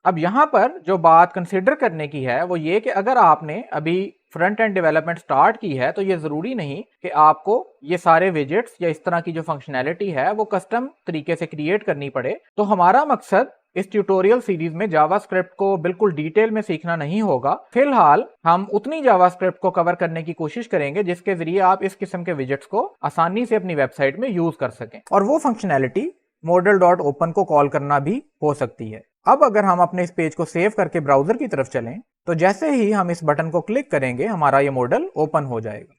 अब यहाँ पर जो बात कंसिडर करने की है वो ये कि अगर आपने अभी फ्रंट एंड डेवलपमेंट स्टार्ट की है तो ये ज़रूरी नहीं कि आपको ये सारे विजेट्स या इस तरह की जो फंक्शनैलिटी है वो कस्टम तरीके से क्रिएट करनी पड़े। तो हमारा मकसद इस ट्यूटोरियल सीरीज में जावास्क्रिप्ट को बिल्कुल डिटेल में सीखना नहीं होगा। फिलहाल हम उतनी जावास्क्रिप्ट को कवर करने की कोशिश करेंगे जिसके जरिए आप इस किस्म के विजेट्स को आसानी से अपनी वेबसाइट में यूज कर सकें, और वो फंक्शनैलिटी modal.open को कॉल करना भी हो सकती है। अब अगर हम अपने इस पेज को सेव करके ब्राउजर की तरफ चलें तो जैसे ही हम इस बटन को क्लिक करेंगे हमारा ये मॉडल ओपन हो जाएगा।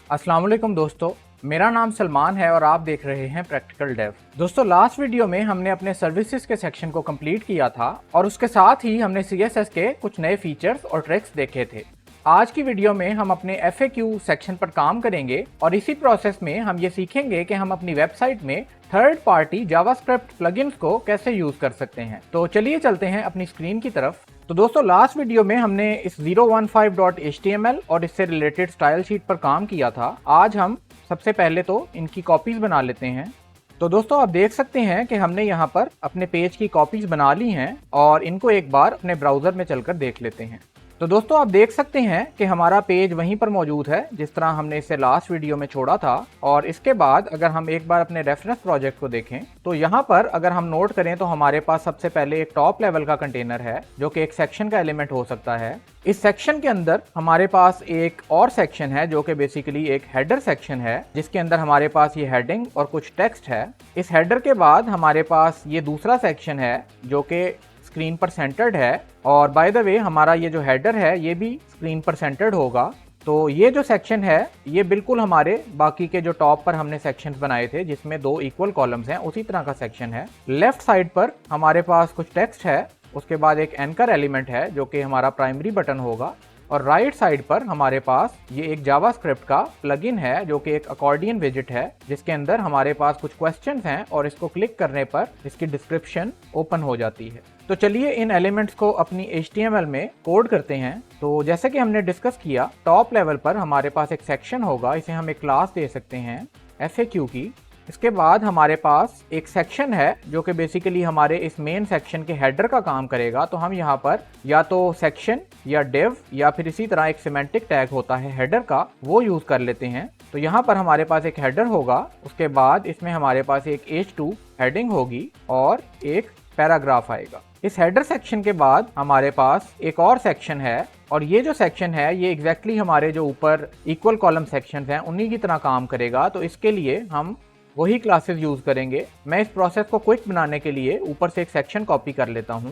अस्सलाम वालेकुम दोस्तों, मेरा नाम सलमान है और आप देख रहे हैं प्रैक्टिकल डेव। दोस्तों, लास्ट वीडियो में हमने अपने सर्विसेज के सेक्शन को कंप्लीट किया था और उसके साथ ही हमने CSS के कुछ नए फीचर्स और ट्रिक्स देखे थे। आज की वीडियो में हम अपने FAQ सेक्शन पर काम करेंगे और इसी प्रोसेस में हम ये सीखेंगे कि हम अपनी वेबसाइट में थर्ड पार्टी जावास्क्रिप्ट प्लगइन्स को कैसे यूज कर सकते हैं। तो चलिए चलते हैं अपनी स्क्रीन की तरफ। तो दोस्तों, लास्ट वीडियो में हमने इस 015.html और इससे रिलेटेड स्टाइल शीट पर काम किया था। आज हम सबसे पहले तो इनकी कॉपीज बना लेते हैं। तो दोस्तों, आप देख सकते हैं कि हमने यहाँ पर अपने पेज की कॉपीज बना ली हैं और इनको एक बार अपने ब्राउजर में चलकर देख लेते हैं। तो दोस्तों, आप देख सकते हैं कि हमारा पेज वहीं पर मौजूद है जिस तरह हमने इसे लास्ट वीडियो में छोड़ा था। और इसके बाद अगर हम एक बार अपने रेफरेंस प्रोजेक्ट को देखें तो यहाँ पर अगर हम नोट करें तो हमारे पास सबसे पहले एक टॉप लेवल का कंटेनर है जो कि एक सेक्शन का एलिमेंट हो सकता है। इस सेक्शन के अंदर हमारे पास एक और सेक्शन है जो कि बेसिकली एक हेडर सेक्शन है जिसके अंदर हमारे पास ये हेडिंग और कुछ टेक्स्ट है। इस हेडर के बाद हमारे पास ये दूसरा सेक्शन है जो कि स्क्रीन पर सेंटर्ड है, और बाय द वे हमारा ये जो हेडर है ये भी स्क्रीन पर सेंटर्ड होगा। तो ये जो सेक्शन है ये बिल्कुल हमारे बाकी के जो टॉप पर हमने सेक्शंस बनाए थे जिसमें 2 इक्वल कॉलम्स हैं उसी तरह का सेक्शन है। लेफ्ट साइड पर हमारे पास कुछ टेक्स्ट है, उसके बाद एक एंकर एलिमेंट है जो कि हमारा प्राइमरी बटन होगा, और राइट साइड पर हमारे पास ये एक जावास्क्रिप्ट का प्लगइन है जो कि एक अकॉर्डियन विजेट है जिसके अंदर हमारे पास कुछ क्वेश्चंस हैं और इसको क्लिक करने पर इसकी डिस्क्रिप्शन ओपन हो जाती है। तो चलिए इन एलिमेंट्स को अपनी HTML में कोड करते हैं। तो जैसे कि हमने डिस्कस किया, टॉप लेवल पर हमारे पास एक सेक्शन होगा, इसे हम एक क्लास दे सकते हैं FAQ की। इसके बाद हमारे पास एक सेक्शन है जो कि बेसिकली हमारे इस मेन सेक्शन के हेडर का काम करेगा। तो हम यहाँ पर या तो सेक्शन या डिव या फिर इसी तरह एक सिमेंटिक टैग होता है हेडर का, वो यूज कर लेते हैं। तो यहाँ पर हमारे पास एक हेडर होगा, उसके बाद इसमें हमारे पास एक H2 हेडिंग होगी और एक पैराग्राफ आएगा। इस हेडर सेक्शन के बाद हमारे पास एक और सेक्शन है, और ये जो सेक्शन है ये एग्जैक्टली हमारे जो ऊपर इक्वल कॉलम सेक्शन हैं उन्हीं की तरह काम करेगा। तो इसके लिए हम वही क्लासेस यूज करेंगे। मैं इस प्रोसेस को क्विक बनाने के लिए ऊपर से एक सेक्शन कॉपी कर लेता हूं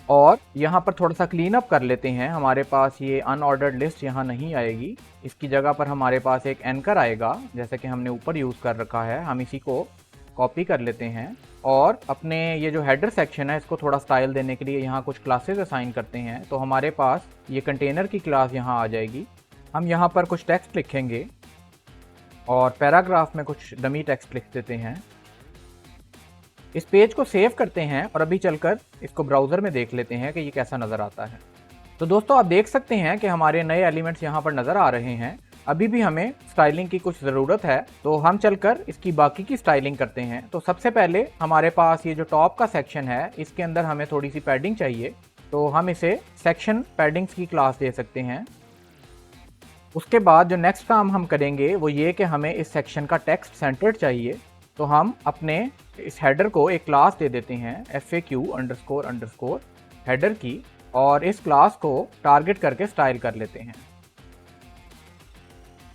और यहाँ पर थोड़ा सा क्लीन अप कर लेते हैं। हमारे पास ये अनऑर्डर्ड लिस्ट यहाँ नहीं आएगी, इसकी जगह पर हमारे पास एक एंकर आएगा जैसे कि हमने ऊपर यूज कर रखा है। हम इसी को कॉपी कर लेते हैं और अपने ये जो हेडर सेक्शन है इसको थोड़ा स्टाइल देने के लिए यहाँ कुछ क्लासेस असाइन करते हैं। तो हमारे पास ये कंटेनर की क्लास यहाँ आ जाएगी। हम यहाँ पर कुछ टेक्स्ट लिखेंगे और पैराग्राफ में कुछ डमी टेक्स्ट लिख देते हैं। इस पेज को सेव करते हैं और अभी चलकर इसको ब्राउजर में देख लेते हैं कि ये कैसा नज़र आता है। तो दोस्तों, आप देख सकते हैं कि हमारे नए एलिमेंट्स यहाँ पर नज़र आ रहे हैं। अभी भी हमें स्टाइलिंग की कुछ ज़रूरत है, तो हम चलकर इसकी बाकी की स्टाइलिंग करते हैं। तो सबसे पहले हमारे पास ये जो टॉप का सेक्शन है इसके अंदर हमें थोड़ी सी पैडिंग चाहिए, तो हम इसे सेक्शन पैडिंग्स की क्लास दे सकते हैं। उसके बाद जो नेक्स्ट काम हम करेंगे वो ये कि हमें इस सेक्शन का टेक्स्ट सेंटर्ड चाहिए। तो हम अपने इस हेडर को एक क्लास दे देते हैं FAQ__ हेडर की, और इस क्लास को टारगेट करके स्टाइल कर लेते हैं।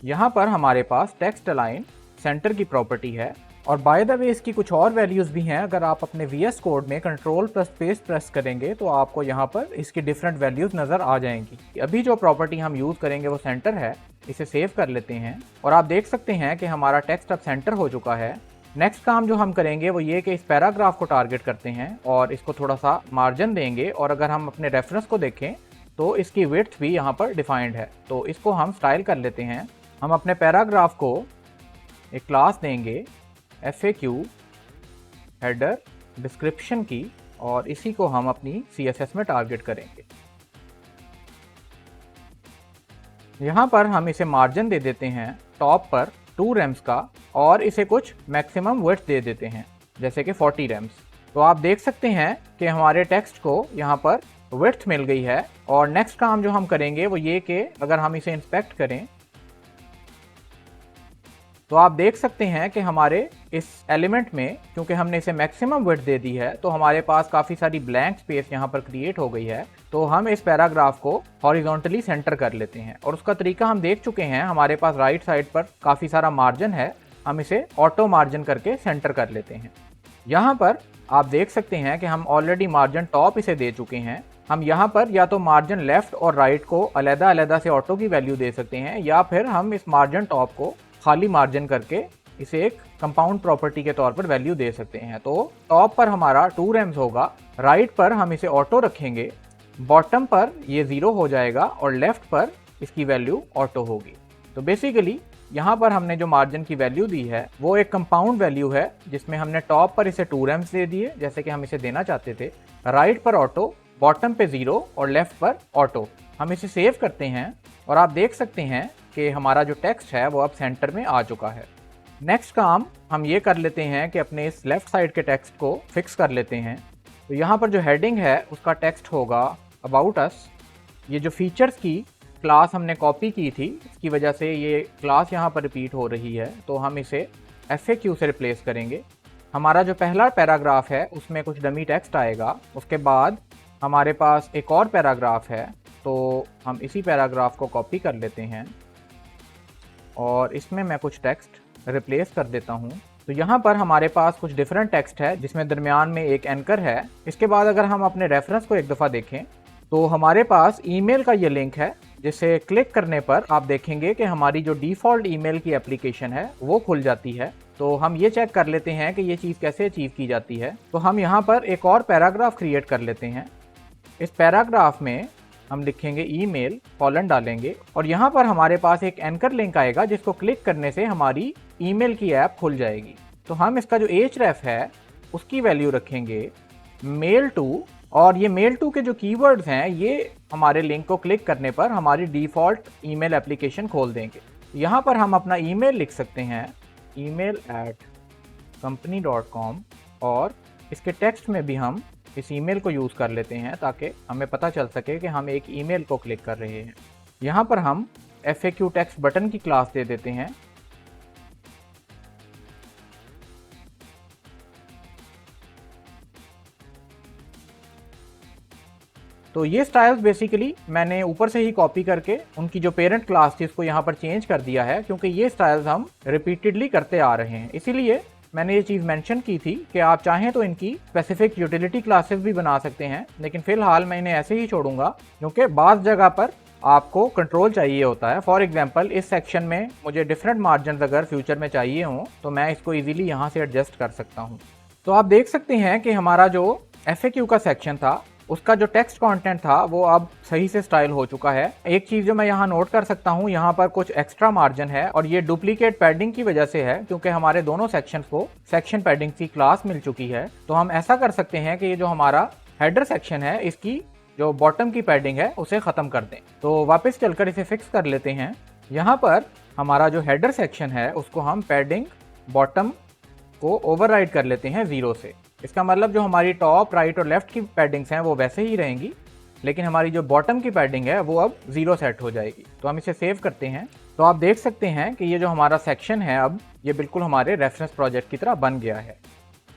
यहाँ पर हमारे पास टेक्स्ट अलाइन सेंटर की प्रॉपर्टी है, और बाय द वे इसकी कुछ और वैल्यूज़ भी हैं। अगर आप अपने VS कोड में Ctrl+Space प्रेस करेंगे तो आपको यहाँ पर इसकी डिफरेंट वैल्यूज़ नज़र आ जाएंगी। अभी जो प्रॉपर्टी हम यूज़ करेंगे वो सेंटर है, इसे सेव कर लेते हैं और आप देख सकते हैं कि हमारा टेक्स्ट अब सेंटर हो चुका है। नेक्स्ट काम जो हम करेंगे वो ये कि इस पैराग्राफ को टारगेट करते हैं और इसको थोड़ा सा मार्जिन देंगे, और अगर हम अपने रेफरेंस को देखें तो इसकी विड्थ भी यहाँ पर डिफाइंड है। तो इसको हम स्टाइल कर लेते हैं। हम अपने पैराग्राफ को एक क्लास देंगे FAQ हेडर डिस्क्रिप्शन की, और इसी को हम अपनी CSS में टारगेट करेंगे। यहाँ पर हम इसे मार्जिन दे देते हैं टॉप पर 2 रेम्स का और इसे कुछ मैक्सिमम विड्थ दे देते हैं जैसे कि 40 रेम्स। तो आप देख सकते हैं कि हमारे टेक्स्ट को यहाँ पर विड्थ मिल गई है। और नेक्स्ट काम जो हम करेंगे वो ये कि अगर हम इसे इंस्पेक्ट करें तो आप देख सकते हैं कि हमारे इस एलिमेंट में, क्योंकि हमने इसे मैक्सिमम विड्थ दे दी है, तो हमारे पास काफ़ी सारी ब्लैंक स्पेस यहाँ पर क्रिएट हो गई है। तो हम इस पैराग्राफ को हॉरिजॉन्टली सेंटर कर लेते हैं और उसका तरीका हम देख चुके हैं। हमारे पास राइट साइड पर काफ़ी सारा मार्जिन है, हम इसे ऑटो मार्जिन करके सेंटर कर लेते हैं। यहाँ पर आप देख सकते हैं कि हम ऑलरेडी मार्जिन टॉप इसे दे चुके हैं। हम यहाँ पर या तो मार्जिन लेफ्ट और राइट को अलग-अलग से ऑटो की वैल्यू दे सकते हैं, या फिर हम इस मार्जिन टॉप को खाली मार्जिन करके इसे एक कंपाउंड प्रॉपर्टी के तौर पर वैल्यू दे सकते हैं। तो टॉप पर हमारा 2 रेम्स होगा, राइट पर हम इसे ऑटो रखेंगे, बॉटम पर ये 0 हो जाएगा और लेफ्ट पर इसकी वैल्यू ऑटो होगी। तो बेसिकली यहाँ पर हमने जो मार्जिन की वैल्यू दी है वो एक कंपाउंड वैल्यू है, जिसमें हमने टॉप पर इसे 2 रेम्स दे दिए जैसे कि हम इसे देना चाहते थे, राइट पर ऑटो, बॉटम पे 0 और लेफ्ट पर ऑटो। हम इसे सेव करते हैं और आप देख सकते हैं कि हमारा जो टेक्स्ट है वो अब सेंटर में आ चुका है। नेक्स्ट काम हम ये कर लेते हैं कि अपने इस लेफ्ट साइड के टेक्स्ट को फिक्स कर लेते हैं। तो यहाँ पर जो हेडिंग है उसका टेक्स्ट होगा अबाउट अस। ये जो फीचर्स की क्लास हमने कॉपी की थी, इसकी वजह से ये क्लास यहाँ पर रिपीट हो रही है, तो हम इसे FAQ से रिप्लेस करेंगे। हमारा जो पहला पैराग्राफ है उसमें कुछ डमी टेक्स्ट आएगा, उसके बाद हमारे पास एक और पैराग्राफ है, तो हम इसी पैराग्राफ को कॉपी कर लेते हैं और इसमें मैं कुछ टेक्स्ट रिप्लेस कर देता हूँ। तो यहाँ पर हमारे पास कुछ डिफरेंट टेक्स्ट है जिसमें दरमियान में एक एंकर है। इसके बाद अगर हम अपने रेफरेंस को एक दफ़ा देखें तो हमारे पास ईमेल का ये लिंक है, जिसे क्लिक करने पर आप देखेंगे कि हमारी जो डिफ़ॉल्ट ईमेल की एप्लीकेशन है वो खुल जाती है। तो हम ये चेक कर लेते हैं कि ये चीज़ कैसे अचीव की जाती है। तो हम यहाँ पर एक और पैराग्राफ क्रिएट कर लेते हैं। इस पैराग्राफ में हम लिखेंगे ईमेल, कॉलन डालेंगे और यहाँ पर हमारे पास एक एंकर लिंक आएगा जिसको क्लिक करने से हमारी ईमेल की ऐप खुल जाएगी। तो हम इसका जो href है उसकी वैल्यू रखेंगे मेल टू, और ये मेल टू के जो कीवर्ड्स हैं ये हमारे लिंक को क्लिक करने पर हमारी डिफ़ॉल्ट ईमेल एप्लीकेशन खोल देंगे। यहाँ पर हम अपना ईमेल लिख सकते हैं email@company.com और इसके टेक्स्ट में भी हम इस ईमेल को यूज़ कर लेते हैं ताकि हमें पता चल सके कि हम एक ईमेल को क्लिक कर रहे हैं। यहाँ पर हम FAQ टेक्स्ट बटन की क्लास दे देते हैं। तो ये स्टाइल्स बेसिकली मैंने ऊपर से ही कॉपी करके उनकी जो पेरेंट क्लास थी उसको यहाँ पर चेंज कर दिया है, क्योंकि ये स्टाइल्स हम रिपीटेडली करते आ रहे हैं। इसीलिए मैंने ये चीज़ मेंशन की थी कि आप चाहें तो इनकी स्पेसिफिक यूटिलिटी क्लासेस भी बना सकते हैं, लेकिन फिलहाल मैं इन्हें ऐसे ही छोड़ूंगा क्योंकि बाज़ जगह पर आपको कंट्रोल चाहिए होता है। फॉर एग्जांपल इस सेक्शन में मुझे डिफरेंट मार्जिन अगर फ्यूचर में चाहिए हों तो मैं इसको इजीली यहाँ से एडजस्ट कर सकता हूँ। तो आप देख सकते हैं कि हमारा जो FAQ का सेक्शन था उसका जो टेक्स्ट कंटेंट था वो अब सही से स्टाइल हो चुका है। एक चीज़ जो मैं यहाँ नोट कर सकता हूँ, यहाँ पर कुछ एक्स्ट्रा मार्जिन है और ये डुप्लीकेट पैडिंग की वजह से है, क्योंकि हमारे दोनों सेक्शंस को सेक्शन पैडिंग की क्लास मिल चुकी है। तो हम ऐसा कर सकते हैं कि ये जो हमारा हेडर सेक्शन है इसकी जो बॉटम की पैडिंग है उसे ख़त्म कर दें। तो वापस चलकर इसे फिक्स कर लेते हैं। यहाँ पर हमारा जो हेडर सेक्शन है उसको हम पैडिंग बॉटम को ओवरराइड कर लेते हैं 0 से। इसका मतलब जो हमारी टॉप, राइट और लेफ्ट की पैडिंग्स हैं वो वैसे ही रहेंगी, लेकिन हमारी जो बॉटम की पैडिंग है वो अब 0 सेट हो जाएगी। तो हम इसे सेव करते हैं। तो आप देख सकते हैं कि ये जो हमारा सेक्शन है अब ये बिल्कुल हमारे रेफरेंस प्रोजेक्ट की तरह बन गया है।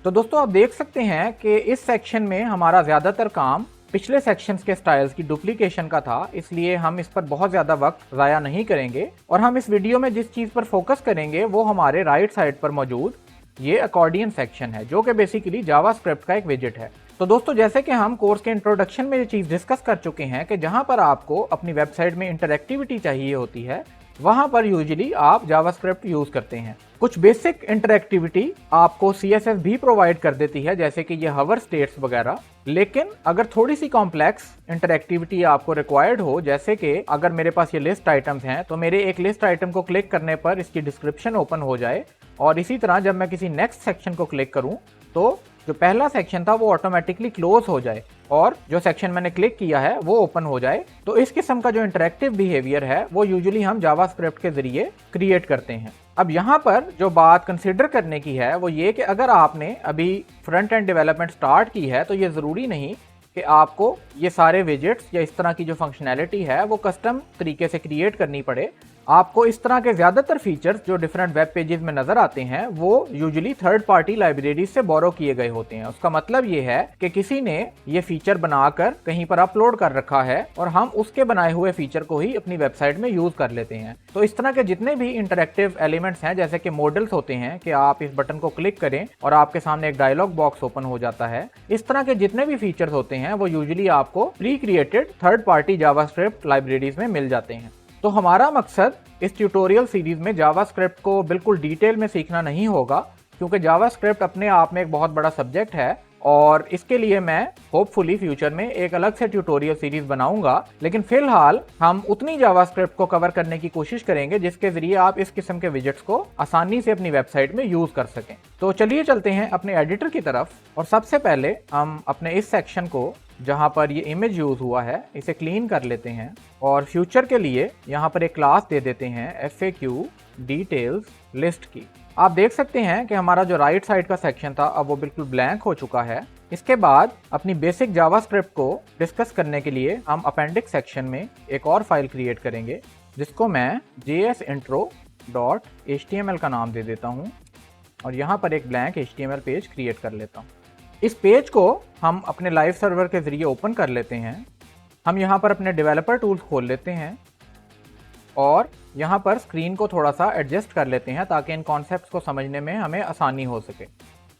तो दोस्तों आप देख सकते हैं कि इस सेक्शन में हमारा ज़्यादातर काम पिछले सेक्शंस के स्टाइल्स की डुप्लीकेशन का था, इसलिए हम इस पर बहुत ज़्यादा वक्त ज़ाया नहीं करेंगे और हम इस वीडियो में जिस चीज़ पर फोकस करेंगे वो हमारे राइट साइड पर मौजूद ये अकॉर्डियन सेक्शन है, जो कि बेसिकली जावास्क्रिप्ट का एक विजेट है। तो दोस्तों जैसे कि हम कोर्स के इंट्रोडक्शन में ये चीज़ डिस्कस कर चुके हैं कि जहां पर आपको अपनी वेबसाइट में इंटरैक्टिविटी चाहिए होती है वहां पर यूजुअली आप जावास्क्रिप्ट यूज़ करते हैं। कुछ बेसिक इंटरैक्टिविटी आपको CSS भी प्रोवाइड कर देती है, जैसे कि ये हवर स्टेट्स वगैरह। लेकिन अगर थोड़ी सी कॉम्प्लेक्स इंटरैक्टिविटी आपको रिक्वायर्ड हो, जैसे कि अगर मेरे पास ये लिस्ट आइटम्स हैं तो मेरे एक लिस्ट आइटम को क्लिक करने पर इसकी डिस्क्रिप्शन ओपन हो जाए और इसी तरह जब मैं किसी नेक्स्ट सेक्शन को क्लिक करूं तो जो पहला सेक्शन था वो ऑटोमेटिकली क्लोज हो जाए और जो सेक्शन मैंने क्लिक किया है वो ओपन हो जाए। तो इस किस्म का जो इंटरेक्टिव बिहेवियर है वो यूजुअली हम जावास्क्रिप्ट के जरिए क्रिएट करते हैं। अब यहाँ पर जो बात कंसिडर करने की है वो ये कि अगर आपने अभी फ्रंट एंड डेवलपमेंट स्टार्ट की है तो ये ज़रूरी नहीं कि आपको ये सारे विजेट्स या इस तरह की जो फंक्शनैलिटी है वो कस्टम तरीके से क्रिएट करनी पड़े। आपको इस तरह के ज़्यादातर फीचर्स जो डिफरेंट वेब पेजेस में नज़र आते हैं वो यूजुअली थर्ड पार्टी लाइब्रेरीज से बोरो किए गए होते हैं। उसका मतलब ये है कि किसी ने ये फीचर बनाकर कहीं पर अपलोड कर रखा है और हम उसके बनाए हुए फीचर को ही अपनी वेबसाइट में यूज़ कर लेते हैं। तो इस तरह के जितने भी इंटरेक्टिव एलिमेंट्स हैं, जैसे कि मॉडल्स होते हैं कि आप इस बटन को क्लिक करें और आपके सामने एक डायलॉग बॉक्स ओपन हो जाता है, इस तरह के जितने भी फीचर्स होते हैं वो यूजुअली आपको pre created third party JavaScript libraries में मिल जाते हैं। तो हमारा मकसद इस ट्यूटोरियल सीरीज में जावास्क्रिप्ट को बिल्कुल डिटेल में सीखना नहीं होगा, क्योंकि जावास्क्रिप्ट अपने आप में एक बहुत बड़ा सब्जेक्ट है और इसके लिए मैं होपफुली फ्यूचर में एक अलग से ट्यूटोरियल सीरीज बनाऊंगा। लेकिन फिलहाल हम उतनी जावास्क्रिप्ट को कवर करने की कोशिश करेंगे जिसके जरिए आप इस किस्म के विजेट्स को आसानी से अपनी वेबसाइट में यूज कर सकें। तो चलिए चलते हैं अपने एडिटर की तरफ और सबसे पहले हम अपने इस सेक्शन को जहां पर ये इमेज यूज हुआ है इसे क्लीन कर लेते हैं और फ्यूचर के लिए यहां पर एक क्लास दे देते हैं FAQ डिटेल्स लिस्ट की। आप देख सकते हैं कि हमारा जो राइट साइड का सेक्शन था अब वो बिल्कुल ब्लैंक हो चुका है। इसके बाद अपनी बेसिक जावास्क्रिप्ट को डिस्कस करने के लिए हम अपेंडिक्स सेक्शन में एक और फाइल क्रिएट करेंगे जिसको मैं jsintro.html का नाम दे देता हूँ और यहाँ पर एक ब्लैंक HTML पेज क्रिएट कर लेता हूँ। इस पेज को हम अपने लाइव सर्वर के जरिए ओपन कर लेते हैं। हम यहाँ पर अपने डेवलपर टूल्स खोल लेते हैं और यहाँ पर स्क्रीन को थोड़ा सा एडजस्ट कर लेते हैं ताकि इन कॉन्सेप्ट्स को समझने में हमें आसानी हो सके।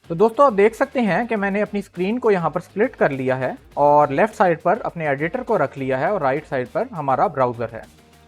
तो दोस्तों आप देख सकते हैं कि मैंने अपनी स्क्रीन को यहाँ पर स्प्लिट कर लिया है और लेफ्ट साइड पर अपने एडिटर को रख लिया है और राइट साइड पर हमारा ब्राउजर है।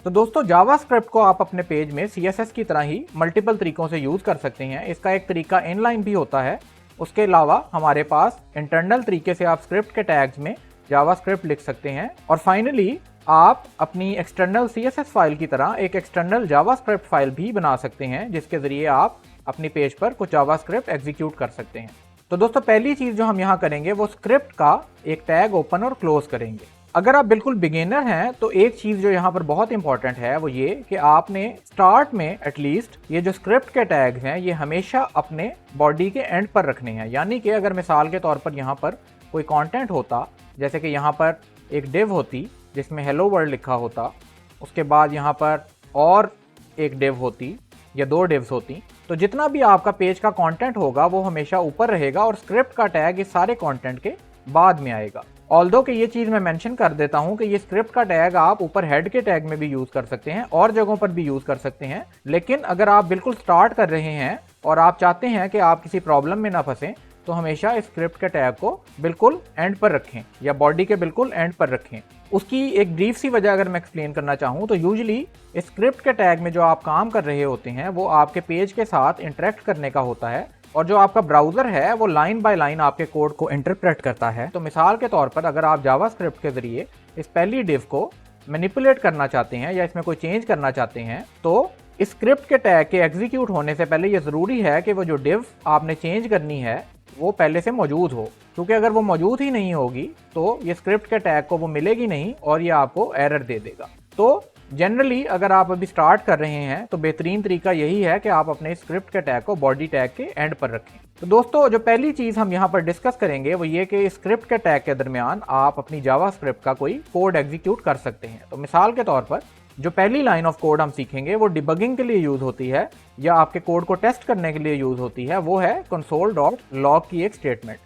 तो दोस्तों जावास्क्रिप्ट को आप अपने पेज में CSS की तरह ही मल्टीपल तरीकों से यूज कर सकते हैं। इसका एक तरीका इनलाइन भी होता है। उसके अलावा हमारे पास इंटरनल तरीके से आप स्क्रिप्ट के टैग्स में जावास्क्रिप्ट लिख सकते हैं और फाइनली आप अपनी एक्सटर्नल CSS फाइल की तरह एक एक्सटर्नल जावास्क्रिप्ट फाइल भी बना सकते हैं जिसके जरिए आप अपनी पेज पर कुछ जावास्क्रिप्ट एग्जीक्यूट कर सकते हैं। तो दोस्तों पहली चीज जो हम यहाँ करेंगे वो स्क्रिप्ट का एक टैग ओपन और क्लोज करेंगे। अगर आप बिल्कुल बिगिनर हैं तो एक चीज जो यहाँ पर बहुत इंपॉर्टेंट है वो ये कि आपने स्टार्ट में एटलीस्ट ये जो स्क्रिप्ट के टैग्स हैं ये हमेशा अपने बॉडी के एंड पर रखने हैं। यानी कि अगर मिसाल के तौर पर यहाँ पर कोई कंटेंट होता, जैसे कि यहाँ पर एक डिव होती जिसमें हेलो वर्ल्ड लिखा होता, उसके बाद यहाँ पर और एक डिव होती या दो डिव्स होती, तो जितना भी आपका पेज का कंटेंट होगा वो हमेशा ऊपर रहेगा और स्क्रिप्ट का टैग इस सारे कंटेंट के बाद में आएगा। ऑल्दो कि ये चीज मैं मेंशन कर देता हूं कि ये स्क्रिप्ट का टैग आप ऊपर हेड के टैग में भी यूज कर सकते हैं और जगहों पर भी यूज कर सकते हैं। लेकिन अगर आप बिल्कुल स्टार्ट कर रहे हैं और आप चाहते हैं कि आप किसी प्रॉब्लम में ना फंसें तो हमेशा इस स्क्रिप्ट के टैग को बिल्कुल एंड पर रखें या बॉडी के बिल्कुल एंड पर रखें। उसकी एक ब्रीफ सी वजह अगर मैं एक्सप्लेन करना चाहूँ तो यूजुअली स्क्रिप्ट के टैग में जो आप काम कर रहे होते हैं वो आपके पेज के साथ इंटरेक्ट करने का होता है और जो आपका ब्राउजर है वो लाइन बाय लाइन आपके कोड को इंटरप्रेट करता है। तो मिसाल के तौर पर अगर आप जावास्क्रिप्ट के जरिए इस पहली डिव को मैनिपुलेट करना चाहते हैं या इसमें कोई चेंज करना चाहते हैं तो इस स्क्रिप्ट के टैग के एग्जीक्यूट होने से पहले ये जरूरी है कि वो जो डिव आपने चेंज करनी है वो पहले से मौजूद हो, क्योंकि अगर वो मौजूद ही नहीं होगी तो ये स्क्रिप्ट के टैग को वो मिलेगी नहीं और ये आपको एरर दे देगा। तो जनरली अगर आप अभी स्टार्ट कर रहे हैं तो बेहतरीन तरीका यही है कि आप अपने स्क्रिप्ट के टैग को बॉडी टैग के एंड पर रखें। तो दोस्तों जो पहली चीज हम यहाँ पर डिस्कस करेंगे वो ये कि स्क्रिप्ट के टैग के दरमियान आप अपनी जावास्क्रिप्ट का कोई कोड एग्जीक्यूट कर सकते हैं। तो मिसाल के तौर पर जो पहली लाइन ऑफ कोड हम सीखेंगे वो डिबगिंग के लिए यूज होती है या आपके कोड को टेस्ट करने के लिए यूज होती है, वो है console.log की एक स्टेटमेंट।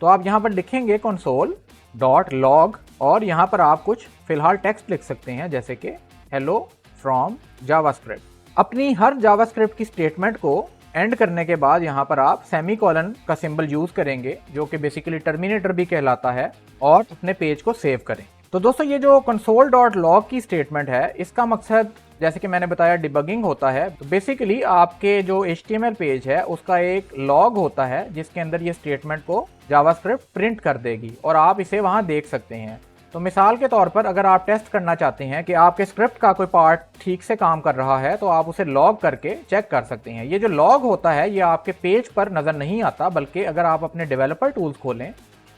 तो आप यहाँ पर लिखेंगे console.log और यहाँ पर आप कुछ फिलहाल टेक्स्ट लिख सकते हैं जैसे कि हेलो फ्रॉम जावास्क्रिप्ट। अपनी हर जावास्क्रिप्ट की स्टेटमेंट को एंड करने के बाद यहाँ पर आप सेमीकोलन का सिंबल यूज करेंगे जो कि बेसिकली टर्मिनेटर भी कहलाता है और अपने पेज को सेव करें। तो दोस्तों ये जो console.log की स्टेटमेंट है इसका मकसद जैसे कि मैंने बताया डिबगिंग होता है। तो बेसिकली आपके जो HTML पेज है उसका एक लॉग होता है जिसके अंदर ये स्टेटमेंट को जावास्क्रिप्ट प्रिंट कर देगी और आप इसे वहां देख सकते हैं। तो मिसाल के तौर पर अगर आप टेस्ट करना चाहते हैं कि आपके स्क्रिप्ट का कोई पार्ट ठीक से काम कर रहा है तो आप उसे लॉग करके चेक कर सकते हैं। ये जो लॉग होता है ये आपके पेज पर नज़र नहीं आता, बल्कि अगर आप अपने डेवलपर टूल्स खोलें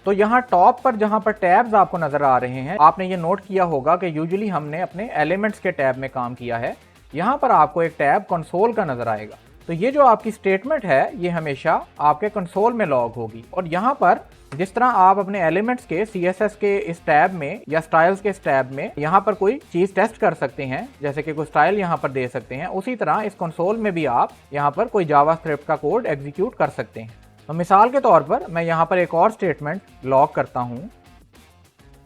तो यहाँ टॉप पर जहाँ पर टैब्स आपको नज़र आ रहे हैं, आपने ये नोट किया होगा कि यूजुअली हमने अपने एलिमेंट्स के टैब में काम किया है। यहाँ पर आपको एक टैब कंसोल का नज़र आएगा। तो ये जो आपकी स्टेटमेंट है ये हमेशा आपके कंसोल में लॉग होगी। और यहाँ पर जिस तरह आप अपने एलिमेंट्स के CSS के इस टैब में या स्टाइल्स के इस टैब में यहाँ पर कोई चीज़ टेस्ट कर सकते हैं, जैसे कि कोई स्टाइल यहाँ पर दे सकते हैं, उसी तरह इस कंसोल में भी आप यहाँ पर कोई जावास्क्रिप्ट का कोड एग्जीक्यूट कर सकते हैं। तो मिसाल के तौर पर मैं यहाँ पर एक और स्टेटमेंट लॉग करता हूँ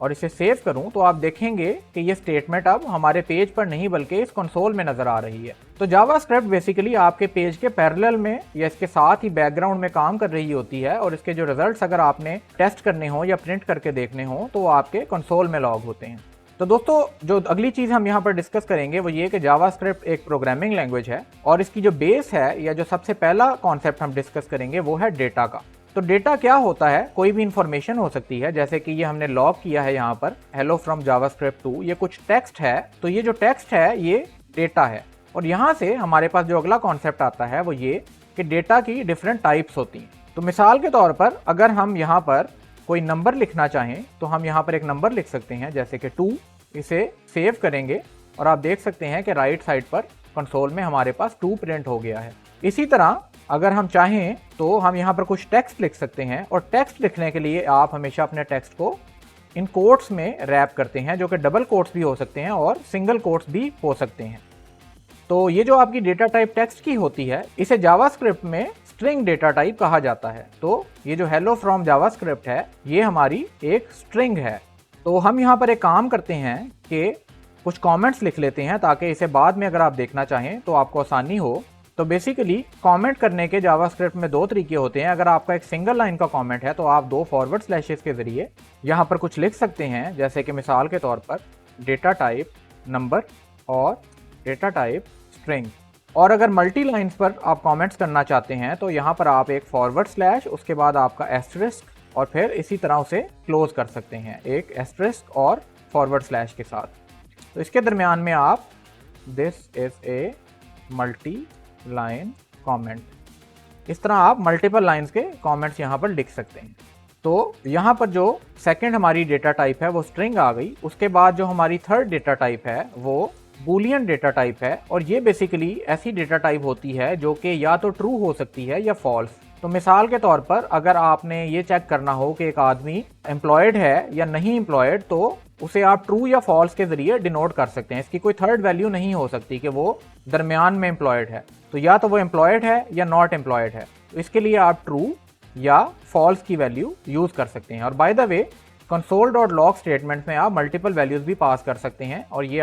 और इसे सेव करूं तो आप देखेंगे कि ये स्टेटमेंट अब हमारे पेज पर नहीं बल्कि इस कंसोल में नजर आ रही है। तो जावास्क्रिप्ट बेसिकली आपके पेज के पैरेलल में या इसके साथ ही बैकग्राउंड में काम कर रही होती है और इसके जो रिजल्ट्स अगर आपने टेस्ट करने हो या प्रिंट करके देखने हो तो वो आपके कंसोल में लॉग होते हैं। तो दोस्तों जो अगली चीज़ हम यहाँ पर डिस्कस करेंगे वो ये कि जावास्क्रिप्ट एक प्रोग्रामिंग लैंग्वेज है और इसकी जो बेस है या जो सबसे पहला कॉन्सेप्ट हम डिस्कस करेंगे वो है डेटा का। तो डेटा क्या होता है? कोई भी इंफॉर्मेशन हो सकती है, जैसे कि ये हमने लॉग किया है यहाँ पर हेलो फ्रॉम जावास्क्रिप्ट 2, ये कुछ टेक्स्ट है। तो ये जो टेक्स्ट है ये डेटा है। और यहाँ से हमारे पास जो अगला कॉन्सेप्ट आता है वो ये कि डेटा की डिफरेंट टाइप्स होती हैं। तो मिसाल के तौर पर अगर हम यहाँ पर कोई नंबर लिखना चाहें तो हम यहाँ पर एक नंबर लिख सकते हैं, जैसे कि 2। इसे सेव करेंगे और आप देख सकते हैं कि राइट साइड पर कंसोल में हमारे पास 2 प्रिंट हो गया है। इसी तरह अगर हम चाहें तो हम यहाँ पर कुछ टेक्स्ट लिख सकते हैं और टेक्स्ट लिखने के लिए आप हमेशा अपने टेक्स्ट को इन कोट्स में रैप करते हैं, जो कि डबल कोट्स भी हो सकते हैं और सिंगल कोट्स भी हो सकते हैं। तो ये जो आपकी डेटा टाइप टेक्स्ट की होती है इसे जावास्क्रिप्ट में स्ट्रिंग डेटा टाइप कहा जाता है। तो ये जो हेलो फ्रॉम जावास्क्रिप्ट है ये हमारी एक स्ट्रिंग है। तो हम यहाँ पर एक काम करते हैं कि कुछ कमेंट्स लिख लेते हैं ताकि इसे बाद में अगर आप देखना चाहें तो आपको आसानी हो। तो बेसिकली कमेंट करने के जावास्क्रिप्ट में 2 तरीके होते हैं। अगर आपका एक सिंगल लाइन का कमेंट है तो आप 2 फॉरवर्ड स्लैशेस के जरिए यहाँ पर कुछ लिख सकते हैं, जैसे कि मिसाल के तौर पर डेटा टाइप नंबर और डेटा टाइप स्ट्रिंग। और अगर मल्टी लाइन्स पर आप कमेंट्स करना चाहते हैं तो यहाँ पर आप एक फॉरवर्ड स्लैश, उसके बाद आपका एस्टरिस्क और फिर इसी तरह उसे क्लोज कर सकते हैं एक एस्टरिस्क और फॉरवर्ड स्लैश के साथ। तो इसके दरमियान में आप this is a multi line comment, इस तरह आप मल्टीपल लाइंस के कमेंट्स यहाँ पर लिख सकते हैं। तो यहाँ पर जो सेकंड हमारी डेटा टाइप है वो स्ट्रिंग आ गई। उसके बाद जो हमारी थर्ड डेटा टाइप है वो बूलियन डेटा टाइप है और ये बेसिकली ऐसी डेटा टाइप होती है जो कि या तो ट्रू हो सकती है या फॉल्स। तो मिसाल के तौर पर अगर आपने ये चेक करना हो कि एक आदमी एम्प्लॉयड है या नहीं एम्प्लॉयड तो उसे आप ट्रू या फॉल्स के जरिए डिनोट कर सकते हैं। इसकी कोई थर्ड वैल्यू नहीं हो सकती कि वो दरमियान में एम्प्लॉयड है, तो या तो वो एम्प्लॉयड है या नॉट एम्प्लॉयड है। तो इसके लिए आप ट्रू या फॉल्स की वैल्यू यूज कर सकते हैं। और by the way console.log statement में आप मल्टीपल वैल्यूज भी पास कर सकते हैं और ये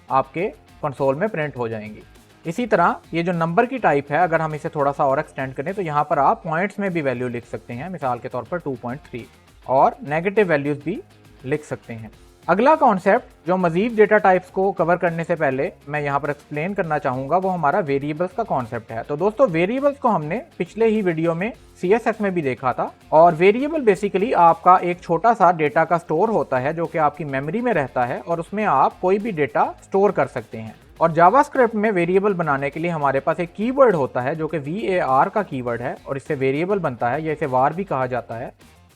आपके कंसोल में प्रिंट हो जाएंगी। इसी तरह ये जो नंबर की टाइप है अगर हम इसे थोड़ा सा और एक्सटेंड करें तो यहाँ पर आप पॉइंट्स में भी वैल्यू लिख सकते हैं, मिसाल के तौर पर 2.3 और नेगेटिव वैल्यूज भी लिख सकते हैं। अगला कॉन्सेप्ट जो मजीद डेटा टाइप्स को कवर करने से पहले मैं यहाँ पर एक्सप्लेन करना चाहूँगा वो हमारा वेरिएबल्स का कॉन्सेप्ट है। तो दोस्तों वेरिएबल्स को हमने पिछले ही वीडियो में CSS में भी देखा था और वेरिएबल बेसिकली आपका एक छोटा सा डेटा का स्टोर होता है जो कि आपकी मेमोरी में रहता है और उसमें आप कोई भी डेटा स्टोर कर सकते हैं। और जावास्क्रिप्ट में वेरिएबल बनाने के लिए हमारे पास एक कीवर्ड होता है जो कि var का कीवर्ड है और इससे वेरिएबल बनता है या इसे var भी कहा जाता है।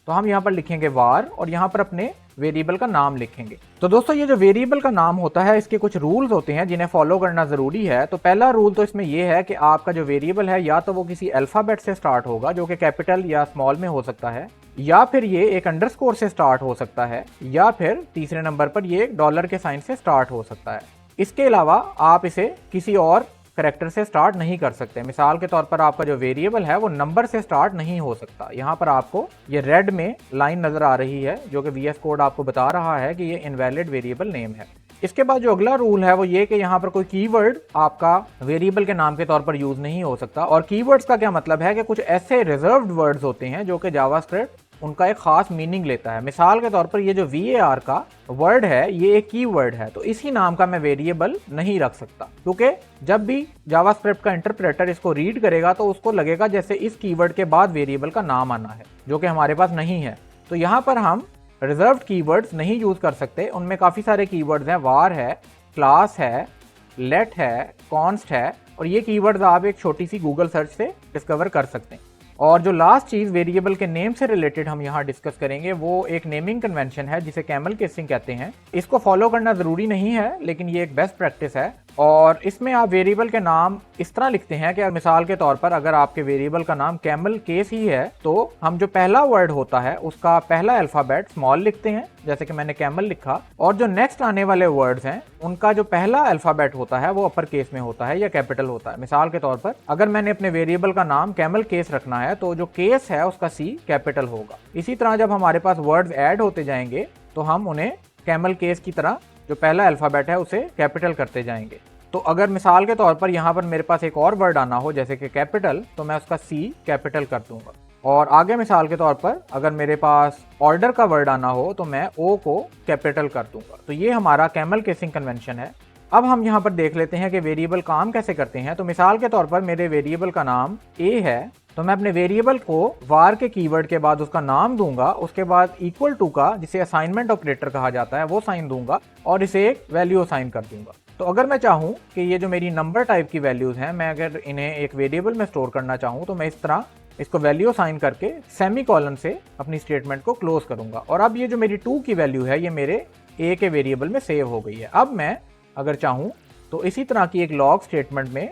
तो हम यहाँ पर लिखेंगे var और यहाँ पर अपने वेरिएबल का नाम लिखेंगे। तो दोस्तों ये जो वेरिएबल का नाम होता है इसके कुछ रूल्स होते हैं जिन्हें फॉलो करना जरूरी है। तो पहला रूल तो इसमें यह है कि आपका जो वेरिएबल है या तो वो किसी अल्फाबेट से स्टार्ट होगा जो कि कैपिटल या स्मॉल में हो सकता है, या फिर ये एक अंडरस्कोर से स्टार्ट हो सकता है, या फिर तीसरे नंबर पर ये एक डॉलर के साइन से स्टार्ट हो सकता है। इसके अलावा आप इसे किसी और करैक्टर से स्टार्ट नहीं कर सकते। मिसाल के तौर पर आपका जो वेरिएबल है वो नंबर से स्टार्ट नहीं हो सकता। यहाँ पर आपको ये रेड में लाइन नजर आ रही है जो कि VS कोड आपको बता रहा है कि ये इनवैलिड वेरिएबल नेम है। इसके बाद जो अगला रूल है वो ये कि यहाँ पर कोई कीवर्ड आपका वेरिएबल के नाम के तौर पर यूज नहीं हो सकता। और कीवर्ड्स का क्या मतलब है कि कुछ ऐसे रिजर्व्ड वर्ड्स होते हैं जो कि जावास्क्रिप्ट उनका एक खास मीनिंग लेता है। मिसाल के तौर पर ये जो var का वर्ड है ये एक कीवर्ड है, तो इसी नाम का मैं वेरिएबल नहीं रख सकता क्योंकि जब भी जावास्क्रिप्ट का इंटरप्रेटर इसको रीड करेगा तो उसको लगेगा जैसे इस कीवर्ड के बाद वेरिएबल का नाम आना है जो कि हमारे पास नहीं है। तो यहाँ पर हम रिजर्व्ड कीवर्ड्स नहीं यूज़ कर सकते। उनमें काफ़ी सारे कीवर्ड्स हैं, वार है, क्लास है, लेट है, कॉन्स्ट है, और ये कीवर्ड्स आप एक छोटी सी गूगल सर्च से डिस्कवर कर सकते हैं। और जो लास्ट चीज़ वेरिएबल के नेम से रिलेटेड हम यहाँ डिस्कस करेंगे वो एक नेमिंग कन्वेंशन है जिसे कैमल केसिंग कहते हैं। इसको फॉलो करना ज़रूरी नहीं है, लेकिन ये एक बेस्ट प्रैक्टिस है। और इसमें आप वेरिएबल के नाम इस तरह लिखते हैं कि मिसाल के तौर पर अगर आपके वेरिएबल का नाम कैमल केस ही है तो हम जो पहला वर्ड होता है उसका पहला अल्फाबेट स्मॉल लिखते हैं, जैसे कि मैंने कैमल लिखा, और जो नेक्स्ट आने वाले वर्ड्स हैं उनका जो पहला अल्फाबेट होता है वो अपर केस में होता है या कैपिटल होता है। मिसाल के तौर पर अगर मैंने अपने वेरिएबल का नाम कैमल केस रखना है तो जो केस है उसका सी कैपिटल होगा। इसी तरह जब हमारे पास वर्ड्स ऐड होते जाएंगे तो हम उन्हें कैमल केस की तरह जो पहला अल्फाबेट है उसे कैपिटल करते जाएंगे। तो अगर मिसाल के तौर पर यहाँ पर मेरे पास एक और वर्ड आना हो जैसे कि कैपिटल, तो मैं उसका सी कैपिटल कर दूंगा। और आगे मिसाल के तौर पर अगर मेरे पास ऑर्डर का वर्ड आना हो तो मैं ओ को कैपिटल कर दूंगा। तो ये हमारा कैमल केसिंग कन्वेंशन है। अब हम यहाँ पर देख लेते हैं कि वेरिएबल काम कैसे करते हैं। तो मिसाल के तौर पर मेरे वेरिएबल का नाम ए है, तो मैं अपने वेरिएबल को वार के कीवर्ड के बाद उसका नाम दूंगा, उसके बाद इक्वल टू का जिसे असाइनमेंट ऑपरेटर कहा जाता है वो साइन दूंगा और इसे एक वैल्यू असाइन कर दूंगा। तो अगर मैं चाहूँ कि ये जो मेरी नंबर टाइप की वैल्यूज हैं मैं अगर इन्हें एक वेरिएबल में स्टोर करना चाहूँ तो मैं इस तरह इसको वैल्यू असाइन करके सेमी कॉलन से अपनी स्टेटमेंट को क्लोज करूंगा। और अब ये जो मेरी 2 की वैल्यू है ये मेरे ए के वेरिएबल में सेव हो गई है। अब मैं अगर चाहूँ तो इसी तरह की एक लॉग स्टेटमेंट में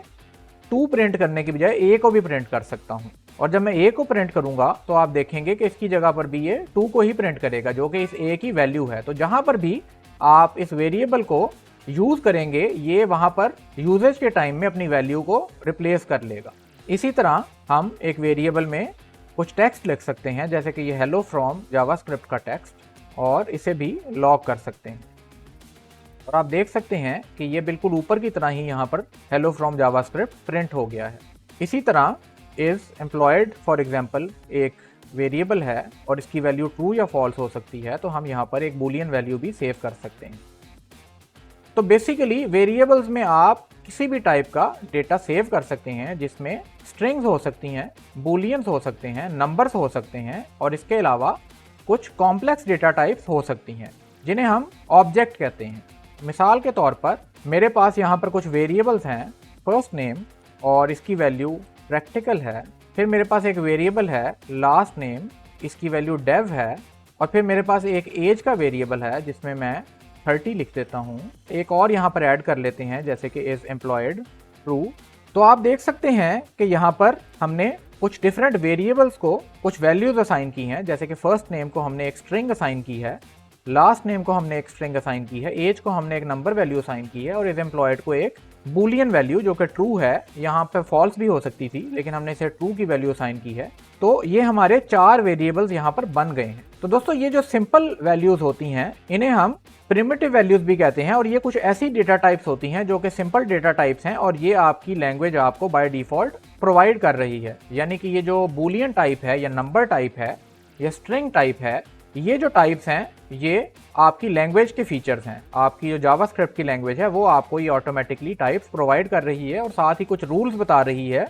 2 प्रिंट करने की बजाय ए को भी प्रिंट कर सकता हूँ। और जब मैं ए को प्रिंट करूंगा तो आप देखेंगे कि इसकी जगह पर भी ये 2 को ही प्रिंट करेगा जो कि इस ए की वैल्यू है। तो जहां पर भी आप इस वेरिएबल को यूज करेंगे ये वहां पर यूजेज के टाइम में अपनी वैल्यू को रिप्लेस कर लेगा। इसी तरह हम एक वेरिएबल में कुछ टेक्स्ट लिख सकते हैं जैसे कि ये हेलो फ्रॉम जावास्क्रिप्ट का टेक्स्ट, और इसे भी लॉग कर सकते हैं। और आप देख सकते हैं कि ये बिल्कुल ऊपर की तरह ही यहाँ पर हेलो फ्रॉम जावास्क्रिप्ट प्रिंट हो गया है। इसी तरह इज एम्प्लॉयड फॉर एग्जाम्पल एक वेरिएबल है और इसकी वैल्यू ट्रू या फॉल्स हो सकती है, तो हम यहाँ पर एक बूलियन वैल्यू भी सेव कर सकते हैं। तो बेसिकली वेरिएबल्स में आप किसी भी टाइप का डेटा सेव कर सकते हैं जिसमें स्ट्रिंग्स हो सकती हैं, बूलियंस हो सकते हैं, नंबर्स हो सकते हैं, और इसके अलावा कुछ कॉम्प्लेक्स डेटा टाइप्स हो सकती हैं जिन्हें हम ऑब्जेक्ट कहते हैं। मिसाल के तौर पर मेरे पास यहाँ पर कुछ वेरिएबल्स हैं, फर्स्ट नेम और इसकी वैल्यू प्रैक्टिकल है, फिर मेरे पास एक वेरिएबल है लास्ट नेम, इसकी वैल्यू डेव है, और फिर मेरे पास एक एज का वेरिएबल है जिसमें मैं 30 लिख देता हूँ। एक और यहाँ पर ऐड कर लेते हैं जैसे कि इज एम्प्लॉयड ट्रू। तो आप देख सकते हैं कि यहाँ पर हमने कुछ डिफरेंट वेरिएबल्स को कुछ वैल्यूज असाइन की हैं, जैसे कि फर्स्ट नेम को हमने एक स्ट्रिंग असाइन की है, लास्ट नेम को हमने एक स्ट्रिंग असाइन की है, एज को हमने एक नंबर वैल्यू असाइन की है, और इज एम्प्लॉयड को एक बूलियन वैल्यू जो कि ट्रू है, यहाँ पे फॉल्स भी हो सकती थी लेकिन हमने इसे ट्रू की वैल्यू असाइन की है। तो ये हमारे 4 वेरिएबल्स यहाँ पर बन गए हैं। तो दोस्तों ये जो सिंपल वैल्यूज होती हैं इन्हें हम प्रिमिटिव वैल्यूज भी कहते हैं, और ये कुछ ऐसी डेटा टाइप्स होती हैं जो कि सिंपल डेटा टाइप्स हैं और ये आपकी लैंग्वेज आपको बाय डिफॉल्ट प्रोवाइड कर रही है। यानी कि ये जो बूलियन टाइप है या नंबर टाइप है या स्ट्रिंग टाइप है, ये जो टाइप्स हैं ये आपकी लैंग्वेज के फीचर्स हैं। आपकी जो जावास्क्रिप्ट की लैंग्वेज है वो आपको ये ऑटोमेटिकली टाइप्स प्रोवाइड कर रही है और साथ ही कुछ रूल्स बता रही है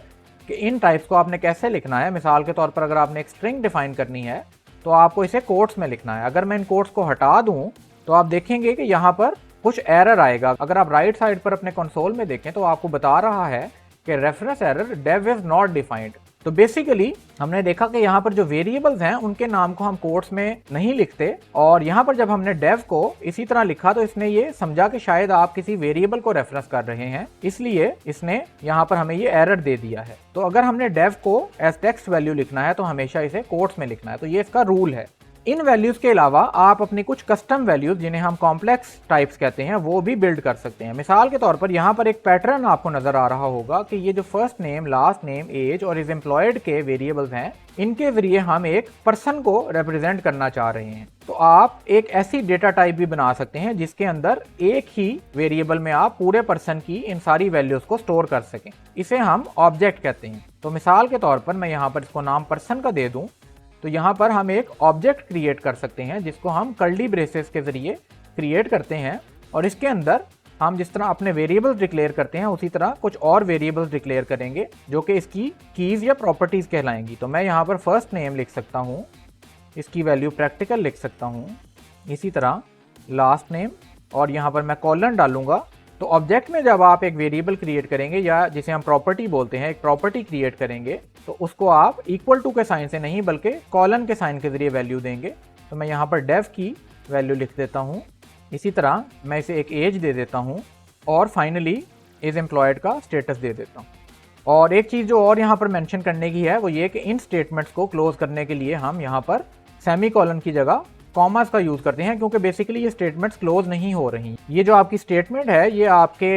कि इन टाइप्स को आपने कैसे लिखना है। मिसाल के तौर पर अगर आपने एक स्ट्रिंग डिफाइन करनी है तो आपको इसे कोट्स में लिखना है। अगर मैं इन कोट्स को हटा दूं तो आप देखेंगे कि यहाँ पर कुछ एरर आएगा। अगर आप राइट साइड पर अपने कंसोल में देखें तो आपको बता रहा है कि reference error Dave is not defined. तो बेसिकली हमने देखा कि यहाँ पर जो वेरिएबल्स हैं उनके नाम को हम कोट्स में नहीं लिखते, और यहाँ पर जब हमने डेव को इसी तरह लिखा तो इसने ये समझा कि शायद आप किसी वेरिएबल को रेफरेंस कर रहे हैं, इसलिए इसने यहाँ पर हमें ये एरर दे दिया है। तो अगर हमने डेव को एज टेक्स्ट वैल्यू लिखना है तो हमेशा इसे कोट्स में लिखना है। तो ये इसका रूल है। इन वैल्यूज के अलावा आप अपनी कुछ कस्टम वैल्यूज जिन्हें हम कॉम्प्लेक्स टाइप्स कहते हैं वो भी बिल्ड कर सकते हैं। मिसाल के तौर पर यहाँ पर एक पैटर्न आपको नजर आ रहा होगा कि ये जो first name, last name, age और इज एम्प्लॉयड के वेरिएबल्स हैं इनके जरिए हम एक पर्सन को रिप्रेजेंट करना चाह रहे हैं। तो आप एक ऐसी डेटा टाइप भी बना सकते हैं जिसके अंदर एक ही वेरिएबल में आप पूरे पर्सन की इन सारी वैल्यूज को स्टोर कर सकें। इसे हम ऑब्जेक्ट कहते हैं। तो मिसाल के तौर पर मैं यहाँ पर इसको नाम पर्सन का दे दूं तो यहाँ पर हम एक ऑब्जेक्ट क्रिएट कर सकते हैं जिसको हम कर्ली ब्रेसेस के जरिए क्रिएट करते हैं, और इसके अंदर हम जिस तरह अपने वेरिएबल्स डिक्लेयर करते हैं उसी तरह कुछ और वेरिएबल्स डिक्लेयर करेंगे जो कि इसकी कीज या प्रॉपर्टीज कहलाएंगी। तो मैं यहाँ पर फर्स्ट नेम लिख सकता हूँ, इसकी वैल्यू प्रैक्टिकल लिख सकता हूँ, इसी तरह लास्ट नेम, और यहाँ पर मैं कॉलन डालूंगा। तो ऑब्जेक्ट में जब आप एक वेरिएबल क्रिएट करेंगे या जिसे हम प्रॉपर्टी बोलते हैं, एक प्रॉपर्टी क्रिएट करेंगे, तो उसको आप इक्वल टू के साइन से नहीं बल्कि कॉलन के साइन के जरिए वैल्यू देंगे। तो मैं यहाँ पर डेव की वैल्यू लिख देता हूँ। इसी तरह मैं इसे एक एज दे देता हूँ और फाइनली इज एम्प्लॉयड का स्टेटस दे देता हूँ। और एक चीज़ जो और यहाँ पर मेंशन करने की है वो ये कि इन स्टेटमेंट्स को क्लोज करने के लिए हम यहाँ पर सेमी कॉलन की जगह कॉमास का यूज़ करते हैं, क्योंकि बेसिकली ये स्टेटमेंट्स क्लोज नहीं हो रही। ये जो आपकी स्टेटमेंट है ये आपके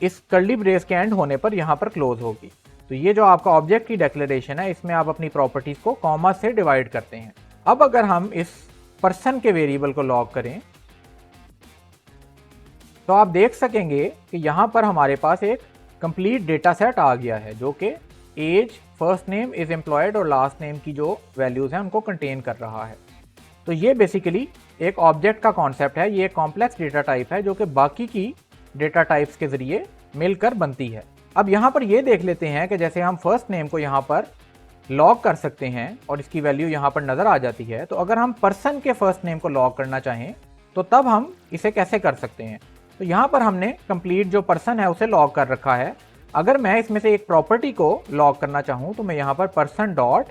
इस कर्ली ब्रेस के एंड होने पर यहाँ पर क्लोज होगी। तो ये जो आपका ऑब्जेक्ट की डेक्लेरेशन है इसमें आप अपनी प्रॉपर्टीज को कॉमा से डिवाइड करते हैं। अब अगर हम इस पर्सन के वेरिएबल को लॉग करें तो आप देख सकेंगे कि यहाँ पर हमारे पास एक कंप्लीट डेटा सेट आ गया है जो कि age, first name, is employed और लास्ट नेम की जो वैल्यूज हैं उनको कंटेन कर रहा है। तो ये बेसिकली एक ऑब्जेक्ट का कॉन्सेप्ट है। ये एक कॉम्प्लेक्स डेटा टाइप है जो कि बाकी की डेटा टाइप्स के जरिए मिलकर बनती है। अब यहाँ पर ये देख लेते हैं कि जैसे हम फर्स्ट नेम को यहाँ पर लॉग कर सकते हैं और इसकी वैल्यू यहाँ पर नज़र आ जाती है, तो अगर हम पर्सन के फर्स्ट नेम को लॉग करना चाहें तो तब हम इसे कैसे कर सकते हैं। तो यहाँ पर हमने कंप्लीट जो पर्सन है उसे लॉग कर रखा है। अगर मैं इसमें से एक प्रॉपर्टी को लॉग करना चाहूँ तो मैं यहाँ पर पर्सन डॉट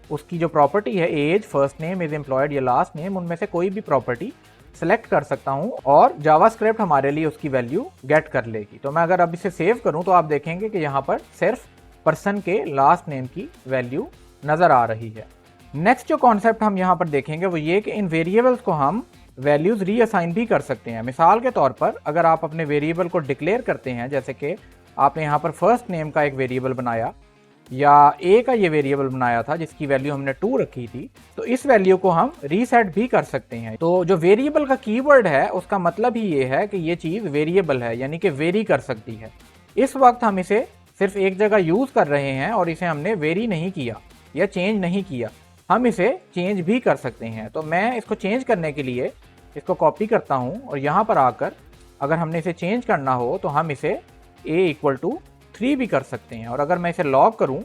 उसकी जो प्रॉपर्टी है age, first name, is employed या लास्ट नेम, उनमें से कोई भी प्रॉपर्टी सेलेक्ट कर सकता हूँ और जावास्क्रिप्ट हमारे लिए उसकी वैल्यू गेट कर लेगी। तो मैं अगर अब इसे सेव करूँ तो आप देखेंगे कि यहाँ पर सिर्फ पर्सन के लास्ट नेम की वैल्यू नज़र आ रही है। नेक्स्ट जो कॉन्सेप्ट हम यहाँ पर देखेंगे वो ये कि इन वेरिएबल्स को हम वैल्यूज़ रीअसाइन भी कर सकते हैं। मिसाल के तौर पर अगर आप अपने वेरिएबल को डिक्लेयर करते हैं, जैसे कि आपने यहाँ पर फर्स्ट नेम का एक वेरिएबल बनाया या ए का ये वेरिएबल बनाया था जिसकी वैल्यू हमने 2 रखी थी, तो इस वैल्यू को हम रीसेट भी कर सकते हैं। तो जो वेरिएबल का कीवर्ड है उसका मतलब ही ये है कि ये चीज़ वेरिएबल है, यानी कि वेरी कर सकती है। इस वक्त हम इसे सिर्फ एक जगह यूज़ कर रहे हैं और इसे हमने वेरी नहीं किया या चेंज नहीं किया, हम इसे चेंज भी कर सकते हैं। तो मैं इसको चेंज करने के लिए इसको कॉपी करता हूँ और यहाँ पर आकर अगर हमने इसे चेंज करना हो तो हम इसे a=3 भी कर सकते हैं। और अगर मैं इसे लॉग करूं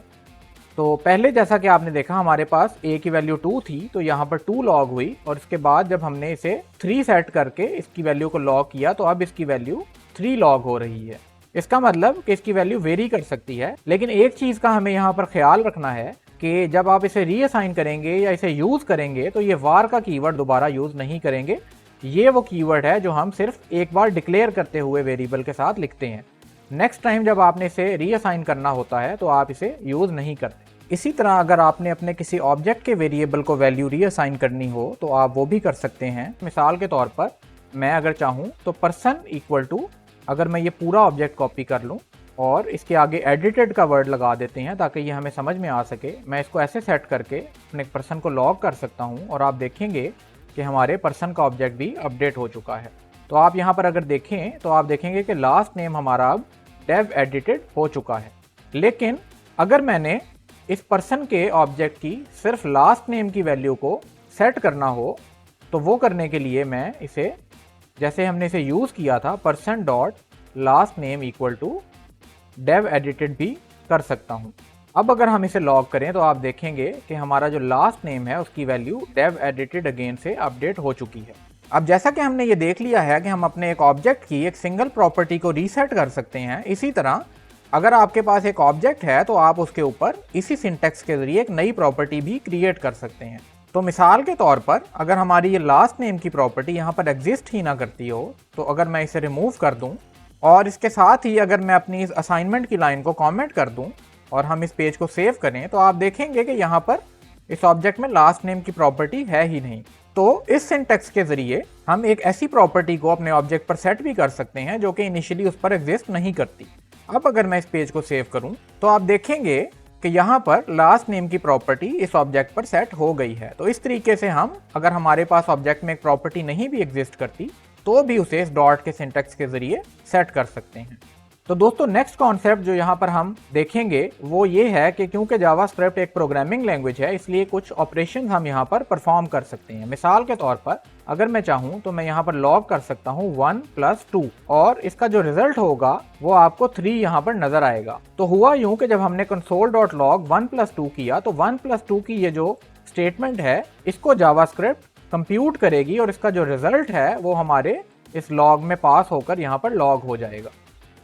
तो पहले जैसा कि आपने देखा हमारे पास a की वैल्यू 2 थी, तो यहाँ पर 2 लॉग हुई और इसके बाद जब हमने इसे 3 सेट करके इसकी वैल्यू को लॉग किया तो अब इसकी वैल्यू 3 लॉग हो रही है। इसका मतलब कि इसकी वैल्यू वेरी कर सकती है। लेकिन एक चीज़ का हमें यहाँ पर ख्याल रखना है कि जब आप इसे रीअसाइन करेंगे या इसे यूज़ करेंगे तो ये वार का कीवर्ड दोबारा यूज़ नहीं करेंगे। ये वो कीवर्ड है जो हम सिर्फ एक बार डिक्लेयर करते हुए वेरिएबल के साथ लिखते हैं। नेक्स्ट टाइम जब आपने इसे रीअसाइन करना होता है तो आप इसे यूज़ नहीं करते। इसी तरह अगर आपने अपने किसी ऑब्जेक्ट के वेरिएबल को वैल्यू रीअसाइन करनी हो तो आप वो भी कर सकते हैं। मिसाल के तौर पर मैं अगर चाहूँ तो पर्सन इक्वल टू, अगर मैं ये पूरा ऑब्जेक्ट कॉपी कर लूँ और इसके आगे एडिटेड का वर्ड लगा देते हैं ताकि ये हमें समझ में आ सके, मैं इसको ऐसे सेट करके अपने पर्सन को लॉग कर सकता हूँ और आप देखेंगे कि हमारे पर्सन का ऑब्जेक्ट भी अपडेट हो चुका है। तो आप यहाँ पर अगर देखें तो आप देखेंगे कि लास्ट नेम हमारा अब डेव एडिटेड हो चुका है। लेकिन अगर मैंने इस पर्सन के ऑब्जेक्ट की सिर्फ लास्ट नेम की वैल्यू को सेट करना हो तो वो करने के लिए मैं इसे जैसे हमने इसे यूज़ किया था person dot last name equal to Dave edited भी कर सकता हूँ। अब अगर हम इसे लॉग करें तो आप देखेंगे कि हमारा जो लास्ट नेम है उसकी वैल्यू डेव एडिटेड अगेन से अपडेट हो चुकी है। अब जैसा कि हमने ये देख लिया है कि हम अपने एक ऑब्जेक्ट की एक सिंगल प्रॉपर्टी को रीसेट कर सकते हैं, इसी तरह अगर आपके पास एक ऑब्जेक्ट है तो आप उसके ऊपर इसी सिंटैक्स के जरिए एक नई प्रॉपर्टी भी क्रिएट कर सकते हैं। तो मिसाल के तौर पर अगर हमारी ये लास्ट नेम की प्रॉपर्टी यहाँ पर एग्जिस्ट ही ना करती हो तो अगर मैं इसे रिमूव कर दूँ और इसके साथ ही अगर मैं अपनी इस असाइनमेंट की लाइन को कॉमेंट कर दूँ और हम इस पेज को सेव करें तो आप देखेंगे कि यहाँ पर इस ऑब्जेक्ट में लास्ट नेम की प्रॉपर्टी है ही नहीं। तो इस सिंटैक्स के जरिए हम एक ऐसी प्रॉपर्टी को अपने ऑब्जेक्ट पर सेट भी कर सकते हैं जो कि इनिशियली उस पर एग्जिस्ट नहीं करती। अब अगर मैं इस पेज को सेव करूं तो आप देखेंगे कि यहाँ पर लास्ट नेम की प्रॉपर्टी इस ऑब्जेक्ट पर सेट हो गई है। तो इस तरीके से हम अगर हमारे पास ऑब्जेक्ट में एक प्रॉपर्टी नहीं भी एग्जिस्ट करती तो भी उसे इस डॉट के सिंटैक्स के जरिए सेट कर सकते हैं। तो दोस्तों नेक्स्ट कॉन्सेप्ट जो यहाँ पर हम देखेंगे वो ये है कि क्योंकि जावास्क्रिप्ट एक प्रोग्रामिंग लैंग्वेज है इसलिए कुछ ऑपरेशंस हम यहाँ पर परफॉर्म कर सकते हैं। मिसाल के तौर पर अगर मैं चाहूँ तो मैं यहाँ पर लॉग कर सकता हूँ 1 + 2 और इसका जो रिजल्ट होगा वो आपको 3 यहाँ पर नजर आएगा। तो हुआ यूं कि जब हमने console.log 1 + 2 किया तो 1 + 2 की ये जो स्टेटमेंट है इसको जावास्क्रिप्ट कंप्यूट करेगी और इसका जो रिजल्ट है वो हमारे इस लॉग में पास होकर यहाँ पर लॉग हो जाएगा।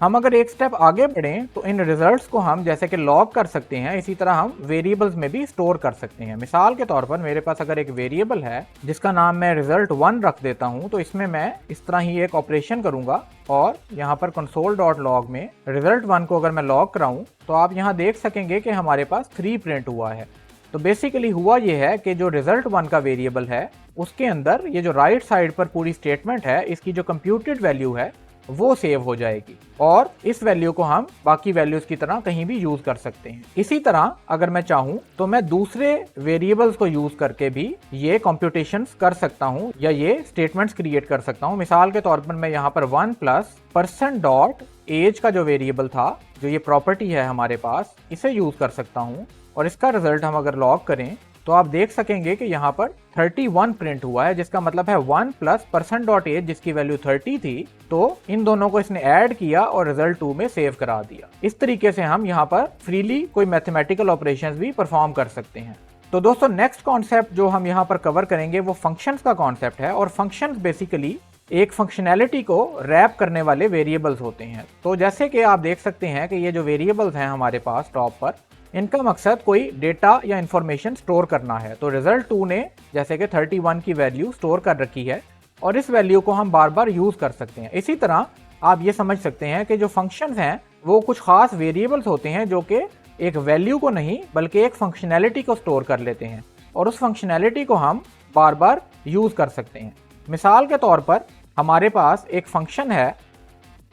हम अगर एक स्टेप आगे बढ़ें तो इन रिजल्ट्स को हम जैसे कि लॉग कर सकते हैं, इसी तरह हम वेरिएबल्स में भी स्टोर कर सकते हैं। मिसाल के तौर पर मेरे पास अगर एक वेरिएबल है जिसका नाम मैं result1 रख देता हूं, तो इसमें मैं इस तरह ही एक ऑपरेशन करूंगा और यहाँ पर console.log में result1 को अगर मैं लॉग कराऊं तो आप यहाँ देख सकेंगे कि हमारे पास 3 प्रिंट हुआ है। तो बेसिकली हुआ ये है कि जो result1 का वेरिएबल है उसके अंदर ये जो राइट साइड पर पूरी स्टेटमेंट है, इसकी जो कंप्यूटेड वैल्यू है वो सेव हो जाएगी और इस वैल्यू को हम बाकी वैल्यूज की तरह कहीं भी यूज कर सकते हैं। इसी तरह अगर मैं चाहूं तो मैं दूसरे वेरिएबल्स को यूज करके भी ये कंप्यूटेशंस कर सकता हूं या ये स्टेटमेंट्स क्रिएट कर सकता हूं। मिसाल के तौर पर मैं यहाँ पर 1+% का जो वेरिएबल था, जो ये प्रॉपर्टी है हमारे पास, इसे यूज कर सकता हूं और इसका रिजल्ट हम अगर लॉग करें तो आप देख सकेंगे कि यहाँ पर 31 प्रिंट हुआ है, जिसका मतलब है 1+%.age जिसकी वैल्यू 30 थी, तो इन दोनों को इसने ऐड किया और रिजल्ट 2 में सेव करा दिया। इस तरीके से हम यहाँ पर फ्रीली कोई मैथमेटिकल ऑपरेशंस भी परफॉर्म कर सकते हैं। तो दोस्तों नेक्स्ट कॉन्सेप्ट जो हम यहाँ पर कवर करेंगे वो फंक्शंस का कॉन्सेप्ट है और फंक्शंस बेसिकली एक फंक्शनैलिटी को रैप करने वाले वेरिएबल्स होते हैं। तो जैसे कि आप देख सकते हैं कि ये जो वेरिएबल्स हैं हमारे पास टॉप पर, इनका मकसद कोई डेटा या इंफॉर्मेशन स्टोर करना है। तो रिजल्ट 2 ने जैसे कि 31 की वैल्यू स्टोर कर रखी है और इस वैल्यू को हम बार बार यूज कर सकते हैं। इसी तरह आप ये समझ सकते हैं कि जो फंक्शंस हैं वो कुछ खास वेरिएबल्स होते हैं जो कि एक वैल्यू को नहीं बल्कि एक फंक्शनैलिटी को स्टोर कर लेते हैं और उस फंक्शनैलिटी को हम बार बार यूज कर सकते हैं। मिसाल के तौर पर हमारे पास एक फंक्शन है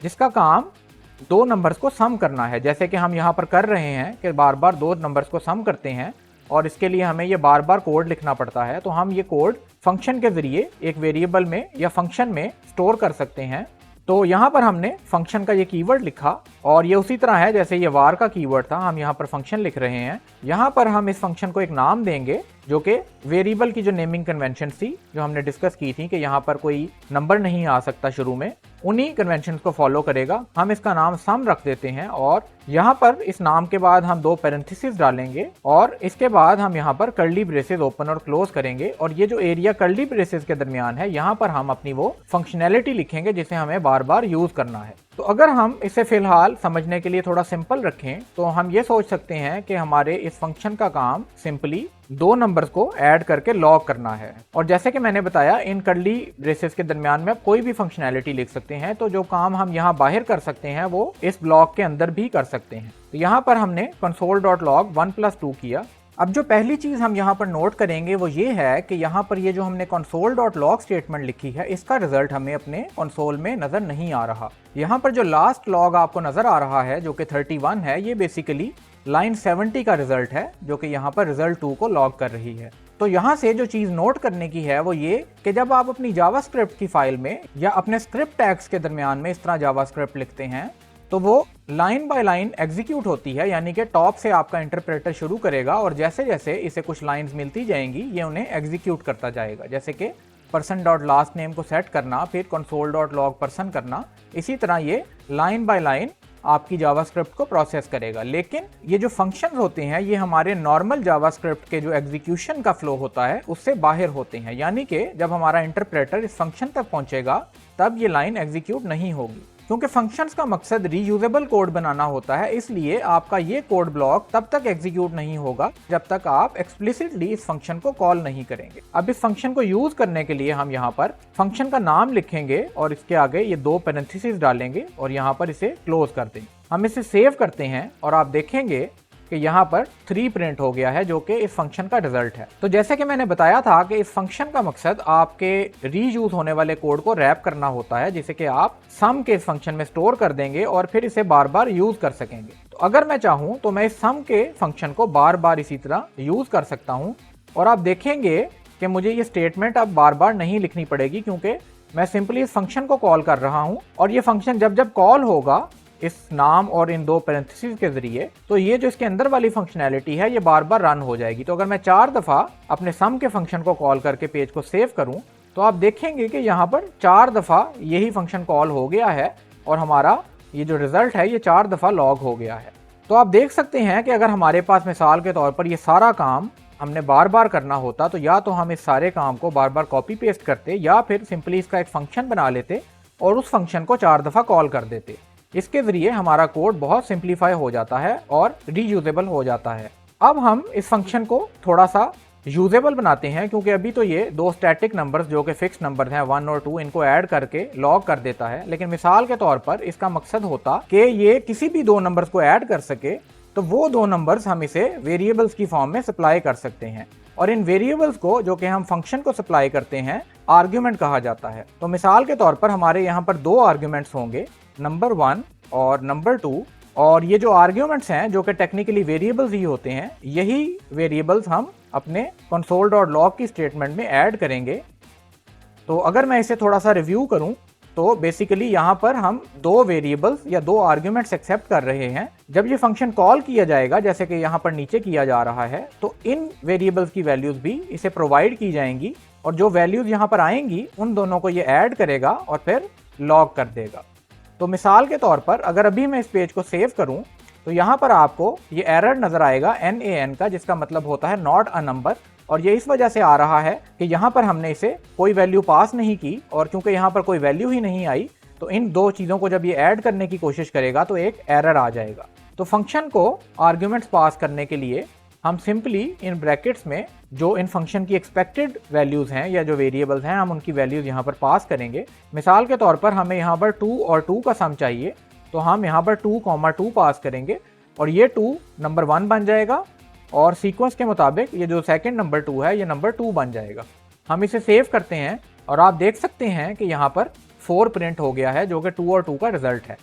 जिसका काम 2 नंबर्स को सम करना है, जैसे कि हम यहाँ पर कर रहे हैं कि बार बार 2 नंबर्स को सम करते हैं और इसके लिए हमें ये बार बार कोड लिखना पड़ता है। तो हम ये कोड फंक्शन के जरिए एक वेरिएबल में या फंक्शन में स्टोर कर सकते हैं। तो यहाँ पर हमने फंक्शन का ये कीवर्ड लिखा और ये उसी तरह है जैसे ये var का कीवर्ड था, हम यहाँ पर फंक्शन लिख रहे हैं। यहाँ पर हम इस फंक्शन को एक नाम देंगे जो कि वेरिएबल की जो नेमिंग कन्वेंशन थी जो हमने डिस्कस की थी कि यहाँ पर कोई नंबर नहीं आ सकता शुरू में, उन्हीं कन्वेंशन को फॉलो करेगा। हम इसका नाम सम रख देते हैं और यहाँ पर इस नाम के बाद हम 2 पैरेंथेसिस डालेंगे और इसके बाद हम यहाँ पर कर्ली ब्रेसेस ओपन और क्लोज करेंगे और ये जो एरिया कर्ली ब्रेसेस के दरमियान है यहाँ पर हम अपनी वो फंक्शनैलिटी लिखेंगे जिसे हमें बार बार यूज करना है। तो अगर हम इसे फिलहाल समझने के लिए थोड़ा सिंपल रखें तो हम ये सोच सकते हैं कि हमारे इस फंक्शन का काम सिंपली 2 नंबर्स को ऐड करके लॉग करना है और जैसे कि मैंने बताया इन कर्ली ब्रेसेस के दरमियान में आप कोई भी फंक्शनैलिटी लिख सकते हैं। तो जो काम हम यहाँ बाहर कर सकते हैं वो इस ब्लॉक के अंदर भी कर सकते हैं। तो यहाँ पर हमने console.log 1+2 किया। अब जो पहली चीज हम यहाँ पर नोट करेंगे वो ये है कि यहाँ पर ये जो हमने console.log स्टेटमेंट लिखी है इसका रिजल्ट हमें अपने कंसोल में नजर नहीं आ रहा। यहाँ पर जो लास्ट लॉग आपको नजर आ रहा है जो कि 31 है, ये बेसिकली लाइन 70 का रिजल्ट है जो कि यहाँ पर रिजल्ट 2 को लॉग कर रही है। तो यहाँ से जो चीज नोट करने की है वो ये कि जब आप अपनी जावास्क्रिप्ट की फाइल में या अपने स्क्रिप्ट टैग्स के दरमियान में इस तरह जावास्क्रिप्ट लिखते हैं तो वो लाइन बाय लाइन एग्जीक्यूट होती है, यानी कि टॉप से आपका इंटरप्रेटर शुरू करेगा और जैसे जैसे इसे कुछ लाइंस मिलती जाएंगी ये उन्हें एग्जीक्यूट करता जाएगा। जैसे कि person.lastname को सेट करना, फिर console.log person करना, इसी तरह ये लाइन बाय लाइन आपकी जावास्क्रिप्ट को प्रोसेस करेगा। लेकिन ये जो फंक्शंस होते हैं ये हमारे नॉर्मल जावास्क्रिप्ट के जो एग्जीक्यूशन का फ्लो होता है उससे बाहर होते हैं, यानी कि जब हमारा इंटरप्रेटर इस फंक्शन तक पहुंचेगा तब ये लाइन एग्जीक्यूट नहीं होगी। क्योंकि फंक्शंस का मकसद रीयूजेबल कोड बनाना होता है, इसलिए आपका ये कोड ब्लॉक तब तक एग्जीक्यूट नहीं होगा जब तक आप एक्सप्लिसिटली इस फंक्शन को कॉल नहीं करेंगे। अब इस फंक्शन को यूज करने के लिए हम यहाँ पर फंक्शन का नाम लिखेंगे और इसके आगे ये 2 पैरेंथेसिस डालेंगे और यहाँ पर इसे क्लोज कर देंगे। हम इसे सेव करते हैं और आप देखेंगे कि यहाँ पर 3 प्रिंट हो गया है जो कि इस फंक्शन का रिजल्ट है। तो जैसे कि मैंने बताया था कि इस फंक्शन का मकसद आपके रीयूज होने वाले कोड को रैप करना होता है, जिसे कि आप सम के इस फंक्शन में स्टोर कर देंगे और फिर इसे बार बार यूज कर सकेंगे। तो अगर मैं चाहूँ तो मैं इस सम के फंक्शन को बार बार इसी तरह यूज कर सकता हूँ और आप देखेंगे कि मुझे ये स्टेटमेंट अब बार बार नहीं लिखनी पड़ेगी क्योंकि मैं सिंपली इस फंक्शन को कॉल कर रहा हूँ और ये फंक्शन जब जब कॉल होगा इस नाम और इन 2 पैरेंथेसिस के जरिए तो ये जो इसके अंदर वाली फंक्शनैलिटी है ये बार बार रन हो जाएगी। तो अगर मैं 4 दफा अपने सम के फंक्शन को कॉल करके पेज को सेव करूं तो आप देखेंगे कि यहाँ पर 4 दफा यही फंक्शन कॉल हो गया है और हमारा ये जो रिजल्ट है ये 4 दफा लॉग हो गया है। तो आप देख सकते हैं कि अगर हमारे पास मिसाल के तौर पर ये सारा काम हमने बार बार करना होता तो या तो हम इस सारे काम को बार बार कॉपी पेस्ट करते या फिर सिंपली इसका एक फंक्शन बना लेते और उस फंक्शन को 4 दफ़ा कॉल कर देते। इसके ज़रिए हमारा कोड बहुत सिंप्लीफाई हो जाता है और रीयूजेबल हो जाता है। अब हम इस फंक्शन को थोड़ा सा यूजेबल बनाते हैं, क्योंकि अभी तो ये दो स्टैटिक नंबर्स जो कि फिक्स नंबर हैं 1 और 2, इनको ऐड करके लॉग कर देता है। लेकिन मिसाल के तौर पर इसका मकसद होता कि ये किसी भी दो नंबर्स को ऐड कर सके, तो वो दो नंबर्स हम इसे वेरिएबल्स की फॉर्म में सप्लाई कर सकते हैं और इन वेरिएबल्स को जो कि हम फंक्शन को सप्लाई करते हैं आर्ग्यूमेंट कहा जाता है। तो मिसाल के तौर पर हमारे यहाँ पर दो आर्ग्यूमेंट्स होंगे, नंबर 1 और नंबर 2, और ये जो आर्ग्यूमेंट्स हैं जो कि टेक्निकली वेरिएबल्स ही होते हैं, यही वेरिएबल्स हम अपने console.log की स्टेटमेंट में ऐड करेंगे। तो अगर मैं इसे थोड़ा सा रिव्यू करूं तो बेसिकली यहाँ पर हम दो वेरिएबल्स या दो आर्ग्यूमेंट्स एक्सेप्ट कर रहे हैं। जब ये फंक्शन कॉल किया जाएगा, जैसे कि यहाँ पर नीचे किया जा रहा है, तो इन वेरिएबल्स की वैल्यूज भी इसे प्रोवाइड की जाएंगी और जो वैल्यूज यहाँ पर आएंगी उन दोनों को ये ऐड करेगा और फिर लॉग कर देगा। तो मिसाल के तौर पर अगर अभी मैं इस पेज को सेव करूं तो यहाँ पर आपको ये एरर नजर आएगा NaN का, जिसका मतलब होता है नॉट अ नंबर, और ये इस वजह से आ रहा है कि यहाँ पर हमने इसे कोई वैल्यू पास नहीं की और क्योंकि यहाँ पर कोई वैल्यू ही नहीं आई तो इन दो चीज़ों को जब ये ऐड करने की कोशिश करेगा तो एक एरर आ जाएगा। तो फंक्शन को आर्ग्यूमेंट्स पास करने के लिए हम सिंपली इन ब्रैकेट्स में जो इन फंक्शन की एक्सपेक्टेड वैल्यूज़ हैं या जो वेरिएबल्स हैं, हम उनकी वैल्यूज़ यहाँ पर पास करेंगे। मिसाल के तौर पर हमें यहाँ पर 2 और 2 का सम चाहिए, तो हम यहाँ पर 2,2 पास करेंगे और ये 2 नंबर 1 बन जाएगा और सीक्वेंस के मुताबिक ये जो सेकंड नंबर 2 है ये नंबर 2 बन जाएगा। हम इसे सेव करते हैं और आप देख सकते हैं कि यहाँ पर 4 प्रिंट हो गया है जो कि 2 और 2 का रिजल्ट है।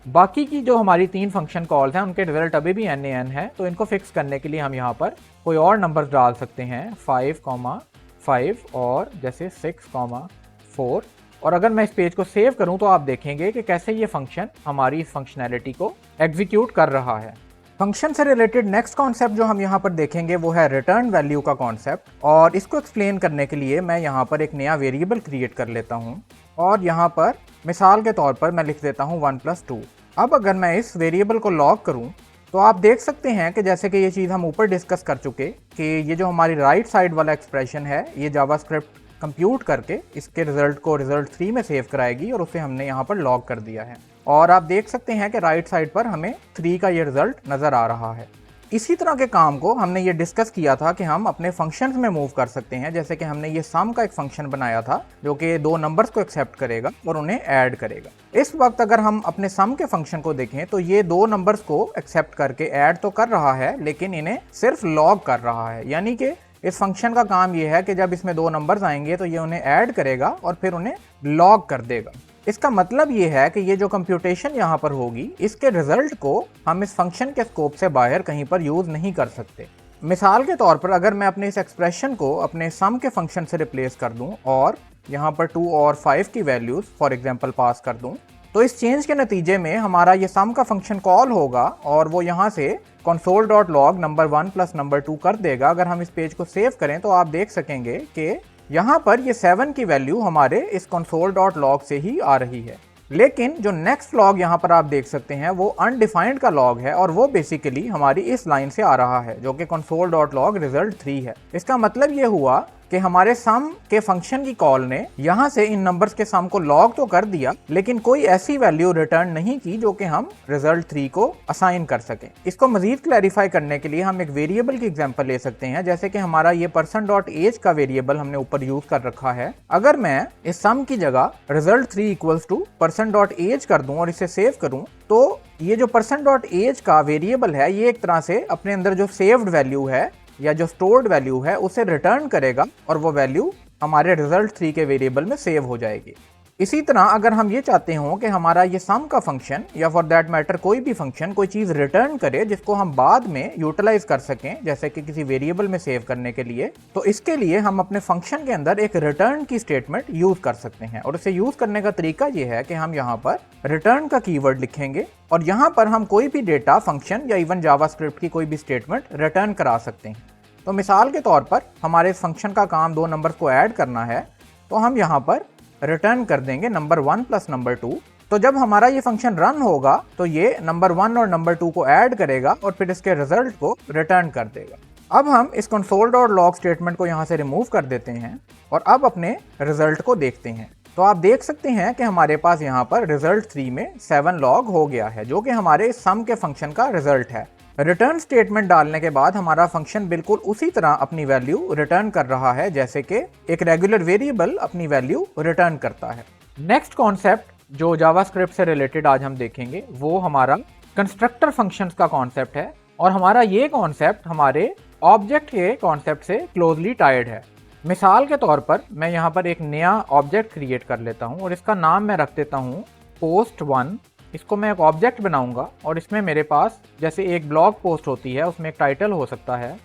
बाकी की जो हमारी 3 फंक्शन कॉल्स हैं उनके रिजल्ट अभी भी NaN है, तो इनको फिक्स करने के लिए हम यहाँ पर कोई और नंबर्स डाल सकते हैं, 5,5 और जैसे 6,4। और अगर मैं इस पेज को सेव करूं तो आप देखेंगे कि कैसे ये फंक्शन हमारी इस फंक्शनैलिटी को एग्जीक्यूट कर रहा है। फंक्शन से रिलेटेड नेक्स्ट कॉन्सेप्ट जो हम यहाँ पर देखेंगे वो है रिटर्न वैल्यू का कॉन्सेप्ट, और इसको एक्सप्लेन करने के लिए मैं यहाँ पर एक नया वेरिएबल क्रिएट कर लेता हूँ और यहाँ पर मिसाल के तौर पर मैं लिख देता हूँ 1+2। अब अगर मैं इस वेरिएबल को लॉग करूँ तो आप देख सकते हैं कि जैसे कि ये चीज़ हम ऊपर डिस्कस कर चुके कि ये जो हमारी राइट साइड वाला एक्सप्रेशन है ये जावास्क्रिप्ट कंप्यूट करके इसके रिजल्ट को रिजल्ट 3 में सेव कराएगी और उसे हमने यहाँ पर लॉग कर दिया है और आप देख सकते हैं कि राइट साइड पर हमें 3 का ये रिजल्ट नज़र आ रहा है। इसी तरह के काम को हमने ये डिस्कस किया था कि हम अपने फंक्शंस में मूव कर सकते हैं, जैसे कि हमने ये सम का एक फंक्शन बनाया था जो कि दो नंबर्स को एक्सेप्ट करेगा और उन्हें ऐड करेगा। इस वक्त अगर हम अपने सम के फंक्शन को देखें तो ये दो नंबर्स को एक्सेप्ट करके ऐड तो कर रहा है लेकिन इन्हें सिर्फ लॉग कर रहा है, यानी कि इस फंक्शन का काम ये है कि जब इसमें दो नंबर्स आएंगे तो ये उन्हें ऐड करेगा और फिर उन्हें लॉग कर देगा। इसका मतलब ये है कि ये जो कंप्यूटेशन यहाँ पर होगी इसके रिजल्ट को हम इस फंक्शन के स्कोप से बाहर कहीं पर यूज नहीं कर सकते। मिसाल के तौर पर अगर मैं अपने इस एक्सप्रेशन को अपने सम के फंक्शन से रिप्लेस कर दूं और यहाँ पर 2 और 5 की वैल्यूज फॉर एग्जांपल पास कर दूं, तो इस चेंज के नतीजे में हमारा ये सम का फंक्शन कॉल होगा और वो यहाँ से console.log नंबर 1 प्लस नंबर 2 कर देगा। अगर हम इस पेज को सेव करें तो आप देख सकेंगे कि यहाँ पर ये 7 की वैल्यू हमारे इस console.log से ही आ रही है, लेकिन जो नेक्स्ट लॉग यहाँ पर आप देख सकते हैं वो अनडिफाइंड का लॉग है और वो बेसिकली हमारी इस लाइन से आ रहा है जो कि console.log रिजल्ट 3 है। इसका मतलब ये हुआ कि हमारे सम के फंक्शन की कॉल ने यहाँ से इन नंबर्स के सम को लॉग तो कर दिया लेकिन कोई ऐसी वैल्यू रिटर्न नहीं की जो कि हम रिजल्ट 3 को असाइन कर सकें। इसको मजीद क्लैरिफाई करने के लिए हम एक वेरिएबल की एग्जांपल ले सकते हैं, जैसे कि हमारा ये %age का वेरिएबल हमने ऊपर यूज कर रखा है। अगर मैं इस सम की जगह रिजल्ट 3 इक्वल्स टू %age कर दूं और इसे सेव करूं तो ये जो %age का वेरिएबल है ये एक तरह से अपने अंदर जो सेव्ड वैल्यू है या जो स्टोर्ड वैल्यू है उसे रिटर्न करेगा और वो वैल्यू हमारे रिजल्ट 3 के वेरिएबल में सेव हो जाएगी। इसी तरह अगर हम ये चाहते हो कि हमारा ये सम का फंक्शन या फॉर दैट मैटर कोई भी फंक्शन कोई चीज़ रिटर्न करे जिसको हम बाद में यूटिलाइज कर सकें, जैसे कि किसी वेरिएबल में सेव करने के लिए, तो इसके लिए हम अपने फंक्शन के अंदर एक रिटर्न की स्टेटमेंट यूज कर सकते हैं। और इसे यूज करने का तरीका ये है कि हम यहाँ पर रिटर्न का कीवर्ड लिखेंगे और यहाँ पर हम कोई भी डेटा फंक्शन या इवन जावास्क्रिप्ट की कोई भी स्टेटमेंट रिटर्न करा सकते हैं। तो मिसाल के तौर पर हमारे इस फंक्शन का काम दो नंबर्स को ऐड करना है, तो हम यहाँ पर रिटर्न कर देंगे नंबर 1 प्लस नंबर 2। तो जब हमारा ये फंक्शन रन होगा तो ये नंबर 1 और नंबर 2 को ऐड करेगा और फिर इसके रिजल्ट को रिटर्न कर देगा। अब हम इस console.log स्टेटमेंट को यहाँ से रिमूव कर देते हैं और अब अपने रिजल्ट को देखते हैं। तो आप देख सकते हैं कि हमारे पास यहाँ पर रिजल्ट 3 में 7 लॉग हो गया है, जो कि हमारे सम के फंक्शन का रिजल्ट है। रिटर्न स्टेटमेंट डालने के बाद हमारा फंक्शन बिल्कुल उसी तरह अपनी वैल्यू रिटर्न कर रहा है जैसे कि एक रेगुलर वेरिएबल अपनी वैल्यू रिटर्न करता है। नेक्स्ट कॉन्सेप्ट जो जावास्क्रिप्ट से रिलेटेड आज हम देखेंगे वो हमारा कंस्ट्रक्टर फंक्शंस का कॉन्सेप्ट है, और हमारा ये कॉन्सेप्ट हमारे ऑब्जेक्ट के कॉन्सेप्ट से क्लोजली टाइड है। मिसाल के तौर पर मैं यहाँ पर एक नया ऑब्जेक्ट क्रिएट कर लेता हूँ और इसका नाम मैं रख देता हूँ post1। इसको मैं एक ऑब्जेक्ट बनाऊंगा और इसमें मेरे पास जैसे एक ब्लॉग पोस्ट होती है उसमें एक टाइटल हो सकता है,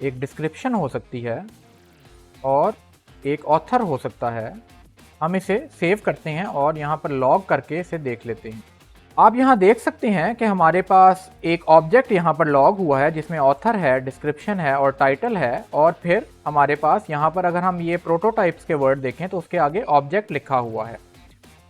एक डिस्क्रिप्शन हो सकती है और एक ऑथर हो सकता है। हम इसे सेव करते हैं और यहाँ पर लॉग करके इसे देख लेते हैं। आप यहाँ देख सकते हैं कि हमारे पास एक ऑब्जेक्ट यहाँ पर लॉग हुआ है जिसमें ऑथर है, डिस्क्रिप्शन है और टाइटल है, और फिर हमारे पास यहाँ पर अगर हम ये प्रोटोटाइप्स के वर्ड देखें तो उसके आगे ऑब्जेक्ट लिखा हुआ है।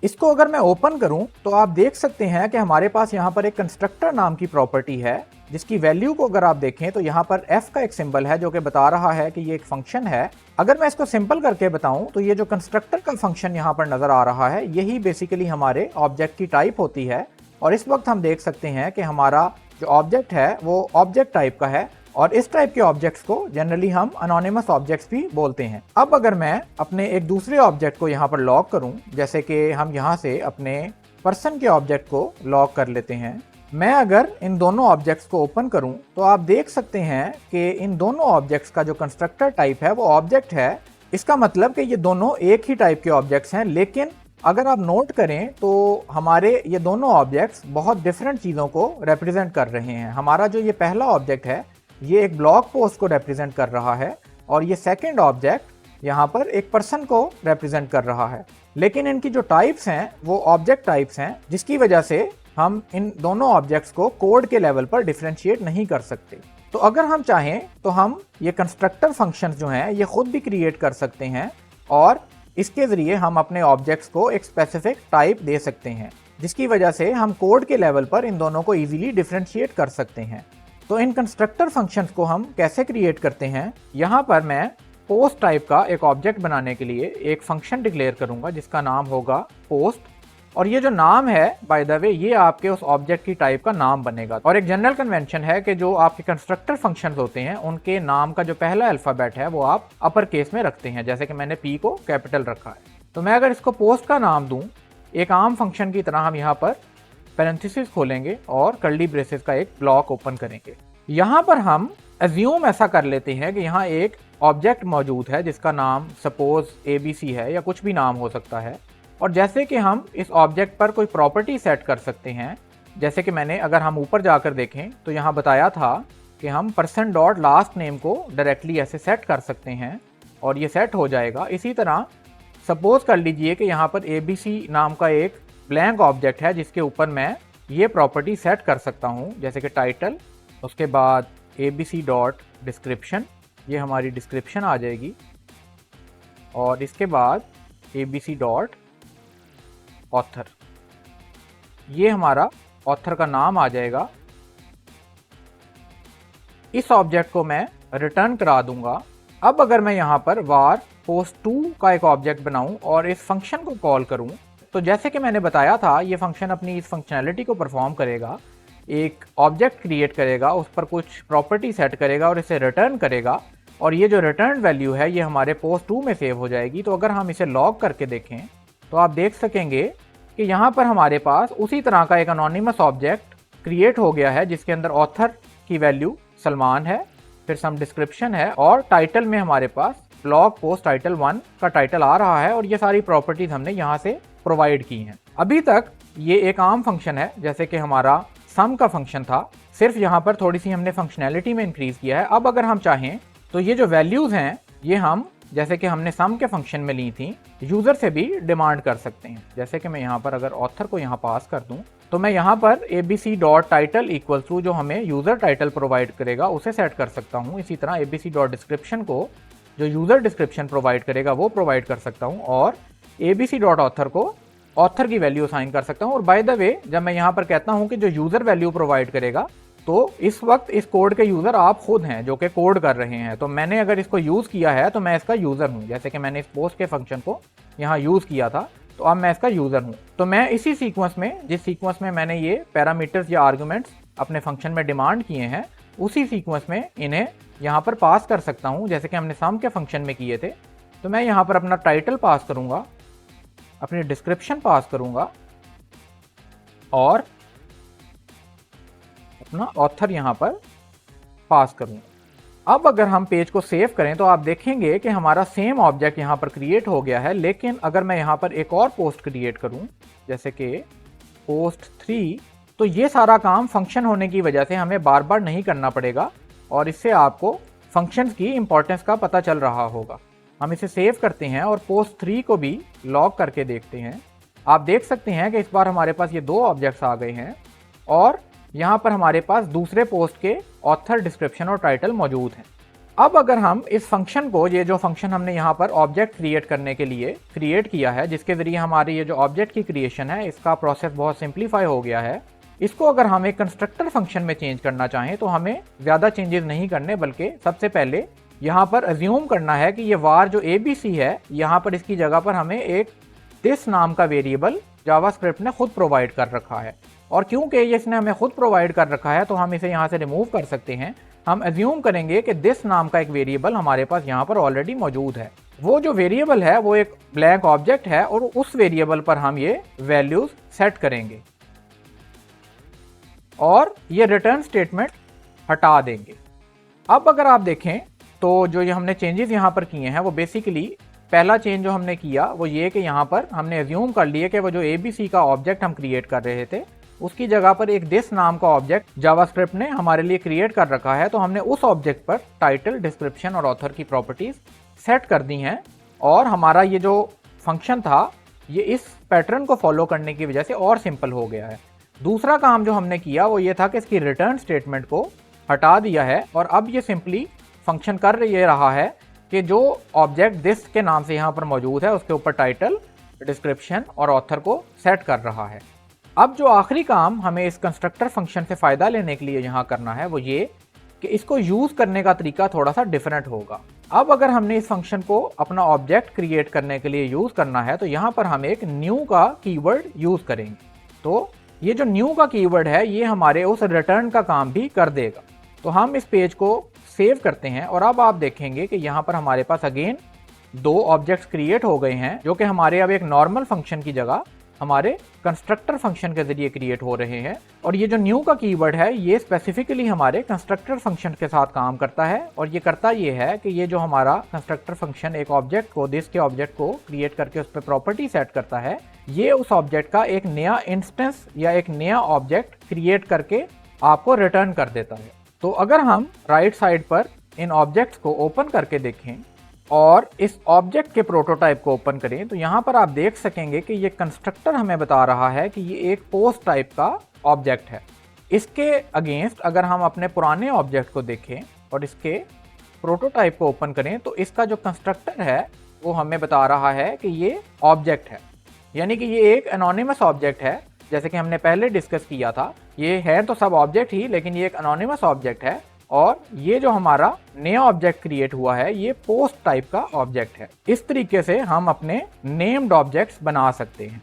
इसको अगर मैं ओपन करूं तो आप देख सकते हैं कि हमारे पास यहाँ पर एक कंस्ट्रक्टर नाम की प्रॉपर्टी है जिसकी वैल्यू को अगर आप देखें तो यहाँ पर f का एक सिंबल है जो कि बता रहा है कि ये एक फंक्शन है। अगर मैं इसको सिंपल करके बताऊं तो ये जो कंस्ट्रक्टर का फंक्शन यहाँ पर नजर आ रहा है यही बेसिकली हमारे ऑब्जेक्ट की टाइप होती है, और इस वक्त हम देख सकते हैं कि हमारा जो ऑब्जेक्ट है वो ऑब्जेक्ट टाइप का है, और इस टाइप के ऑब्जेक्ट्स को जनरली हम अनोनिमस ऑब्जेक्ट्स भी बोलते हैं। अब अगर मैं अपने एक दूसरे ऑब्जेक्ट को यहाँ पर लॉग करूँ, जैसे कि हम यहाँ से अपने पर्सन के ऑब्जेक्ट को लॉग कर लेते हैं, मैं अगर इन दोनों ऑब्जेक्ट्स को ओपन करूं तो आप देख सकते हैं कि इन दोनों ऑब्जेक्ट्स का जो कंस्ट्रक्टर टाइप है वो ऑब्जेक्ट है। इसका मतलब कि ये दोनों एक ही टाइप के ऑब्जेक्ट्स हैं, लेकिन अगर आप नोट करें तो हमारे ये दोनों ऑब्जेक्ट्स बहुत डिफरेंट चीज़ों को रिप्रेजेंट कर रहे हैं। हमारा जो ये पहला ऑब्जेक्ट है ये एक ब्लॉग पोस्ट को रिप्रेजेंट कर रहा है, और ये सेकेंड ऑब्जेक्ट यहाँ पर एक पर्सन को रिप्रेजेंट कर रहा है, लेकिन इनकी जो टाइप्स हैं वो ऑब्जेक्ट टाइप्स हैं, जिसकी वजह से हम इन दोनों ऑब्जेक्ट्स को कोड के लेवल पर डिफरेंशिएट नहीं कर सकते। तो अगर हम चाहें तो हम ये कंस्ट्रक्टर फंक्शंस जो हैं ये खुद भी क्रिएट कर सकते हैं, और इसके ज़रिए हम अपने ऑब्जेक्ट्स को एक स्पेसिफिक टाइप दे सकते हैं, जिसकी वजह से हम कोड के लेवल पर इन दोनों को ईजिली डिफरेंशिएट कर सकते हैं। तो इन कंस्ट्रक्टर फंक्शंस को हम कैसे क्रिएट करते हैं, यहाँ पर मैं पोस्ट टाइप का एक ऑब्जेक्ट बनाने के लिए एक फंक्शन डिक्लेयर करूँगा जिसका नाम होगा पोस्ट, और ये जो नाम है बाय द वे ये आपके उस ऑब्जेक्ट की टाइप का नाम बनेगा। और एक जनरल कन्वेंशन है कि जो आपके कंस्ट्रक्टर फंक्शंस होते हैं उनके नाम का जो पहला अल्फ़ाबेट है वो आप अपर केस में रखते हैं, जैसे कि मैंने P को कैपिटल रखा है। तो मैं अगर इसको पोस्ट का नाम दूं, एक आम फंक्शन की तरह हम यहाँ पर पैरेंथेसिस खोलेंगे और कर्ली ब्रेसेस का एक ब्लॉक ओपन करेंगे। यहाँ पर हम एज्यूम ऐसा कर लेते हैं कि यहाँ एक ऑब्जेक्ट मौजूद है जिसका नाम सपोज ABC है या कुछ भी नाम हो सकता है, और जैसे कि हम इस ऑब्जेक्ट पर कोई प्रॉपर्टी सेट कर सकते हैं, जैसे कि मैंने अगर हम ऊपर जाकर देखें तो यहाँ बताया था कि हम पर्सन डॉट लास्ट नेम को डायरेक्टली ऐसे सेट कर सकते हैं और ये सेट हो जाएगा। इसी तरह सपोज कर लीजिए कि यहाँ पर ABC नाम का एक ब्लैंक ऑब्जेक्ट है जिसके ऊपर मैं ये प्रॉपर्टी सेट कर सकता हूँ, जैसे कि टाइटल, उसके बाद ABC डॉट डिस्क्रिप्शन, ये हमारी डिस्क्रिप्शन आ जाएगी, और इसके बाद ABC डॉट ऑथर, ये हमारा ऑथर का नाम आ जाएगा। इस ऑब्जेक्ट को मैं रिटर्न करा दूंगा। अब अगर मैं यहाँ पर var post2 का एक ऑब्जेक्ट बनाऊं और इस फंक्शन को कॉल करूं, तो जैसे कि मैंने बताया था ये फंक्शन अपनी इस फंक्शनैलिटी को परफॉर्म करेगा, एक ऑब्जेक्ट क्रिएट करेगा, उस पर कुछ प्रॉपर्टी सेट करेगा और इसे रिटर्न करेगा, और ये जो रिटर्न वैल्यू है ये हमारे post2 में सेव हो जाएगी। तो अगर हम इसे लॉग करके देखें तो आप देख सकेंगे कि यहाँ पर हमारे पास उसी तरह का एक अनोनिमस ऑब्जेक्ट क्रिएट हो गया है जिसके अंदर ऑथर की वैल्यू सलमान है, फिर सम डिस्क्रिप्शन है, और टाइटल में हमारे पास ब्लॉग पोस्ट टाइटल 1 का टाइटल आ रहा है, और ये सारी प्रॉपर्टीज हमने यहाँ से प्रोवाइड की हैं। अभी तक ये एक आम फंक्शन है जैसे कि हमारा सम का फंक्शन था, सिर्फ यहाँ पर थोड़ी सी हमने फंक्शनैलिटी में इंक्रीज किया है। अब अगर हम चाहें तो ये जो वैल्यूज हैं ये हम जैसे कि हमने सम के फंक्शन में ली थी यूजर से भी डिमांड कर सकते हैं। जैसे कि मैं यहाँ पर अगर ऑथर को यहाँ पास कर दूं तो मैं यहाँ पर ABC dot title equal to जो हमें यूजर टाइटल प्रोवाइड करेगा उसे सेट कर सकता हूँ। इसी तरह ABC डॉट डिस्क्रिप्शन को जो यूजर डिस्क्रिप्शन प्रोवाइड करेगा वो प्रोवाइड कर सकता हूँ, और ABC डॉट ऑथर को ऑथर की वैल्यू असाइन कर सकता हूँ। और बाय द वे जब मैं यहाँ पर कहता हूँ कि जो यूजर वैल्यू प्रोवाइड करेगा तो इस वक्त इस कोड के यूज़र आप खुद हैं जो कि कोड कर रहे हैं। तो मैंने अगर इसको यूज़ किया है तो मैं इसका यूज़र हूँ। जैसे कि मैंने इस पोस्ट के फंक्शन को यहाँ यूज़ किया था, तो अब मैं इसका यूज़र हूँ। तो मैं इसी सीक्वेंस में, जिस सीक्वेंस में मैंने ये पैरामीटर्स या आर्गुमेंट्स अपने फंक्शन में डिमांड किए हैं, उसी सीक्वेंस में इन्हें यहाँ पर पास कर सकता हूँ, जैसे कि हमने सम के फंक्शन में किए थे। तो मैं यहाँ पर अपना टाइटल पास करूँगा, अपनी डिस्क्रिप्शन पास करूँगा और अपना ऑथर यहाँ पर पास करूँगा। अब अगर हम पेज को सेव करें तो आप देखेंगे कि हमारा सेम ऑब्जेक्ट यहाँ पर क्रिएट हो गया है। लेकिन अगर मैं यहाँ पर एक और पोस्ट क्रिएट करूँ, जैसे कि पोस्ट 3, तो ये सारा काम फंक्शन होने की वजह से हमें बार बार नहीं करना पड़ेगा और इससे आपको फंक्शंस की इंपॉर्टेंस का पता चल रहा होगा। हम इसे सेव करते हैं और पोस्ट 3 को भी लॉग करके देखते हैं। आप देख सकते हैं कि इस बार हमारे पास ये 2 ऑब्जेक्ट्स आ गए हैं और यहाँ पर हमारे पास दूसरे पोस्ट के ऑथर, डिस्क्रिप्शन और टाइटल मौजूद हैं। अब अगर हम इस फंक्शन को, ये जो फंक्शन हमने यहाँ पर ऑब्जेक्ट क्रिएट करने के लिए क्रिएट किया है, जिसके ज़रिए हमारी ये जो ऑब्जेक्ट की क्रिएशन है, इसका प्रोसेस बहुत सिंप्लीफाई हो गया है, इसको अगर हम एक कंस्ट्रक्टर फंक्शन में चेंज करना चाहें तो हमें ज़्यादा चेंजेस नहीं करने, बल्कि सबसे पहले यहाँ पर अज्यूम करना है कि ये वार जो ABC है, यहाँ पर इसकी जगह पर हमें एक दिस नाम का वेरिएबल जावास्क्रिप्ट ने खुद प्रोवाइड कर रखा है। और क्योंकि ये इसने हमें खुद प्रोवाइड कर रखा है तो हम इसे यहाँ से रिमूव कर सकते हैं। हम अज्यूम करेंगे कि दिस नाम का एक वेरिएबल हमारे पास यहाँ पर ऑलरेडी मौजूद है। वो जो वेरिएबल है वो एक ब्लैंक ऑब्जेक्ट है और उस वेरिएबल पर हम ये वैल्यूज सेट करेंगे और ये रिटर्न स्टेटमेंट हटा देंगे। अब अगर आप देखें तो जो ये हमने चेंजेस यहाँ पर किए हैं वो बेसिकली, पहला चेंज जो हमने किया वो ये कि यहाँ पर हमने अज्यूम कर लिए कि वो जो ABC का ऑब्जेक्ट हम क्रिएट कर रहे थे उसकी जगह पर एक दिस नाम का ऑब्जेक्ट जावास्क्रिप्ट ने हमारे लिए क्रिएट कर रखा है। तो हमने उस ऑब्जेक्ट पर टाइटल, डिस्क्रिप्शन और ऑथर की प्रॉपर्टीज सेट कर दी हैं और हमारा ये जो फंक्शन था ये इस पैटर्न को फॉलो करने की वजह से और सिंपल हो गया है। दूसरा काम जो हमने किया वो ये था कि इसकी रिटर्न स्टेटमेंट को हटा दिया है और अब ये सिंपली फंक्शन कर ये रहा है कि जो ऑब्जेक्ट दिस के नाम से यहाँ पर मौजूद है उसके ऊपर टाइटल, डिस्क्रिप्शन और ऑथर को सेट कर रहा है। अब जो आखिरी काम हमें इस कंस्ट्रक्टर फंक्शन से फ़ायदा लेने के लिए यहाँ करना है वो ये कि इसको यूज़ करने का तरीका थोड़ा सा डिफरेंट होगा। अब अगर हमने इस फंक्शन को अपना ऑब्जेक्ट क्रिएट करने के लिए यूज़ करना है तो यहाँ पर हम एक न्यू का कीवर्ड यूज़ करेंगे। तो ये जो न्यू का कीवर्ड है ये हमारे उस रिटर्न का काम भी कर देगा। तो हम इस पेज को सेव करते हैं और अब आप देखेंगे कि यहाँ पर हमारे पास अगेन 2 ऑब्जेक्ट्स क्रिएट हो गए हैं जो कि हमारे अब एक नॉर्मल फंक्शन की जगह हमारे कंस्ट्रक्टर फंक्शन के जरिए क्रिएट हो रहे हैं। और ये जो न्यू का कीवर्ड है ये स्पेसिफिकली हमारे कंस्ट्रक्टर फंक्शन के साथ काम करता है और ये करता ये है कि ये जो हमारा कंस्ट्रक्टर फंक्शन एक ऑब्जेक्ट को, दिस के ऑब्जेक्ट को क्रिएट करके उस पर प्रॉपर्टी सेट करता है, ये उस ऑब्जेक्ट का एक नया इंस्टेंस या एक नया ऑब्जेक्ट क्रिएट करके आपको रिटर्न कर देता है। तो अगर हम राइट साइड पर इन ऑब्जेक्ट्स को ओपन करके देखें और इस ऑब्जेक्ट के प्रोटोटाइप को ओपन करें तो यहाँ पर आप देख सकेंगे कि ये कंस्ट्रक्टर हमें बता रहा है कि ये एक पोस्ट टाइप का ऑब्जेक्ट है। इसके अगेंस्ट अगर हम अपने पुराने ऑब्जेक्ट को देखें और इसके प्रोटोटाइप को ओपन करें तो इसका जो कंस्ट्रक्टर है वो हमें बता रहा है कि ये ऑब्जेक्ट है, यानी कि ये एक एनोनिमस ऑब्जेक्ट है। जैसे कि हमने पहले डिस्कस किया था, ये है तो सब ऑब्जेक्ट ही, लेकिन ये एक एनोनिमस ऑब्जेक्ट है और ये जो हमारा नया ऑब्जेक्ट क्रिएट हुआ है ये पोस्ट टाइप का ऑब्जेक्ट है। इस तरीके से हम अपने नेम्ड ऑब्जेक्ट्स बना सकते हैं।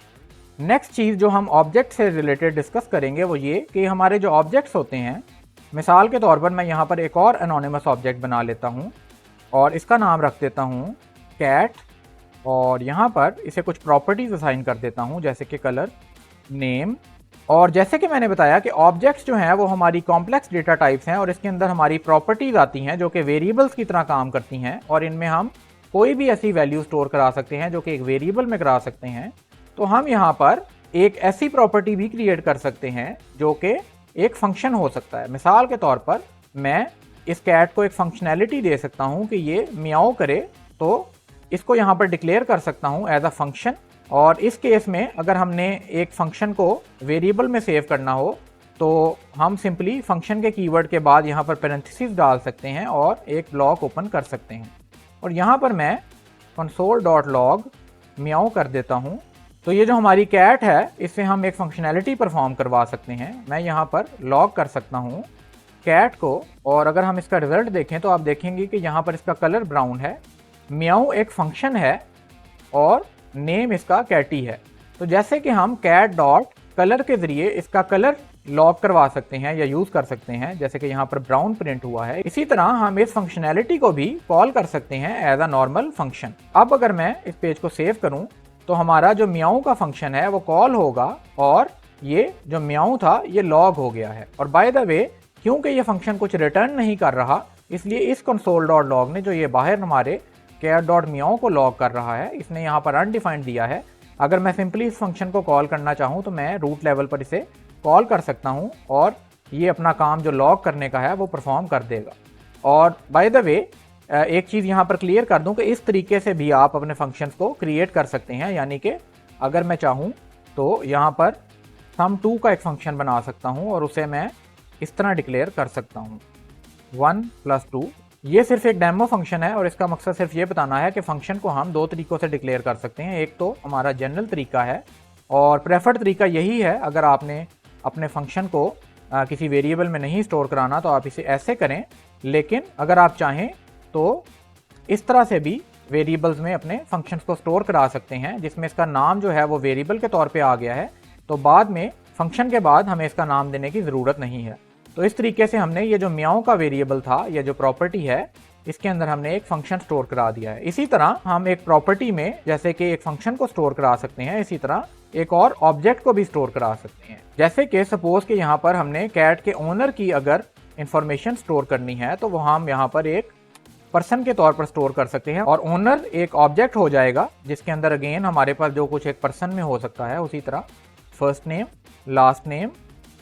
नेक्स्ट चीज़ जो हम ऑब्जेक्ट से रिलेटेड डिस्कस करेंगे वो ये कि हमारे जो ऑब्जेक्ट्स होते हैं, मिसाल के तौर पर मैं यहाँ पर एक और एनोनिमस ऑब्जेक्ट बना लेता हूँ और इसका नाम रख देता हूँ कैट और यहाँ पर इसे कुछ प्रॉपर्टीज असाइन कर देता हूँ जैसे कि कलर, नेम। और जैसे कि मैंने बताया कि ऑब्जेक्ट्स जो हैं वो हमारी कॉम्प्लेक्स डेटा टाइप्स हैं और इसके अंदर हमारी प्रॉपर्टीज आती हैं जो कि वेरिएबल्स की तरह काम करती हैं और इनमें हम कोई भी ऐसी वैल्यू स्टोर करा सकते हैं जो कि एक वेरिएबल में करा सकते हैं। तो हम यहाँ पर एक ऐसी प्रॉपर्टी भी क्रिएट कर सकते हैं जो कि एक फंक्शन हो सकता है। मिसाल के तौर पर मैं इस कैट को एक फंक्शनैलिटी दे सकता हूँ कि ये म्याऊ करे, तो इसको यहाँ पर डिक्लेयर कर सकता हूँ एज अ फंक्शन। और इस केस में अगर हमने एक फंक्शन को वेरिएबल में सेव करना हो तो हम सिंपली फंक्शन के कीवर्ड के बाद यहाँ पर पैरेंथेसिस डाल सकते हैं और एक ब्लॉक ओपन कर सकते हैं और यहाँ पर मैं console.log म्याऊ कर देता हूँ। तो ये जो हमारी कैट है इससे हम एक फंक्शनैलिटी परफॉर्म करवा सकते हैं। मैं यहाँ पर लॉग कर सकता हूँ कैट को और अगर हम इसका रिजल्ट देखें तो आप देखेंगे कि यहाँ पर इसका कलर ब्राउन है, म्याऊ एक फंक्शन है और नेम इसका कैटी है। तो जैसे कि हम कैट डॉट कलर के जरिए इसका कलर लॉग करवा सकते हैं या यूज कर सकते हैं, जैसे कि यहाँ पर ब्राउन प्रिंट हुआ है, इसी तरह हम इस फंक्शनैलिटी को भी कॉल कर सकते हैं एज अ नॉर्मल फंक्शन। अब अगर मैं इस पेज को सेव करूं तो हमारा जो म्याऊ का फंक्शन है वो कॉल होगा और ये जो म्याऊ था ये लॉग हो गया है। और बाय द वे, क्योंकि ये फंक्शन कुछ रिटर्न नहीं कर रहा, इसलिए इस कंसोल डॉट लॉग ने जो ये बाहर हमारे कैट डॉट म्याऊ को लॉग कर रहा है, इसने यहाँ पर अनडिफाइंड दिया है। अगर मैं सिंपली इस फंक्शन को कॉल करना चाहूँ तो मैं रूट लेवल पर इसे कॉल कर सकता हूँ और ये अपना काम जो लॉग करने का है वो परफॉर्म कर देगा। और बाय द वे, एक चीज़ यहाँ पर क्लियर कर दूँ कि इस तरीके से भी आप अपने फंक्शंस को क्रिएट कर सकते हैं, यानी कि अगर मैं चाहूँ तो यहाँ पर sum2 का एक फंक्शन बना सकता हूँ और उसे मैं इस तरह डिक्लेयर कर सकता हूँ 1 + 2। ये सिर्फ एक डेमो फंक्शन है और इसका मकसद सिर्फ ये बताना है कि फंक्शन को हम दो तरीकों से डिक्लेयर कर सकते हैं। एक तो हमारा जनरल तरीका है और प्रेफर्ड तरीका यही है, अगर आपने अपने फंक्शन को किसी वेरिएबल में नहीं स्टोर कराना तो आप इसे ऐसे करें, लेकिन अगर आप चाहें तो इस तरह से भी वेरिएबल्स में अपने फंक्शंस को स्टोर करा सकते हैं, जिसमें इसका नाम जो है वो वेरिएबल के तौर पे आ गया है, तो बाद में फंक्शन के बाद हमें इसका नाम देने की ज़रूरत नहीं है। तो इस तरीके से हमने ये जो म्याऊ का वेरिएबल था, ये जो प्रॉपर्टी है, इसके अंदर हमने एक फंक्शन स्टोर करा दिया है। इसी तरह हम एक प्रॉपर्टी में जैसे कि एक फंक्शन को स्टोर करा सकते हैं, इसी तरह एक और ऑब्जेक्ट को भी स्टोर करा सकते हैं। जैसे कि सपोज कि यहाँ पर हमने कैट के ओनर की अगर इंफॉर्मेशन स्टोर करनी है तो वो हम यहाँ पर एक पर्सन के तौर पर स्टोर कर सकते हैं और ओनर एक ऑब्जेक्ट हो जाएगा जिसके अंदर अगेन हमारे पास जो कुछ एक पर्सन में हो सकता है, उसी तरह first name, last name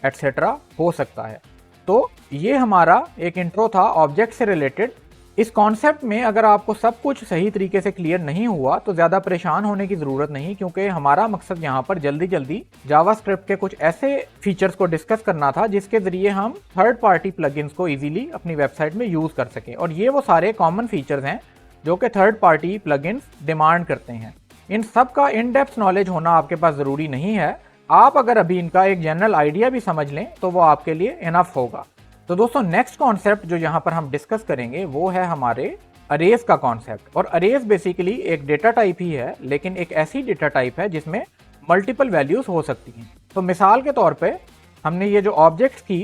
etcetera हो सकता है। तो ये हमारा एक इंट्रो था ऑब्जेक्ट से रिलेटेड। इस कॉन्सेप्ट में अगर आपको सब कुछ सही तरीके से क्लियर नहीं हुआ तो ज़्यादा परेशान होने की ज़रूरत नहीं, क्योंकि हमारा मकसद यहाँ पर जल्दी जल्दी जावास्क्रिप्ट के कुछ ऐसे फीचर्स को डिस्कस करना था जिसके ज़रिए हम थर्ड पार्टी प्लगइन्स को इजीली अपनी वेबसाइट में यूज़ कर सकें। और ये वो सारे कॉमन फीचर्स हैं जो कि थर्ड पार्टी प्लगइन्स डिमांड करते हैं। इन सब का इन डेप्थ नॉलेज होना आपके पास ज़रूरी नहीं है, आप अगर अभी इनका एक जनरल आइडिया भी समझ लें तो वो आपके लिए इनफ होगा। तो दोस्तों, नेक्स्ट कॉन्सेप्ट जो यहाँ पर हम डिस्कस करेंगे वो है हमारे अरेज का कॉन्सेप्ट। और अरेज बेसिकली एक डेटा टाइप ही है, लेकिन एक ऐसी डेटा टाइप है जिसमें मल्टीपल वैल्यूज हो सकती हैं। तो मिसाल के तौर पे हमने ये जो ऑब्जेक्ट्स की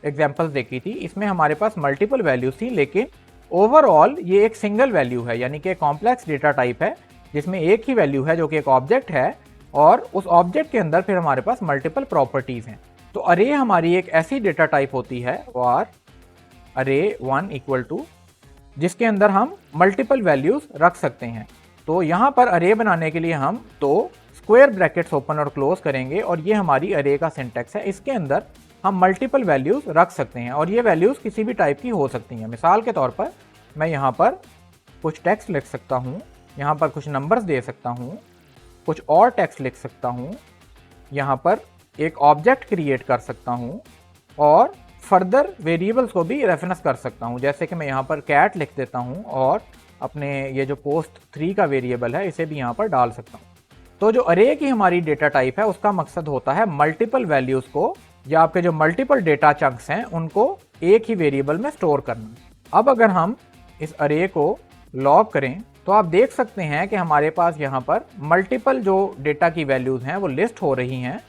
एग्जांपल्स देखी थी, इसमें हमारे पास मल्टीपल वैल्यूज थी, लेकिन ओवरऑल ये एक सिंगल वैल्यू है, यानी कि कॉम्प्लेक्स डेटा टाइप है जिसमें एक ही वैल्यू है जो कि एक ऑब्जेक्ट है और उस ऑब्जेक्ट के अंदर फिर हमारे पास मल्टीपल प्रॉपर्टीज हैं। तो अरे हमारी एक ऐसी डेटा टाइप होती है और अरे 1 = जिसके अंदर हम मल्टीपल वैल्यूज रख सकते हैं। तो यहाँ पर अरे बनाने के लिए हम दो स्क्वायर ब्रैकेट्स ओपन और क्लोज करेंगे और ये हमारी अरे का सिंटैक्स है। इसके अंदर हम मल्टीपल वैल्यूज रख सकते हैं और ये वैल्यूज किसी भी टाइप की हो सकती हैं। मिसाल के तौर पर मैं यहाँ पर कुछ टेक्स्ट लिख सकता हूँ, यहाँ पर कुछ नंबर्स दे सकता हूँ, कुछ और टेक्स्ट लिख सकता हूँ, यहाँ पर एक ऑब्जेक्ट क्रिएट कर सकता हूँ और फर्दर वेरिएबल्स को भी रेफरेंस कर सकता हूँ। जैसे कि मैं यहाँ पर कैट लिख देता हूँ और अपने ये जो पोस्ट 3 का वेरिएबल है इसे भी यहाँ पर डाल सकता हूँ। तो जो अरे की हमारी डेटा टाइप है उसका मकसद होता है मल्टीपल वैल्यूज को या आपके जो मल्टीपल डेटा चंक्स हैं उनको एक ही वेरिएबल में स्टोर करना। अब अगर हम इस अरे को लॉग करें तो आप देख सकते हैं कि हमारे पास यहाँ पर मल्टीपल जो डेटा की वैल्यूज हैं वो लिस्ट हो रही हैं।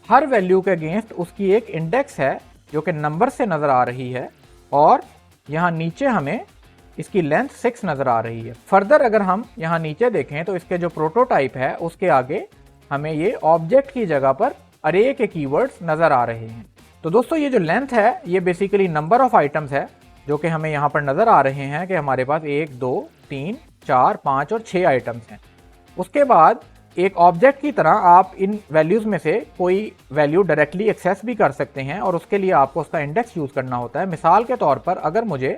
हर वैल्यू के अगेंस्ट उसकी एक इंडेक्स है जो कि नंबर से नज़र आ रही है और यहाँ नीचे हमें इसकी लेंथ 6 नज़र आ रही है। फर्दर अगर हम यहाँ नीचे देखें तो इसके जो प्रोटोटाइप है उसके आगे हमें ये ऑब्जेक्ट की जगह पर अरे के कीवर्ड्स नज़र आ रहे हैं। तो दोस्तों, ये जो लेंथ है ये बेसिकली नंबर ऑफ आइटम्स है जो कि हमें यहाँ पर नज़र आ रहे हैं कि हमारे पास 1 2 3 4 5 और 6 आइटम्स हैं। उसके बाद एक ऑब्जेक्ट की तरह आप इन वैल्यूज़ में से कोई वैल्यू डायरेक्टली एक्सेस भी कर सकते हैं और उसके लिए आपको उसका इंडेक्स यूज़ करना होता है। मिसाल के तौर पर अगर मुझे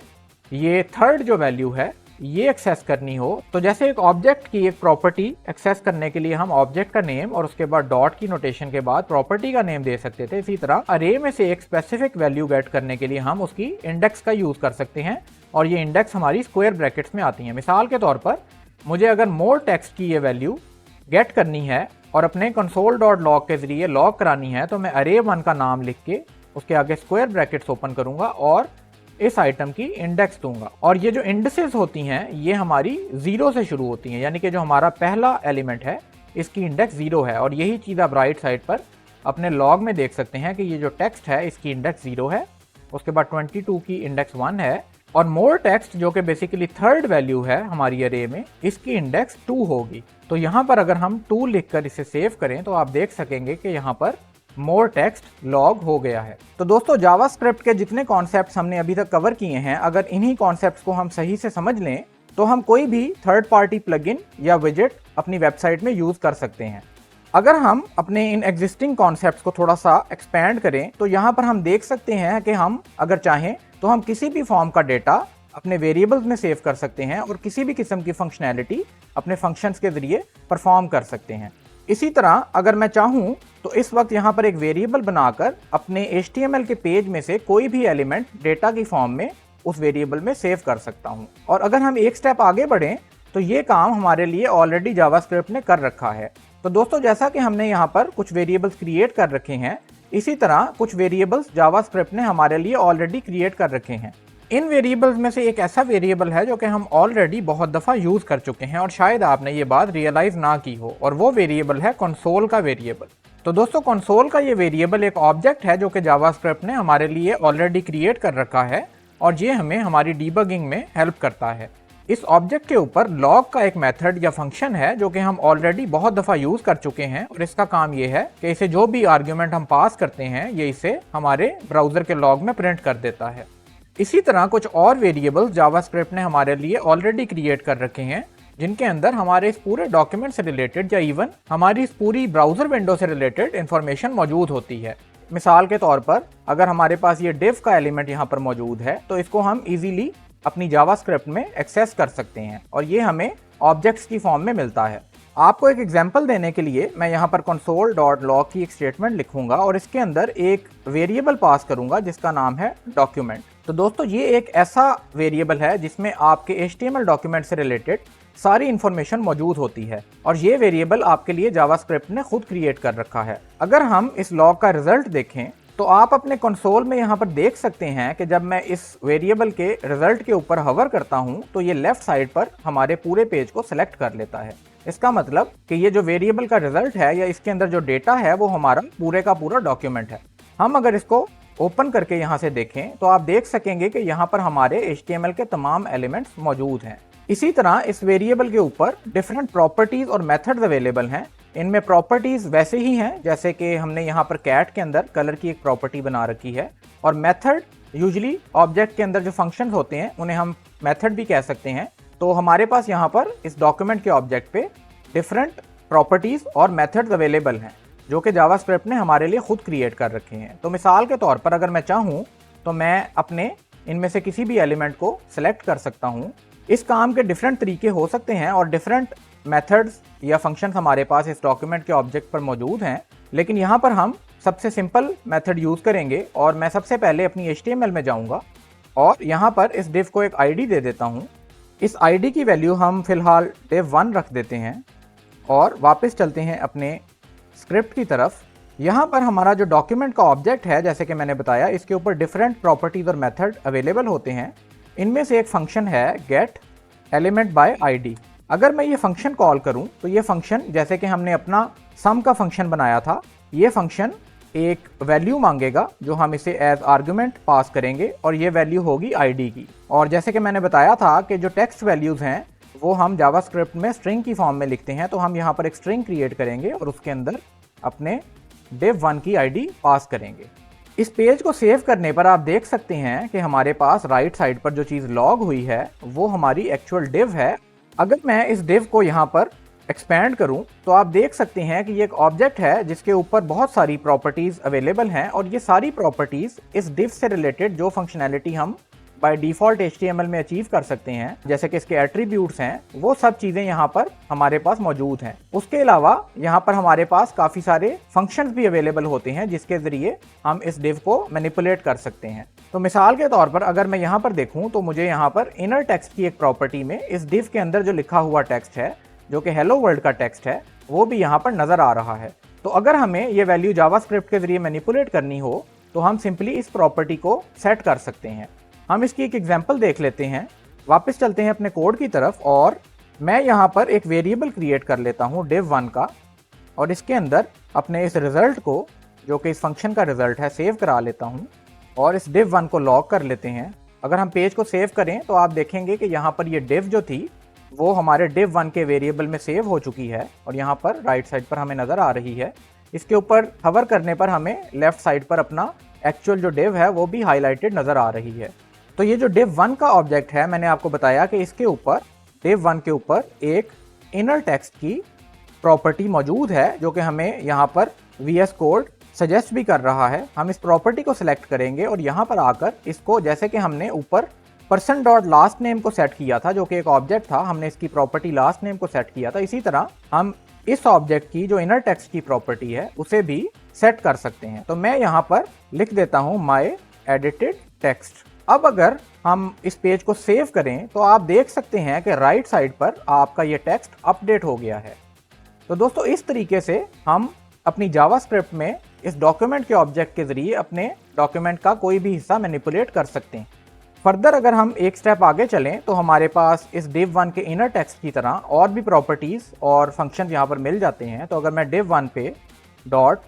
ये थर्ड जो वैल्यू है ये एक्सेस करनी हो तो जैसे एक ऑब्जेक्ट की एक प्रॉपर्टी एक्सेस करने के लिए हम ऑब्जेक्ट का नेम और उसके बाद डॉट की नोटेशन के बाद प्रॉपर्टी का नेम दे सकते थे, इसी तरह अरे में से एक स्पेसिफिक वैल्यू गेट करने के लिए हम उसकी इंडेक्स का यूज़ कर सकते हैं और ये इंडेक्स हमारी स्क्वायर ब्रैकेट्स में आती हैं। मिसाल के तौर पर मुझे अगर मोर टेक्स्ट की ये वैल्यू गेट करनी है और अपने कंसोल डॉट लॉग के जरिए लॉग करानी है तो मैं अरे 1 का नाम लिख के उसके आगे स्क्वायर ब्रैकेट्स ओपन करूंगा और इस आइटम की इंडेक्स दूंगा। और ये जो इंडेक्सेस होती हैं ये हमारी 0 से शुरू होती हैं, यानी कि जो हमारा पहला एलिमेंट है इसकी इंडेक्स 0 है। और यही चीज़ आप राइट साइड पर अपने लॉग में देख सकते हैं कि ये जो टेक्स्ट है इसकी इंडेक्स 0 है, उसके बाद 22 की इंडेक्स 1 है, और मोर टेक्स्ट जो कि बेसिकली थर्ड वैल्यू है हमारी अरे में, इसकी इंडेक्स 2 होगी। तो यहाँ पर अगर हम 2 लिखकर इसे सेव करें तो आप देख सकेंगे कि यहाँ पर मोर टेक्स्ट लॉग हो गया है। तो दोस्तों जावास्क्रिप्ट के जितने कॉन्सेप्ट्स हमने अभी तक कवर किए हैं, अगर इन्हीं कॉन्सेप्ट्स को हम सही से समझ लें तो हम कोई भी थर्ड पार्टी प्लगइन या विजेट अपनी वेबसाइट में यूज कर सकते हैं। अगर हम अपने इन एग्जिस्टिंग कॉन्सेप्ट्स को थोड़ा सा एक्सपेंड करें तो यहाँ पर हम देख सकते हैं कि हम अगर चाहें तो हम किसी भी फॉर्म का डेटा अपने वेरिएबल्स में सेव कर सकते हैं और किसी भी किस्म की फंक्शनैलिटी अपने फंक्शंस के जरिए परफॉर्म कर सकते हैं। इसी तरह अगर मैं चाहूँ तो इस वक्त यहाँ पर एक वेरिएबल बनाकर अपने HTML के पेज में से कोई भी एलिमेंट डेटा की फॉर्म में उस वेरिएबल में सेव कर सकता हूँ। और अगर हम एक स्टेप आगे बढ़ें तो ये काम हमारे लिए ऑलरेडी जावास्क्रिप्ट ने कर रखा है। तो दोस्तों जैसा कि हमने यहाँ पर कुछ वेरिएबल्स क्रिएट कर रखे हैं, इसी तरह कुछ वेरिएबल्स जावास्क्रिप्ट ने हमारे लिए ऑलरेडी क्रिएट कर रखे हैं। इन वेरिएबल्स में से एक ऐसा वेरिएबल है जो कि हम ऑलरेडी बहुत दफ़ा यूज़ कर चुके हैं और शायद आपने ये बात रियलाइज़ ना की हो, और वो वेरिएबल है कंसोल का वेरिएबल। तो दोस्तों कंसोल का ये वेरिएबल एक ऑब्जेक्ट है जो कि जावास्क्रिप्ट ने हमारे लिए ऑलरेडी क्रिएट कर रखा है और ये हमें हमारी डीबगिंग में हेल्प करता है। इस ऑब्जेक्ट के ऊपर लॉग का एक मेथड या फंक्शन है जो कि हम ऑलरेडी बहुत दफ़ा यूज़ कर चुके हैं, और इसका काम ये है कि इसे जो भी आर्ग्यूमेंट हम पास करते हैं ये इसे हमारे ब्राउज़र के लॉग में प्रिंट कर देता है। इसी तरह कुछ और वेरिएबल्स जावास्क्रिप्ट ने हमारे लिए ऑलरेडी क्रिएट कर रखे हैं जिनके अंदर हमारे इस पूरे डॉक्यूमेंट से रिलेटेड या इवन हमारी इस पूरी ब्राउज़र विंडो से रिलेटेड इंफॉर्मेशन मौजूद होती है। मिसाल के तौर पर अगर हमारे पास ये div का एलिमेंट यहाँ पर मौजूद है तो इसको हम इजीली अपनी जावास्क्रिप्ट में एक्सेस कर सकते हैं और ये हमें ऑब्जेक्ट्स की फॉर्म में मिलता है। आपको एक एग्जांपल देने के लिए मैं यहाँ पर console.log की एक स्टेटमेंट लिखूंगा और इसके अंदर एक वेरिएबल पास करूंगा जिसका नाम है डॉक्यूमेंट। तो दोस्तों ये एक ऐसा वेरिएबल है जिसमें आपके HTML डॉक्यूमेंट से रिलेटेड सारी इंफॉर्मेशन मौजूद होती है और ये वेरिएबल आपके लिए जावास्क्रिप्ट ने खुद क्रिएट कर रखा है। अगर हम इस लॉग का रिजल्ट देखें तो आप अपने कंसोल में यहाँ पर देख सकते हैं कि जब मैं इस वेरिएबल के रिजल्ट के ऊपर हवर करता हूँ तो ये लेफ्ट साइड पर हमारे पूरे पेज को सिलेक्ट कर लेता है। इसका मतलब कि ये जो वेरिएबल का रिजल्ट है या इसके अंदर जो डेटा है वो हमारा पूरे का पूरा डॉक्यूमेंट है। हम अगर इसको ओपन करके यहाँ से देखें तो आप देख सकेंगे कि यहाँ पर हमारे HTML के तमाम एलिमेंट्स मौजूद हैं। इसी तरह इस वेरिएबल के ऊपर डिफरेंट प्रॉपर्टीज और मेथड्स अवेलेबल हैं। इनमें प्रॉपर्टीज वैसे ही हैं जैसे कि हमने यहाँ पर कैट के अंदर कलर की एक प्रॉपर्टी बना रखी है, और मेथड यूजुअली ऑब्जेक्ट के अंदर जो फंक्शंस होते हैं उन्हें हम मेथड भी कह सकते हैं। तो हमारे पास यहाँ पर इस डॉक्यूमेंट के ऑब्जेक्ट पे डिफरेंट प्रॉपर्टीज और मेथड्स अवेलेबल हैं जो कि जावास्क्रिप्ट ने हमारे लिए खुद क्रिएट कर रखे हैं। तो मिसाल के तौर पर अगर मैं चाहूँ तो मैं अपने इनमें से किसी भी एलिमेंट को सिलेक्ट कर सकता हूँ। इस काम के डिफरेंट तरीके हो सकते हैं और डिफरेंट मेथड्स या फंक्शंस हमारे पास इस डॉक्यूमेंट के ऑब्जेक्ट पर मौजूद हैं, लेकिन यहाँ पर हम सबसे सिंपल मेथड यूज़ करेंगे और मैं सबसे पहले अपनी HTML में जाऊँगा और यहाँ पर इस div को एक ID दे देता हूँ। इस ID की वैल्यू हम फिलहाल div1 रख देते हैं और वापस चलते हैं अपने स्क्रिप्ट की तरफ। यहाँ पर हमारा जो डॉक्यूमेंट का ऑब्जेक्ट है, जैसे कि मैंने बताया, इसके ऊपर डिफरेंट प्रॉपर्टीज और मेथड अवेलेबल होते हैं। इनमें से एक फंक्शन है गेट एलिमेंट बाय ID। अगर मैं ये फंक्शन कॉल करूं तो ये फंक्शन, जैसे कि हमने अपना सम का फंक्शन बनाया था, ये फंक्शन एक वैल्यू मांगेगा जो हम इसे एज आर्गुमेंट पास करेंगे और ये वैल्यू होगी ID की। और जैसे कि मैंने बताया था कि जो टेक्स्ट वैल्यूज़ हैं वो हम जावास्क्रिप्ट में स्ट्रिंग की फॉर्म में लिखते हैं, तो हम यहाँ पर एक स्ट्रिंग क्रिएट करेंगे और उसके अंदर अपने div1 की ID पास करेंगे। इस पेज को सेव करने पर आप देख सकते हैं कि हमारे पास राइट साइड पर जो चीज़ लॉग हुई है वो हमारी एक्चुअल div है। अगर मैं इस div को यहाँ पर एक्सपेंड करूं तो आप देख सकते हैं कि ये एक ऑब्जेक्ट है जिसके ऊपर बहुत सारी प्रॉपर्टीज़ अवेलेबल हैं और ये सारी प्रॉपर्टीज़ इस div से रिलेटेड जो फंक्शनैलिटी हम बाय डिफ़ॉल्ट HTML में अचीव कर सकते हैं, जैसे कि इसके एट्रीब्यूट्स हैं, वो सब चीज़ें यहाँ पर हमारे पास मौजूद हैं। उसके अलावा यहाँ पर हमारे पास काफ़ी सारे फंक्शंस भी अवेलेबल होते हैं जिसके ज़रिए हम इस div को मैनिपुलेट कर सकते हैं। तो मिसाल के तौर पर अगर मैं यहाँ पर देखूँ तो मुझे यहाँ पर इनर टेक्स्ट की एक प्रॉपर्टी में इस div के अंदर जो लिखा हुआ टेक्स्ट है, जो कि हेलो वर्ल्ड का टेक्स्ट है, वो भी यहाँ पर नज़र आ रहा है। तो अगर हमें ये वैल्यू जावास्क्रिप्ट के ज़रिए मैनिपुलेट करनी हो तो हम सिंपली इस प्रॉपर्टी को सेट कर सकते हैं। हम इसकी एक एग्जांपल देख लेते हैं। वापस चलते हैं अपने कोड की तरफ और मैं यहाँ पर एक वेरिएबल क्रिएट कर लेता हूँ div1 का, और इसके अंदर अपने इस रिजल्ट को, जो कि इस फंक्शन का रिजल्ट है, सेव करा लेता हूँ और इस div1 को लॉक कर लेते हैं। अगर हम पेज को सेव करें तो आप देखेंगे कि यहाँ पर ये div जो थी वो हमारे div1 के वेरिएबल में सेव हो चुकी है और यहाँ पर राइट साइड पर हमें नज़र आ रही है। इसके ऊपर हवर करने पर हमें लेफ्ट साइड पर अपना एक्चुअल जो div है वो भी हाईलाइटेड नज़र आ रही है। तो ये जो div1 का ऑब्जेक्ट है, मैंने आपको बताया कि इसके ऊपर div1 के ऊपर एक इनर टेक्स्ट की प्रॉपर्टी मौजूद है जो कि हमें यहाँ पर VS कोड सजेस्ट भी कर रहा है। हम इस प्रॉपर्टी को सिलेक्ट करेंगे और यहाँ पर आकर इसको, जैसे कि हमने ऊपर person.lastName को सेट किया था जो कि एक ऑब्जेक्ट था, हमने इसकी प्रॉपर्टी लास्ट नेम को सेट किया था, इसी तरह हम इस ऑब्जेक्ट की जो इनर टेक्स्ट की प्रॉपर्टी है उसे भी सेट कर सकते हैं। तो मैं यहाँ पर लिख देता हूँ my edited text। अब अगर हम इस पेज को सेव करें तो आप देख सकते हैं कि राइट साइड पर आपका ये टेक्स्ट अपडेट हो गया है। तो दोस्तों इस तरीके से हम अपनी जावास्क्रिप्ट में इस डॉक्यूमेंट के ऑब्जेक्ट के जरिए अपने डॉक्यूमेंट का कोई भी हिस्सा मैनिपुलेट कर सकते हैं। फर्दर अगर हम एक स्टेप आगे चलें तो हमारे पास इस div1 के इनर टेक्स्ट की तरह और भी प्रॉपर्टीज और फंक्शन यहाँ पर मिल जाते हैं। तो अगर मैं div1 पे डॉट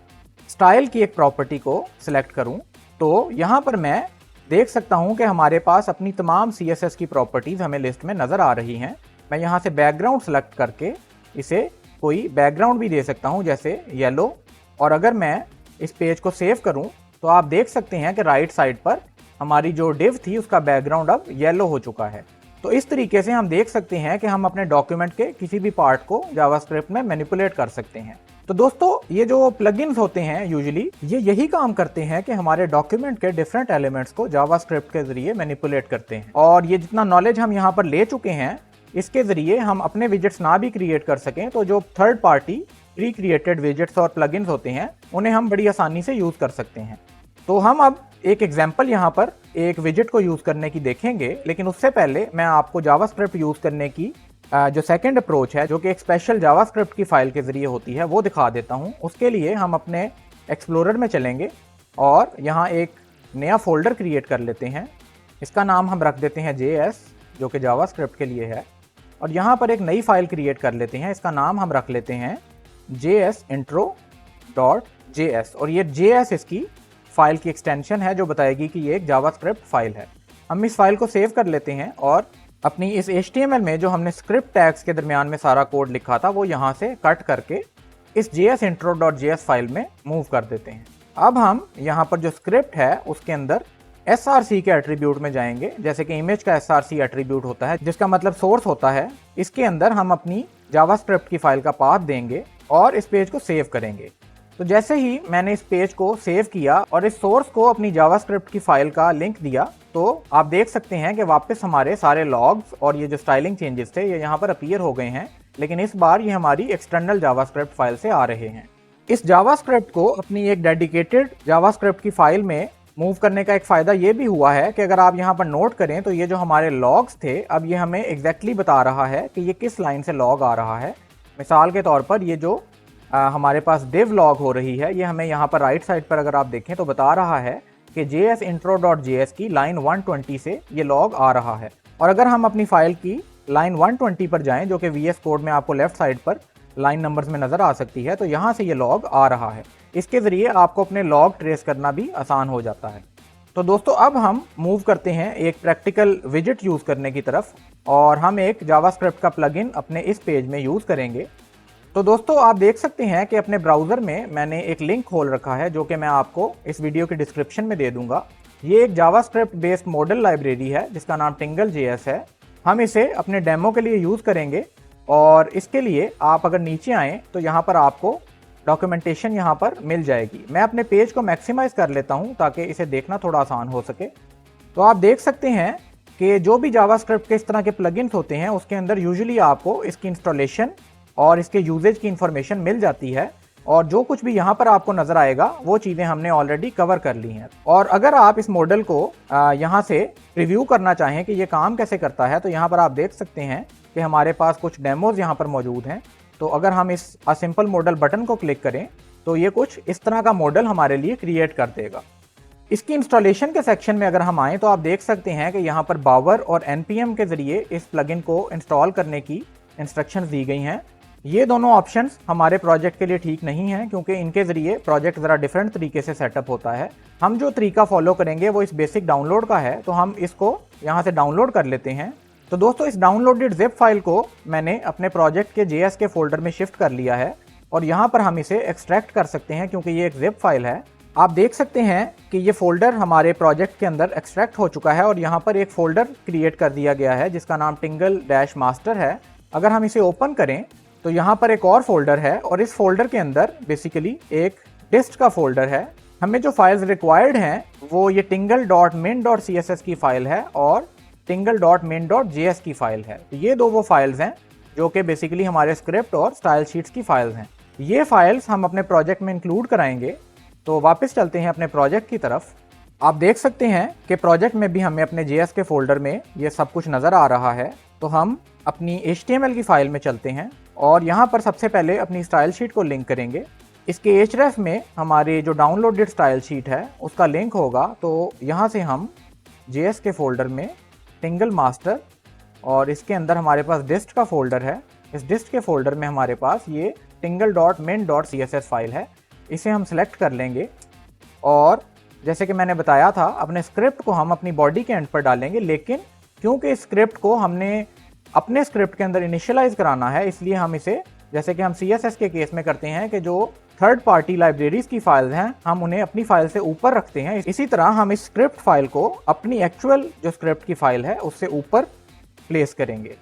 स्टाइल की एक प्रॉपर्टी को सिलेक्ट करूँ तो यहाँ पर मैं देख सकता हूँ कि हमारे पास अपनी तमाम CSS की प्रॉपर्टीज हमें लिस्ट में नज़र आ रही हैं। मैं यहाँ से बैकग्राउंड सेलेक्ट करके इसे कोई बैकग्राउंड भी दे सकता हूँ, जैसे येलो, और अगर मैं इस पेज को सेव करूँ तो आप देख सकते हैं कि राइट साइड पर हमारी जो div थी उसका बैकग्राउंड अब येलो हो चुका है। तो इस तरीके से हम देख सकते हैं कि हम अपने डॉक्यूमेंट के किसी भी पार्ट को जावास्क्रिप्ट में मैनिपुलेट कर सकते हैं। तो दोस्तों ये जो प्लगइन्स होते हैं यूजुअली ये यही काम करते हैं कि हमारे डॉक्यूमेंट के डिफरेंट एलिमेंट्स को जावास्क्रिप्ट के जरिए मैनिपुलेट करते हैं। और ये जितना नॉलेज हम यहाँ पर ले चुके हैं इसके जरिए हम अपने विजेट्स ना भी क्रिएट कर सकें तो जो third party pre created widgets और प्लगइन्स होते हैं उन्हें हम बड़ी आसानी से यूज कर सकते हैं। तो हम अब एक एग्जांपल यहाँ पर एक विजेट को यूज करने की देखेंगे, लेकिन उससे पहले मैं आपको जावास्क्रिप्ट यूज करने की जो सेकंड अप्रोच है, जो कि एक स्पेशल जावास्क्रिप्ट की फाइल के जरिए होती है, वो दिखा देता हूँ। उसके लिए हम अपने एक्सप्लोरर में चलेंगे और यहाँ एक नया फोल्डर क्रिएट कर लेते हैं। इसका नाम हम रख देते हैं JS, जो कि जावास्क्रिप्ट के लिए है, और यहाँ पर एक नई फाइल क्रिएट कर लेते हैं। इसका नाम हम रख लेते हैं jsintro.js, और ये JS इसकी फाइल की एक्सटेंशन है जो बताएगी कि ये एक जावास्क्रिप्ट फाइल है। हम इस फाइल को सेव कर लेते हैं और अपनी इस HTML में जो हमने स्क्रिप्ट टैग्स के दरमियान में सारा कोड लिखा था वो यहाँ से कट करके इस jsintro.js फाइल में मूव कर देते हैं। अब हम यहाँ पर जो स्क्रिप्ट है उसके अंदर src के एट्रीब्यूट में जाएंगे, जैसे कि इमेज का src एट्रीब्यूट होता है जिसका मतलब सोर्स होता है। इसके अंदर हम अपनी जावास्क्रिप्ट की फाइल का पाथ देंगे और इस पेज को सेव करेंगे। तो जैसे ही मैंने इस पेज को सेव किया और इस सोर्स को अपनी जावास्क्रिप्ट की फाइल का लिंक दिया तो आप देख सकते हैं कि वापस हमारे सारे लॉग्स और ये जो स्टाइलिंग चेंजेस थे ये यहाँ पर अपीयर हो गए हैं, लेकिन इस बार ये हमारी एक्सटर्नल जावास्क्रिप्ट फाइल से आ रहे हैं। इस जावास्क्रिप्ट को अपनी एक डेडिकेटेड जावास्क्रिप्ट की फाइल में मूव करने का एक फ़ायदा ये भी हुआ है कि अगर आप यहाँ पर नोट करें तो ये जो हमारे लॉग्स थे अब ये हमें एग्जैक्टली बता रहा है कि ये किस लाइन से लॉग आ रहा है। मिसाल के तौर पर ये जो हमारे पास div लॉग हो रही है ये हमें यहाँ पर राइट साइड पर अगर आप देखें तो बता रहा है कि jsintro.js की लाइन 120 से ये लॉग आ रहा है। और अगर हम अपनी फाइल की लाइन 120 पर जाएं, जो कि VS कोड में आपको लेफ्ट साइड पर लाइन नंबर्स में नज़र आ सकती है, तो यहाँ से ये लॉग आ रहा है। इसके ज़रिए आपको अपने लॉग ट्रेस करना भी आसान हो जाता है। तो दोस्तों अब हम मूव करते हैं एक प्रैक्टिकल विजेट यूज़ करने की तरफ और हम एक जावास्क्रिप्ट का प्लगइन अपने इस पेज में यूज़ करेंगे। तो दोस्तों आप देख सकते हैं कि अपने ब्राउज़र में मैंने एक लिंक खोल रखा है जो कि मैं आपको इस वीडियो के डिस्क्रिप्शन में दे दूंगा। ये एक जावास्क्रिप्ट बेस्ड मॉडल लाइब्रेरी है जिसका नाम tingle.js है। हम इसे अपने डेमो के लिए यूज़ करेंगे और इसके लिए आप अगर नीचे आएँ तो यहाँ पर आपको डॉक्यूमेंटेशन यहाँ पर मिल जाएगी। मैं अपने पेज को मैक्सिमाइज कर लेता हूँ ताकि इसे देखना थोड़ा आसान हो सके। तो आप देख सकते हैं कि जो भी जावास्क्रिप्ट के इस तरह के प्लगइन्स होते हैं उसके अंदर यूजुअली आपको इसकी इंस्टॉलेशन और इसके यूजेज की इंफॉर्मेशन मिल जाती है और जो कुछ भी यहाँ पर आपको नजर आएगा वो चीज़ें हमने ऑलरेडी कवर कर ली हैं। और अगर आप इस मॉडल को यहाँ से रिव्यू करना चाहें कि ये काम कैसे करता है तो यहाँ पर आप देख सकते हैं कि हमारे पास कुछ डेमोज यहाँ पर मौजूद हैं। तो अगर हम इस सिंपल मॉडल बटन को क्लिक करें तो ये कुछ इस तरह का मॉडल हमारे लिए क्रिएट कर देगा। इसकी इंस्टॉलेशन के सेक्शन में अगर हम आएँ तो आप देख सकते हैं कि यहाँ पर बावर और npm के ज़रिए इस प्लगइन को इंस्टॉल करने की इंस्ट्रक्शंस दी गई हैं। ये दोनों ऑप्शंस हमारे प्रोजेक्ट के लिए ठीक नहीं हैं क्योंकि इनके ज़रिए प्रोजेक्ट ज़रा डिफरेंट तरीके से सेटअप होता है। हम जो तरीका फॉलो करेंगे वो इस बेसिक डाउनलोड का है, तो हम इसको यहाँ से डाउनलोड कर लेते हैं। तो दोस्तों इस डाउनलोडेड जिप फाइल को मैंने अपने प्रोजेक्ट के JS के फोल्डर में शिफ्ट कर लिया है और यहाँ पर हम इसे एक्सट्रैक्ट कर सकते हैं क्योंकि ये एक जिप फाइल है। आप देख सकते हैं कि ये फोल्डर हमारे प्रोजेक्ट के अंदर एक्सट्रैक्ट हो चुका है और यहाँ पर एक फोल्डर क्रिएट कर दिया गया है जिसका नाम tingle-master है। अगर हम इसे ओपन करें तो यहाँ पर एक और फोल्डर है और इस फोल्डर के अंदर बेसिकली एक डिस्ट का फोल्डर है। हमें जो फाइल्स रिक्वायर्ड हैं वो ये tingle.min.css की फाइल है और tingle.min.js की फाइल है। तो ये दो वो फाइल्स हैं जो कि बेसिकली हमारे स्क्रिप्ट और स्टाइल शीट्स की फाइल्स हैं। ये फाइल्स हम अपने प्रोजेक्ट में इंक्लूड कराएंगे। तो वापस चलते हैं अपने प्रोजेक्ट की तरफ। आप देख सकते हैं कि प्रोजेक्ट में भी हमें अपने JS के फोल्डर में ये सब कुछ नज़र आ रहा है। तो हम अपनी HTML की फाइल में चलते हैं और यहाँ पर सबसे पहले अपनी स्टाइल शीट को लिंक करेंगे। इसके href में हमारे जो डाउनलोडेड स्टाइल शीट है उसका लिंक होगा। तो यहाँ से हम JS के फोल्डर में tingle-master और इसके अंदर हमारे पास डिस्ट का फोल्डर है। इस डिस्ट के फोल्डर में हमारे पास ये tingle.min.css फाइल है। इसे हम सेलेक्ट कर लेंगे और जैसे कि मैंने बताया था अपने स्क्रिप्ट को हम अपनी बॉडी के एंड पर डालेंगे, लेकिन क्योंकि इस स्क्रिप्ट को हमने अपने स्क्रिप्ट के अंदर इनिशियलाइज कराना है इसलिए हम इसे, जैसे कि हम CSS के केस में करते हैं कि जो थर्ड पार्टी लाइब्रेरीज की फाइल्स हैं हम उन्हें अपनी फाइल से ऊपर रखते हैं। इसी तरह हम इस स्क्रिप्ट फाइल को अपनी एक्चुअल जो स्क्रिप्ट की फाइल है उससे ऊपर प्लेस करेंगे।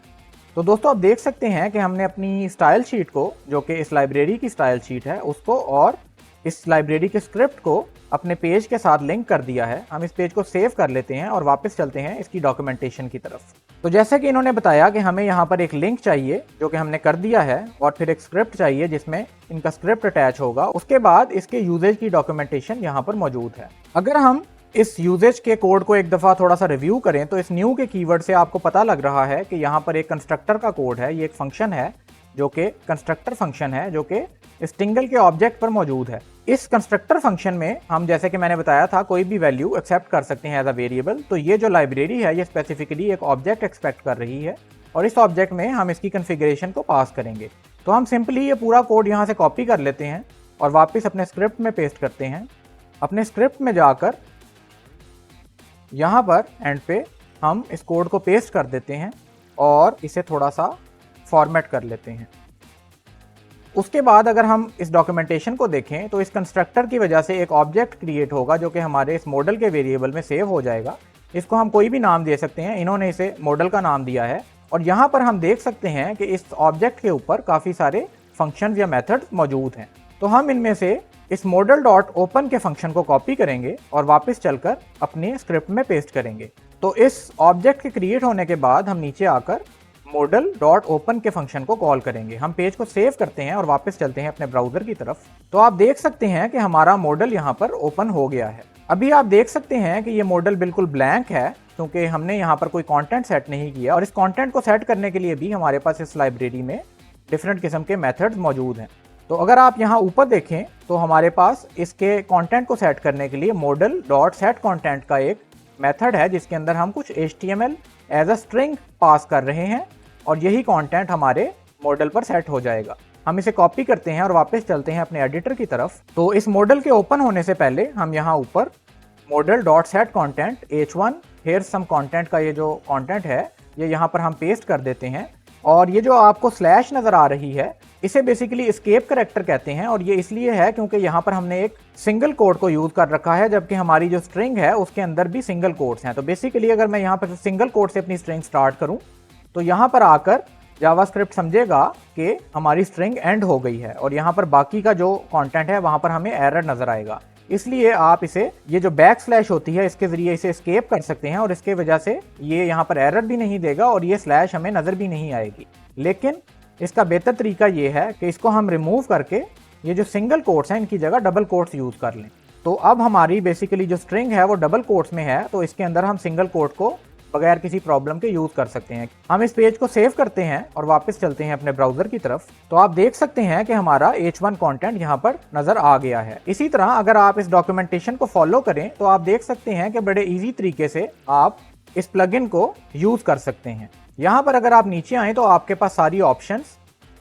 तो दोस्तों आप देख सकते हैं कि हमने अपनी स्टाइल शीट को, जो कि इस लाइब्रेरी की स्टाइल शीट है, उसको और इस लाइब्रेरी के स्क्रिप्ट को अपने पेज के साथ लिंक कर दिया है। हम इस पेज को सेव कर लेते हैं और वापस चलते हैं इसकी डॉक्यूमेंटेशन की तरफ। तो जैसे कि इन्होंने बताया कि हमें यहाँ पर एक लिंक चाहिए जो कि हमने कर दिया है और फिर एक स्क्रिप्ट चाहिए जिसमें इनका स्क्रिप्ट अटैच होगा। उसके बाद इसके यूजेज की डॉक्यूमेंटेशन यहाँ पर मौजूद है। अगर हम इस यूजेज के कोड को एक दफ़ा थोड़ा सा रिव्यू करें तो इस न्यू के कीवर्ड से आपको पता लग रहा है कि यहाँ पर एक कंस्ट्रक्टर का कोड है। ये एक फंक्शन है जो कि कंस्ट्रक्टर फंक्शन है जो कि इस टिंगल के ऑब्जेक्ट पर मौजूद है। इस कंस्ट्रक्टर फंक्शन में हम, जैसे कि मैंने बताया था, कोई भी वैल्यू एक्सेप्ट कर सकते हैं एज अ वेरिएबल। तो ये जो लाइब्रेरी है ये स्पेसिफिकली एक ऑब्जेक्ट एक्सपेक्ट कर रही है और इस ऑब्जेक्ट में हम इसकी कॉन्फ़िगरेशन को पास करेंगे। तो हम सिंपली ये पूरा कोड यहाँ से कॉपी कर लेते हैं और वापस अपने स्क्रिप्ट में पेस्ट करते हैं। अपने स्क्रिप्ट में जाकर यहाँ पर एंड पे हम इस कोड को पेस्ट कर देते हैं और इसे थोड़ा सा फॉर्मेट कर लेते हैं। उसके बाद अगर हम इस डॉक्यूमेंटेशन को देखें तो इस कंस्ट्रक्टर की वजह से एक ऑब्जेक्ट क्रिएट होगा जो कि हमारे इस मॉडल के वेरिएबल में सेव हो जाएगा। इसको हम कोई भी नाम दे सकते हैं, इन्होंने इसे मॉडल का नाम दिया है। और यहाँ पर हम देख सकते हैं कि इस ऑब्जेक्ट के ऊपर काफ़ी सारे फंक्शंस या मेथड्स मौजूद हैं। तो हम इनमें से इस model.open के फंक्शन को कॉपी करेंगे और वापस चलकर अपने स्क्रिप्ट में पेस्ट करेंगे। तो इस ऑब्जेक्ट के क्रिएट होने के बाद हम नीचे आकर model.open के फंक्शन को कॉल करेंगे। हम पेज को सेव करते हैं और वापस चलते हैं अपने ब्राउजर की तरफ। तो आप देख सकते हैं कि हमारा मॉडल यहाँ पर ओपन हो गया है। अभी आप देख सकते हैं कि ये मॉडल बिल्कुल ब्लैंक है क्योंकि हमने यहाँ पर कोई कंटेंट सेट नहीं किया और इस कंटेंट को सेट करने के लिए भी हमारे पास इस लाइब्रेरी में डिफरेंट किस्म के मेथड्स मौजूद हैं। तो अगर आप यहाँ ऊपर देखें तो हमारे पास इसके कंटेंट को सेट करने के लिए model.setContent का एक मेथड है जिसके अंदर हम कुछ HTML as a string pass कर रहे हैं और यही कंटेंट हमारे मॉडल पर सेट हो जाएगा। हम इसे कॉपी करते हैं और वापस चलते हैं अपने एडिटर की तरफ। तो इस मॉडल के ओपन होने से पहले हम यहाँ ऊपर model.setContent h1 here's some content का ये जो कंटेंट है ये यहाँ पर हम पेस्ट कर देते हैं। और ये जो आपको स्लैश नज़र आ रही है इसे बेसिकली एस्केप करैक्टर कहते हैं और ये इसलिए है क्योंकि यहाँ पर हमने एक सिंगल कोड को यूज़ कर रखा है जबकि हमारी जो स्ट्रिंग है उसके अंदर भी सिंगल कोड्स हैं। तो बेसिकली अगर मैं यहाँ पर सिंगल कोड से अपनी स्ट्रिंग स्टार्ट करूँ तो यहाँ पर आकर जावास्क्रिप्ट समझेगा कि हमारी स्ट्रिंग एंड हो गई है और यहाँ पर बाकी का जो कंटेंट है वहाँ पर हमें एरर नज़र आएगा। इसलिए आप इसे, ये जो बैक स्लैश होती है इसके ज़रिए इसे एस्केप कर सकते हैं और इसके वजह से ये यहाँ पर एरर भी नहीं देगा और ये स्लैश हमें नज़र भी नहीं आएगी। लेकिन इसका बेहतर तरीका ये है कि इसको हम रिमूव करके ये जो सिंगल कोट्स हैं इनकी जगह डबल कोट्स यूज़ कर लें। तो अब हमारी बेसिकली जो स्ट्रिंग है वो डबल कोट्स में है तो इसके अंदर हम सिंगल कोट को बगैर किसी प्रॉब्लम के यूज कर सकते हैं। हम इस पेज को सेव करते हैं और वापस चलते हैं अपने ब्राउजर की तरफ। तो आप देख सकते हैं कि हमारा H1 कंटेंट यहाँ पर नजर आ गया है। इसी तरह अगर आप इस डॉक्यूमेंटेशन को फॉलो करें तो आप देख सकते हैं कि बड़े इजी तरीके से आप इस प्लगइन को यूज कर सकते हैं। यहाँ पर अगर आप नीचे आए तो आपके पास सारी ऑप्शंस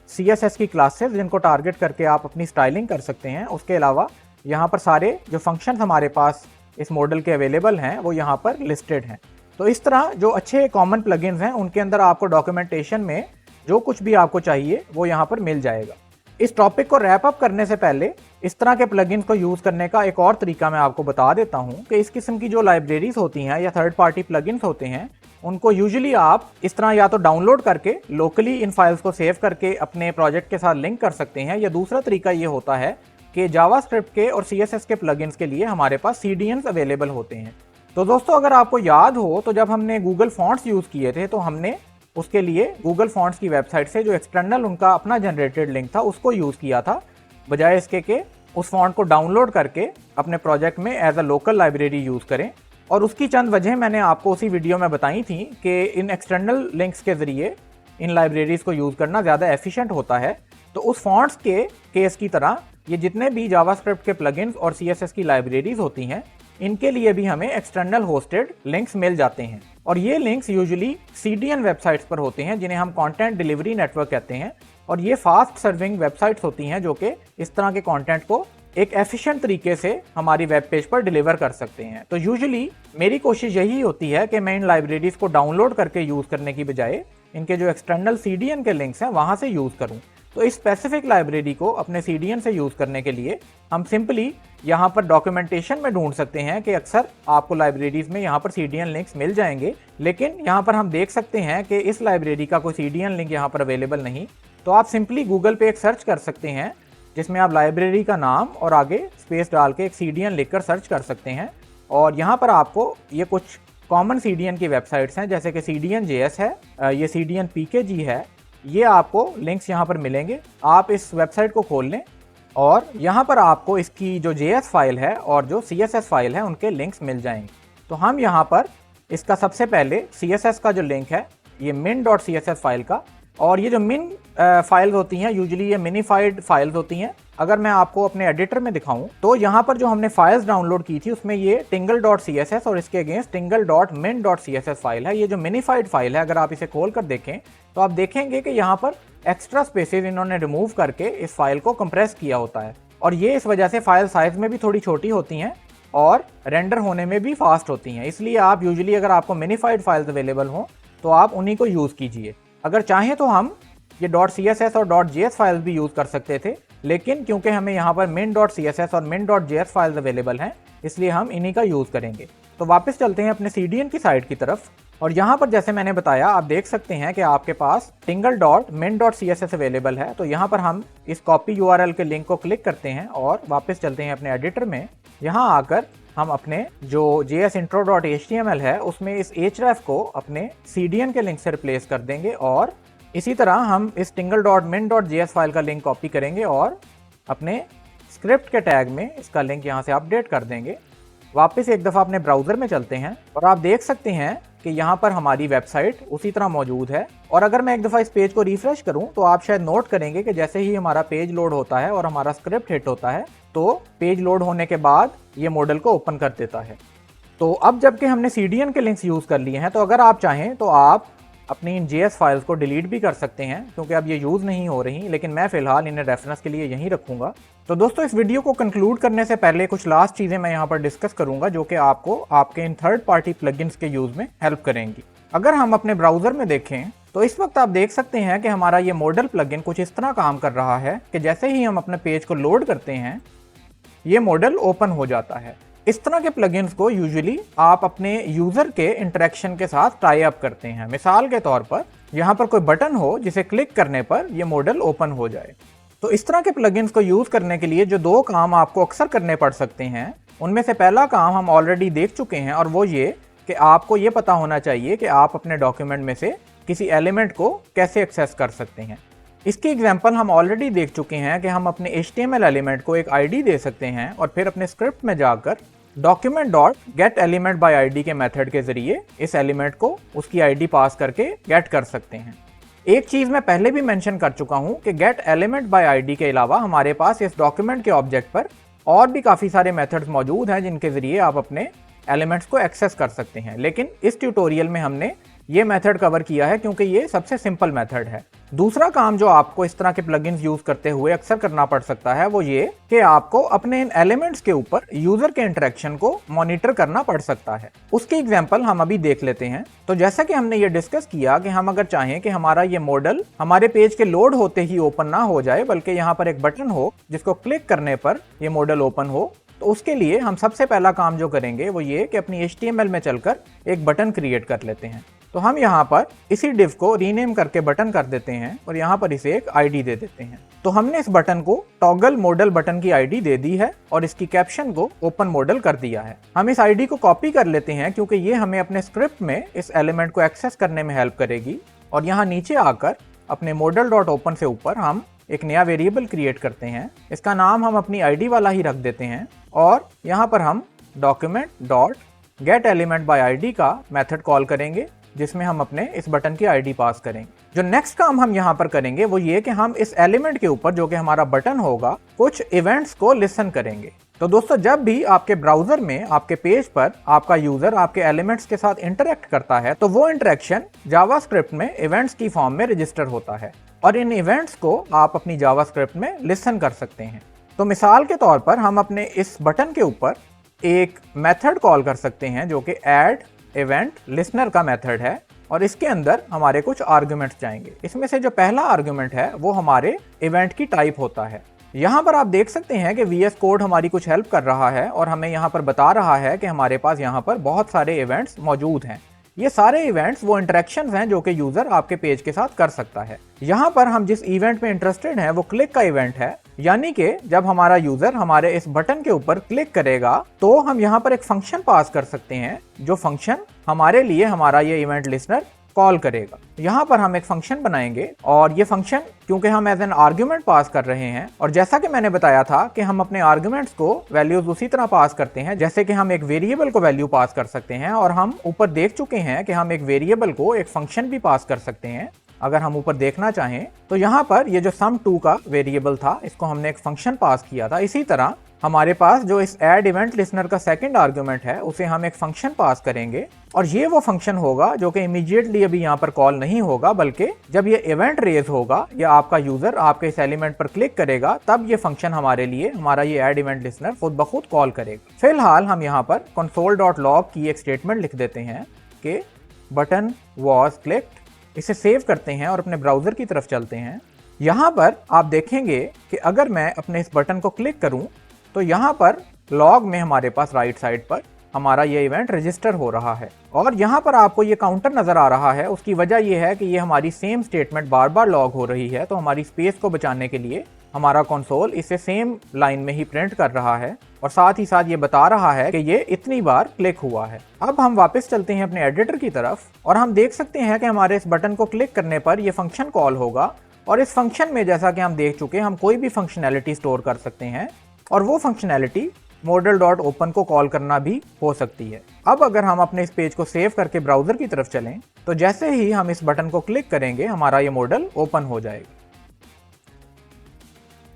CSS की क्लासेस जिनको टारगेट करके आप अपनी स्टाइलिंग कर सकते हैं। उसके अलावा यहाँ पर सारे जो फंक्शंस हमारे पास इस मॉडल के अवेलेबल हैं वो यहाँ पर लिस्टेड हैं। तो इस तरह जो अच्छे कॉमन प्लगइन्स हैं उनके अंदर आपको डॉक्यूमेंटेशन में जो कुछ भी आपको चाहिए वो यहाँ पर मिल जाएगा। इस टॉपिक को रैप अप करने से पहले इस तरह के प्लगइन्स को यूज करने का एक और तरीका मैं आपको बता देता हूँ कि इस किस्म की जो लाइब्रेरीज होती हैं या थर्ड पार्टी प्लगइन्स होते हैं उनको यूजुअली आप इस तरह या तो डाउनलोड करके लोकली इन फाइल्स को सेव करके अपने प्रोजेक्ट के साथ लिंक कर सकते हैं, या दूसरा तरीका ये होता है कि जावास्क्रिप्ट के और CSS के प्लगइन्स के लिए हमारे पास CDNs अवेलेबल होते हैं। तो दोस्तों अगर आपको याद हो तो जब हमने गूगल फॉन्ट्स यूज किए थे तो हमने उसके लिए गूगल फॉन्ट्स की वेबसाइट से जो एक्सटर्नल उनका अपना जनरेटेड लिंक था उसको यूज किया था, बजाय इसके कि उस फॉन्ट को डाउनलोड करके अपने प्रोजेक्ट में as a local library use करें। और उसकी चंद वजह मैंने आपको उसी वीडियो में बताई थी कि इन एक्सटर्नल लिंक्स के जरिए इन लाइब्रेरीज को यूज करना ज़्यादा एफिशिएंट होता है। तो उस फॉन्ट्स के केस की तरह ये जितने भी जावास्क्रिप्ट के प्लगइन्स और CSS की लाइब्रेरीज होती हैं इनके लिए भी हमें एक्सटर्नल होस्टेड लिंक्स मिल जाते हैं। और ये लिंक्स यूजुअली CDN वेबसाइट्स पर होते हैं जिन्हें हम कंटेंट डिलीवरी नेटवर्क कहते हैं। और ये फास्ट सर्विंग वेबसाइट्स होती हैं जो कि इस तरह के कंटेंट को एक एफिशिएंट तरीके से हमारी वेब पेज पर डिलीवर कर सकते हैं। तो यूजुअली मेरी कोशिश यही होती है कि मैं इन लाइब्रेरीज को डाउनलोड करके यूज करने की बजाय इनके जो एक्सटर्नल CDN के लिंक्स हैं वहां से यूज करूं। तो इस स्पेसिफिक लाइब्रेरी को अपने CDN से यूज करने के लिए हम सिंपली यहाँ पर डॉक्यूमेंटेशन में ढूंढ सकते हैं कि अक्सर आपको लाइब्रेरीज में यहाँ पर CDN लिंक्स मिल जाएंगे, लेकिन यहाँ पर हम देख सकते हैं कि इस लाइब्रेरी का कोई CDN लिंक यहाँ पर अवेलेबल नहीं। तो आप सिंपली गूगल पे एक सर्च कर सकते हैं जिसमें आप लाइब्रेरी का नाम और आगे स्पेस डाल के एक CDN लिखकर सर्च कर सकते हैं। और यहाँ पर आपको ये कुछ कॉमन CDN की वेबसाइट्स हैं जैसे कि CDN.js है, ये CDN.pkg है, ये आपको लिंक्स यहाँ पर मिलेंगे। आप इस वेबसाइट को खोल लें और यहाँ पर आपको इसकी जो JS फाइल है और जो CSS फाइल है उनके लिंक्स मिल जाएंगे। तो हम यहाँ पर इसका सबसे पहले CSS का जो लिंक है ये min.css फाइल का, और ये जो मिन फाइल्स होती हैं यूजुअली ये मिनीफाइड फाइल्स होती हैं। अगर मैं आपको अपने एडिटर में दिखाऊं तो यहाँ पर जो हमने फाइल्स डाउनलोड की थी उसमें ये tingle.css और इसके अगेंस्ट tingle.min.css फाइल है। ये जो मिनीफाइड फाइल है अगर आप इसे खोल कर देखें तो आप देखेंगे कि यहाँ पर एक्स्ट्रा स्पेसेस इन्होंने रिमूव करके इस फाइल को कंप्रेस किया होता है, और ये इस वजह से फाइल साइज में भी थोड़ी छोटी होती हैं और रेंडर होने में भी फास्ट होती हैं। इसलिए आप यूजुअली अगर आपको मिनीफाइड फाइल्स अवेलेबल हों तो आप उन्हीं को यूज़ कीजिए। अगर चाहें तो हम ये .css और .js फाइल्स भी यूज़ कर सकते थे, लेकिन क्योंकि हमें यहाँ पर min.css और min.js फाइल्स अवेलेबल हैं इसलिए हम इन्हीं का यूज़ करेंगे। तो वापस चलते हैं अपने CDN की साइट की तरफ, और यहाँ पर जैसे मैंने बताया आप देख सकते हैं कि आपके पास tingle.min.css अवेलेबल है। तो यहाँ पर हम इस कॉपी URL के लिंक को क्लिक करते हैं और वापस चलते हैं अपने एडिटर में। यहाँ आकर हम अपने जो jsintro.html है उसमें इस href को अपने CDN के लिंक से रिप्लेस कर देंगे, और इसी तरह हम इस tingle.min.js फाइल का लिंक कॉपी करेंगे और अपने स्क्रिप्ट के टैग में इसका लिंक यहाँ से अपडेट कर देंगे। वापस एक दफ़ा अपने ब्राउज़र में चलते हैं और आप देख सकते हैं कि यहाँ पर हमारी वेबसाइट उसी तरह मौजूद है। और अगर मैं एक दफ़ा इस पेज को रिफ्रेश करूँ तो आप शायद नोट करेंगे कि जैसे ही हमारा पेज लोड होता है और हमारा स्क्रिप्ट हिट होता है तो पेज लोड होने के बाद ये मॉडल को ओपन कर देता है। तो अब जबकि हमने CDN के लिंक्स यूज़ कर लिए हैं तो अगर आप चाहें तो आप अपनी इन JS फाइल्स को डिलीट भी कर सकते हैं क्योंकि अब ये यूज़ नहीं हो रही, लेकिन मैं फ़िलहाल इन्हें रेफरेंस के लिए यहीं रखूँगा। तो दोस्तों इस वीडियो को कंक्लूड करने से पहले कुछ लास्ट चीज़ें मैं यहाँ पर डिस्कस करूँगा जो कि आपको आपके इन थर्ड पार्टी प्लगइन्स के यूज़ में हेल्प करेंगी। अगर हम अपने ब्राउज़र में देखें तो इस वक्त आप देख सकते हैं कि हमारा ये मॉडल प्लगइन कुछ इस तरह काम कर रहा है कि जैसे ही हम अपने पेज को लोड करते हैं ये मॉडल ओपन हो जाता है। इस तरह के प्लगइन्स को यूजुअली आप अपने यूज़र के इंटरेक्शन के साथ टाई अप करते हैं। मिसाल के तौर पर यहाँ पर कोई बटन हो जिसे क्लिक करने पर यह मॉडल ओपन हो जाए। तो इस तरह के प्लगइन्स को यूज़ करने के लिए जो दो काम आपको अक्सर करने पड़ सकते हैं उनमें से पहला काम हम ऑलरेडी देख चुके हैं, और वो ये कि आपको ये पता होना चाहिए कि आप अपने डॉक्यूमेंट में से किसी एलिमेंट को कैसे एक्सेस कर सकते हैं। इसकी एग्जांपल हम ऑलरेडी देख चुके हैं कि हम अपने HTML एलिमेंट को एक ID दे सकते हैं और फिर अपने स्क्रिप्ट में जाकर document dot gate element by ID के मेथड के जरिए इस एलिमेंट को उसकी आईडी पास करके गेट कर सकते हैं। एक चीज मैं पहले भी मेंशन कर चुका हूं कि गेट एलिमेंट बाय आईडी के अलावा हमारे पास इस डॉक्यूमेंट के ऑब्जेक्ट पर और भी काफी सारे मेथड्स मौजूद हैं जिनके जरिए आप अपने एलिमेंट्स को एक्सेस कर सकते हैं, लेकिन इस ट्यूटोरियल में हमने ये मेथड कवर किया है क्योंकि ये सबसे सिंपल मेथड है। दूसरा काम जो आपको इस तरह के प्लगइन्स यूज करते हुए अक्सर करना पड़ सकता है वो ये कि आपको अपने इन एलिमेंट्स के ऊपर यूजर के इंटरेक्शन को मॉनिटर करना पड़ सकता है। उसकी एग्जांपल हम अभी देख लेते हैं। तो जैसा कि हमने ये डिस्कस किया कि हम अगर चाहें कि हमारा ये मॉडल हमारे पेज के लोड होते ही ओपन ना हो जाए, बल्कि यहाँ पर एक बटन हो जिसको क्लिक करने पर ये मॉडल ओपन हो, तो उसके लिए हम सबसे पहला काम जो करेंगे वो ये कि अपनी HTML में चलकर एक बटन क्रिएट कर लेते हैं। तो हम यहाँ पर इसी डिव को रीनेम करके बटन कर देते हैं और यहाँ पर इसे एक आईडी दे देते हैं। तो हमने इस बटन को टॉगल मॉडल बटन की आईडी दे दी है और इसकी कैप्शन को ओपन मॉडल कर दिया है। हम इस आईडी को कॉपी कर लेते हैं क्योंकि ये हमें अपने स्क्रिप्ट में इस एलिमेंट को एक्सेस करने में हेल्प करेगी। और यहाँ नीचे आकर अपने मॉडल डॉट ओपन से ऊपर हम एक नया वेरिएबल क्रिएट करते हैं। इसका नाम हम अपनी आईडी वाला ही रख देते हैं और यहाँ पर हम document dot gate element by ID का मेथड कॉल करेंगे जिसमें हम अपने इस बटन की आईडी पास करेंगे। जो नेक्स्ट काम हम यहाँ पर करेंगे वो ये कि हम इस एलिमेंट के ऊपर जो कि हमारा बटन होगा कुछ इवेंट्स को लिसन करेंगे। तो दोस्तों, जब भी आपके ब्राउजर में आपके पेज पर आपका यूजर आपके एलिमेंट्स के साथ इंटरेक्ट करता है तो वो इंटरेक्शन जावास्क्रिप्ट में इवेंट्स की फॉर्म में रजिस्टर होता है और इन इवेंट्स को आप अपनी जावास्क्रिप्ट में लिसन कर सकते हैं। तो मिसाल के तौर पर हम अपने इस बटन के ऊपर एक मेथड कॉल कर सकते हैं जो कि ऐड इवेंट लिसनर का मेथड है और इसके अंदर हमारे कुछ आर्गुमेंट्स जाएंगे। इसमें से जो पहला आर्गुमेंट है वो हमारे इवेंट की टाइप होता है। यहाँ पर आप देख सकते हैं कि VS कोड हमारी कुछ हेल्प कर रहा है और हमें यहाँ पर बता रहा है कि हमारे पास यहाँ पर बहुत सारे इवेंट्स मौजूद हैं। ये सारे इवेंट्स वो इंटरेक्शंस हैं जो कि यूजर आपके पेज के साथ कर सकता है। यहाँ पर हम जिस इवेंट में इंटरेस्टेड हैं वो क्लिक का इवेंट है, यानी कि जब हमारा यूजर हमारे इस बटन के ऊपर क्लिक करेगा तो हम यहाँ पर एक फंक्शन पास कर सकते हैं जो फंक्शन हमारे लिए हमारा ये इवेंट लिसनर कॉल करेगा। यहाँ पर हम एक फंक्शन बनाएंगे और ये फंक्शन क्योंकि हम एज एन आर्ग्यूमेंट पास कर रहे हैं और जैसा कि मैंने बताया था कि हम अपने आर्ग्यूमेंट्स को वैल्यूज उसी तरह पास करते हैं जैसे कि हम एक वेरिएबल को वैल्यू पास कर सकते हैं और हम ऊपर देख चुके हैं कि हम एक वेरिएबल को एक फंक्शन भी पास कर सकते हैं। अगर हम ऊपर देखना चाहें तो यहाँ पर ये जो sum2 का वेरिएबल था इसको हमने एक फंक्शन पास किया था। इसी तरह हमारे पास जो इस ऐड इवेंट लिसनर का सेकंड आर्गुमेंट है उसे हम एक फंक्शन पास करेंगे और ये वो फंक्शन होगा जो कि इमीडिएटली अभी यहाँ पर कॉल नहीं होगा, बल्कि जब ये इवेंट रेज होगा या आपका यूजर आपके इस एलिमेंट पर क्लिक करेगा तब ये फंक्शन हमारे लिए हमारा ये ऐड इवेंट लिसनर खुद ब खुद कॉल करेगा। फिलहाल हम यहाँ पर console.log की एक स्टेटमेंट लिख देते हैं कि बटन वॉज क्लिक्ड। इसे सेव करते हैं और अपने ब्राउजर की तरफ चलते हैं। यहाँ पर आप देखेंगे कि अगर मैं अपने इस बटन को क्लिक करूँ तो यहाँ पर लॉग में हमारे पास राइट साइड पर हमारा ये इवेंट रजिस्टर हो रहा है और यहाँ पर आपको ये काउंटर नजर आ रहा है। उसकी वजह यह है कि ये हमारी सेम स्टेटमेंट बार बार लॉग हो रही है, तो हमारी स्पेस को बचाने के लिए हमारा कंसोल इसे सेम लाइन में ही प्रिंट कर रहा है और साथ ही साथ ये बता रहा है कि ये इतनी बार क्लिक हुआ है। अब हम वापस चलते हैं अपने एडिटर की तरफ और हम देख सकते हैं कि हमारे इस बटन को क्लिक करने पर यह फंक्शन कॉल होगा और इस फंक्शन में जैसा कि हम देख चुके हम कोई भी फंक्शनैलिटी स्टोर कर सकते हैं और वो फंक्शनैलिटी model.open को कॉल करना भी हो सकती है। अब अगर हम अपने इस पेज को सेव करके ब्राउजर की तरफ चलें तो जैसे ही हम इस बटन को क्लिक करेंगे हमारा ये मॉडल ओपन हो जाएगा।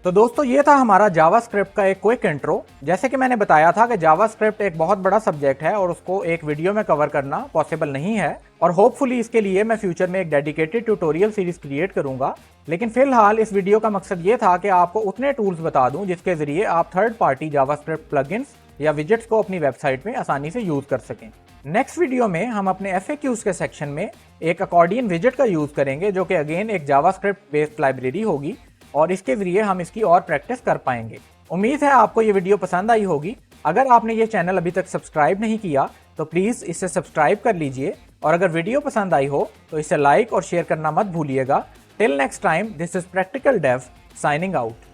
तो दोस्तों, ये था हमारा जावास्क्रिप्ट का एक क्विक इंट्रो। जैसे कि मैंने बताया था कि जावास्क्रिप्ट एक बहुत बड़ा सब्जेक्ट है और उसको एक वीडियो में कवर करना पॉसिबल नहीं है और होपफुली इसके लिए मैं फ्यूचर में एक डेडिकेटेड ट्यूटोरियल सीरीज क्रिएट करूंगा। लेकिन फिलहाल इस वीडियो का मकसद ये था कि आपको उतने टूल्स बता दूं जिसके जरिए आप थर्ड पार्टी जावास्क्रिप्ट प्लगइन्स या विजेट्स को अपनी वेबसाइट में आसानी से यूज कर सकें। नेक्स्ट वीडियो में हम अपने FAQs के सेक्शन में एक अकॉर्डियन विजेट का यूज करेंगे जो कि अगेन एक जावास्क्रिप्ट बेस्ड लाइब्रेरी होगी और इसके जरिए हम इसकी और प्रैक्टिस कर पाएंगे। उम्मीद है आपको ये वीडियो पसंद आई होगी। अगर आपने ये चैनल अभी तक सब्सक्राइब नहीं किया तो प्लीज़ इसे सब्सक्राइब कर लीजिए और अगर वीडियो पसंद आई हो तो इसे लाइक और शेयर करना मत भूलिएगा। Till next time, this is practical Dave signing out.